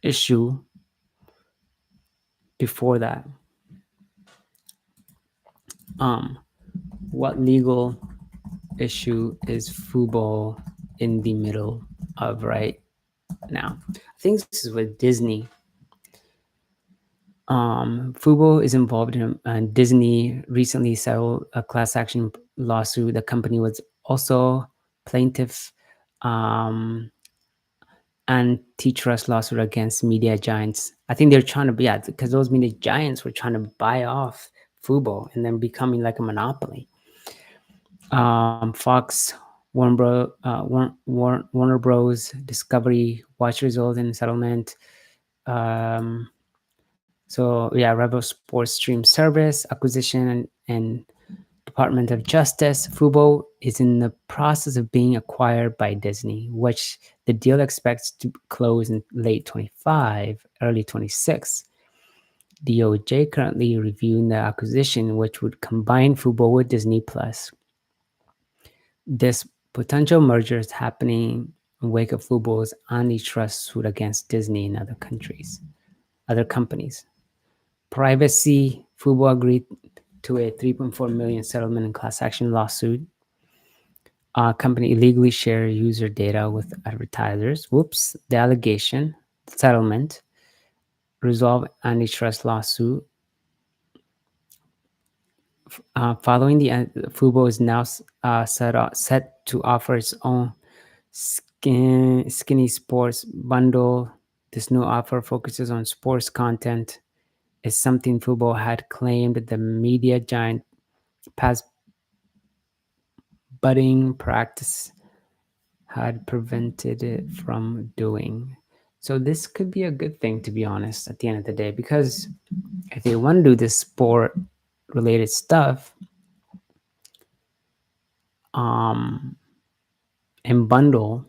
A: issue before that. What legal issue is Fubo in the middle of right now? I think this is with Disney. Fubo is involved in Disney recently settled a class action lawsuit. The company was also plaintiff antitrust lawsuit against media giants. I think they're trying to be because those media giants were trying to buy off Fubo and then becoming like a monopoly. Fox, Warner Bros, Discovery, Watch result in settlement. So yeah, Rebel Sports Stream Service acquisition and Department of Justice. Fubo is in the process of being acquired by Disney, which the deal expects to close in late 25, early 26. DOJ currently reviewing the acquisition, which would combine Fubo with Disney Plus. This potential merger is happening in wake of Fubo's antitrust suit against Disney and other companies. Privacy, Fubo agreed to a 3.4 million settlement and class action lawsuit. Company illegally share user data with advertisers. Whoops, the allegation, settlement, resolve antitrust lawsuit. Following the Fubo is now set to offer its own Skinny Sports Bundle. This new offer focuses on sports content. Is something football had claimed the media giant past budding practice had prevented it from doing. So this could be a good thing, to be honest, at the end of the day, because if they want to do this sport related stuff, um, and bundle,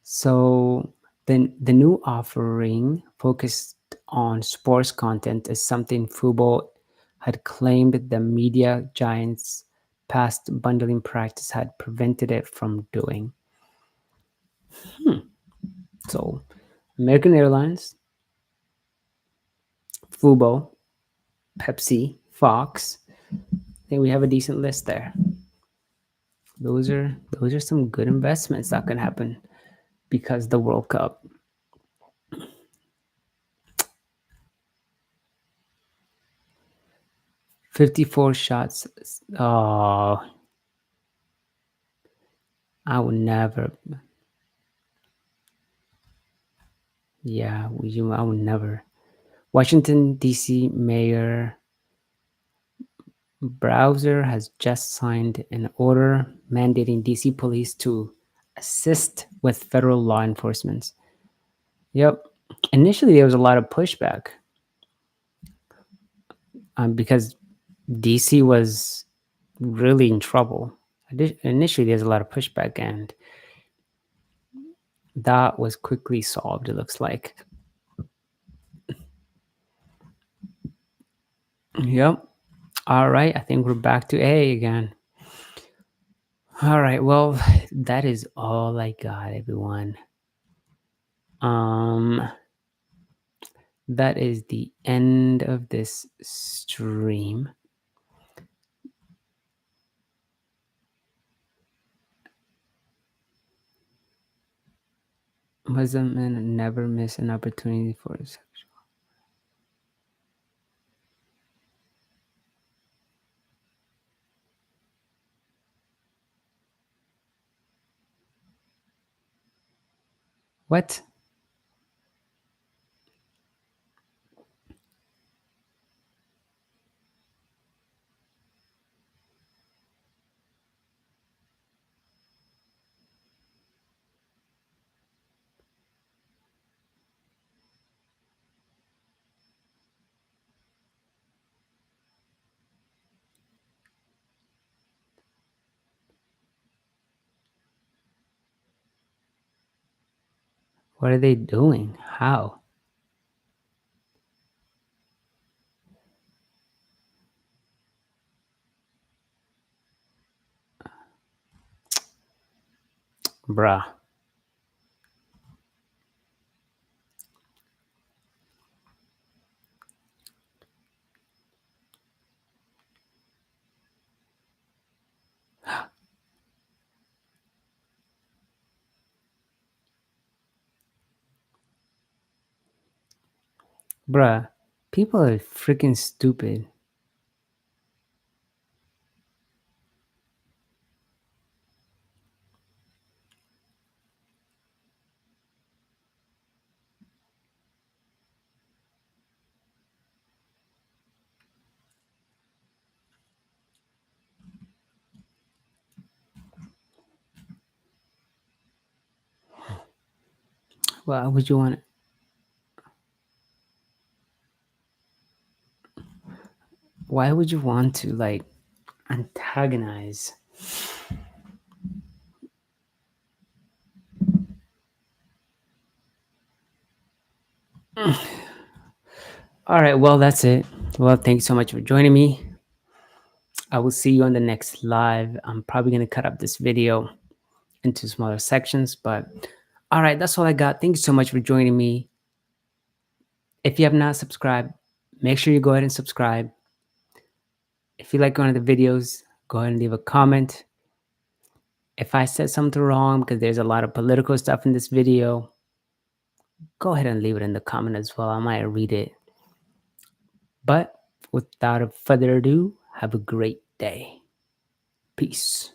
A: so then the new offering focused on sports content is something Fubo had claimed the media giant's past bundling practice had prevented it from doing. So American Airlines, Fubo, Pepsi, Fox. I think we have a decent list there. Those are some good investments that can happen because the World Cup. 54 shots. Oh, I would never. Yeah, I would never. Washington, D.C. Mayor Browser has just signed an order mandating D.C. police to assist with federal law enforcement. Yep. Initially, there was a lot of pushback because DC was really in trouble. Initially, there's a lot of pushback, and that was quickly solved, it looks like. Yep. All right. I think we're back to A again. All right. Well, that is all I got, everyone. Um, that is the end of this stream. Muslim men never miss an opportunity for sexual. What? What are they doing? How? Bruh. Bruh. People are freaking stupid. Why would you want? Why would you want to like antagonize? All right. Well, that's it. Well, thanks so much for joining me. I will see you on the next live. I'm probably gonna cut up this video into smaller sections, but all right, that's all I got. Thank you so much for joining me. If you have not subscribed, make sure you go ahead and subscribe. If you like one of the videos, go ahead and leave a comment. If I said something wrong, because there's a lot of political stuff in this video, go ahead and leave it in the comment as well. I might read it. But without further ado, have a great day. Peace.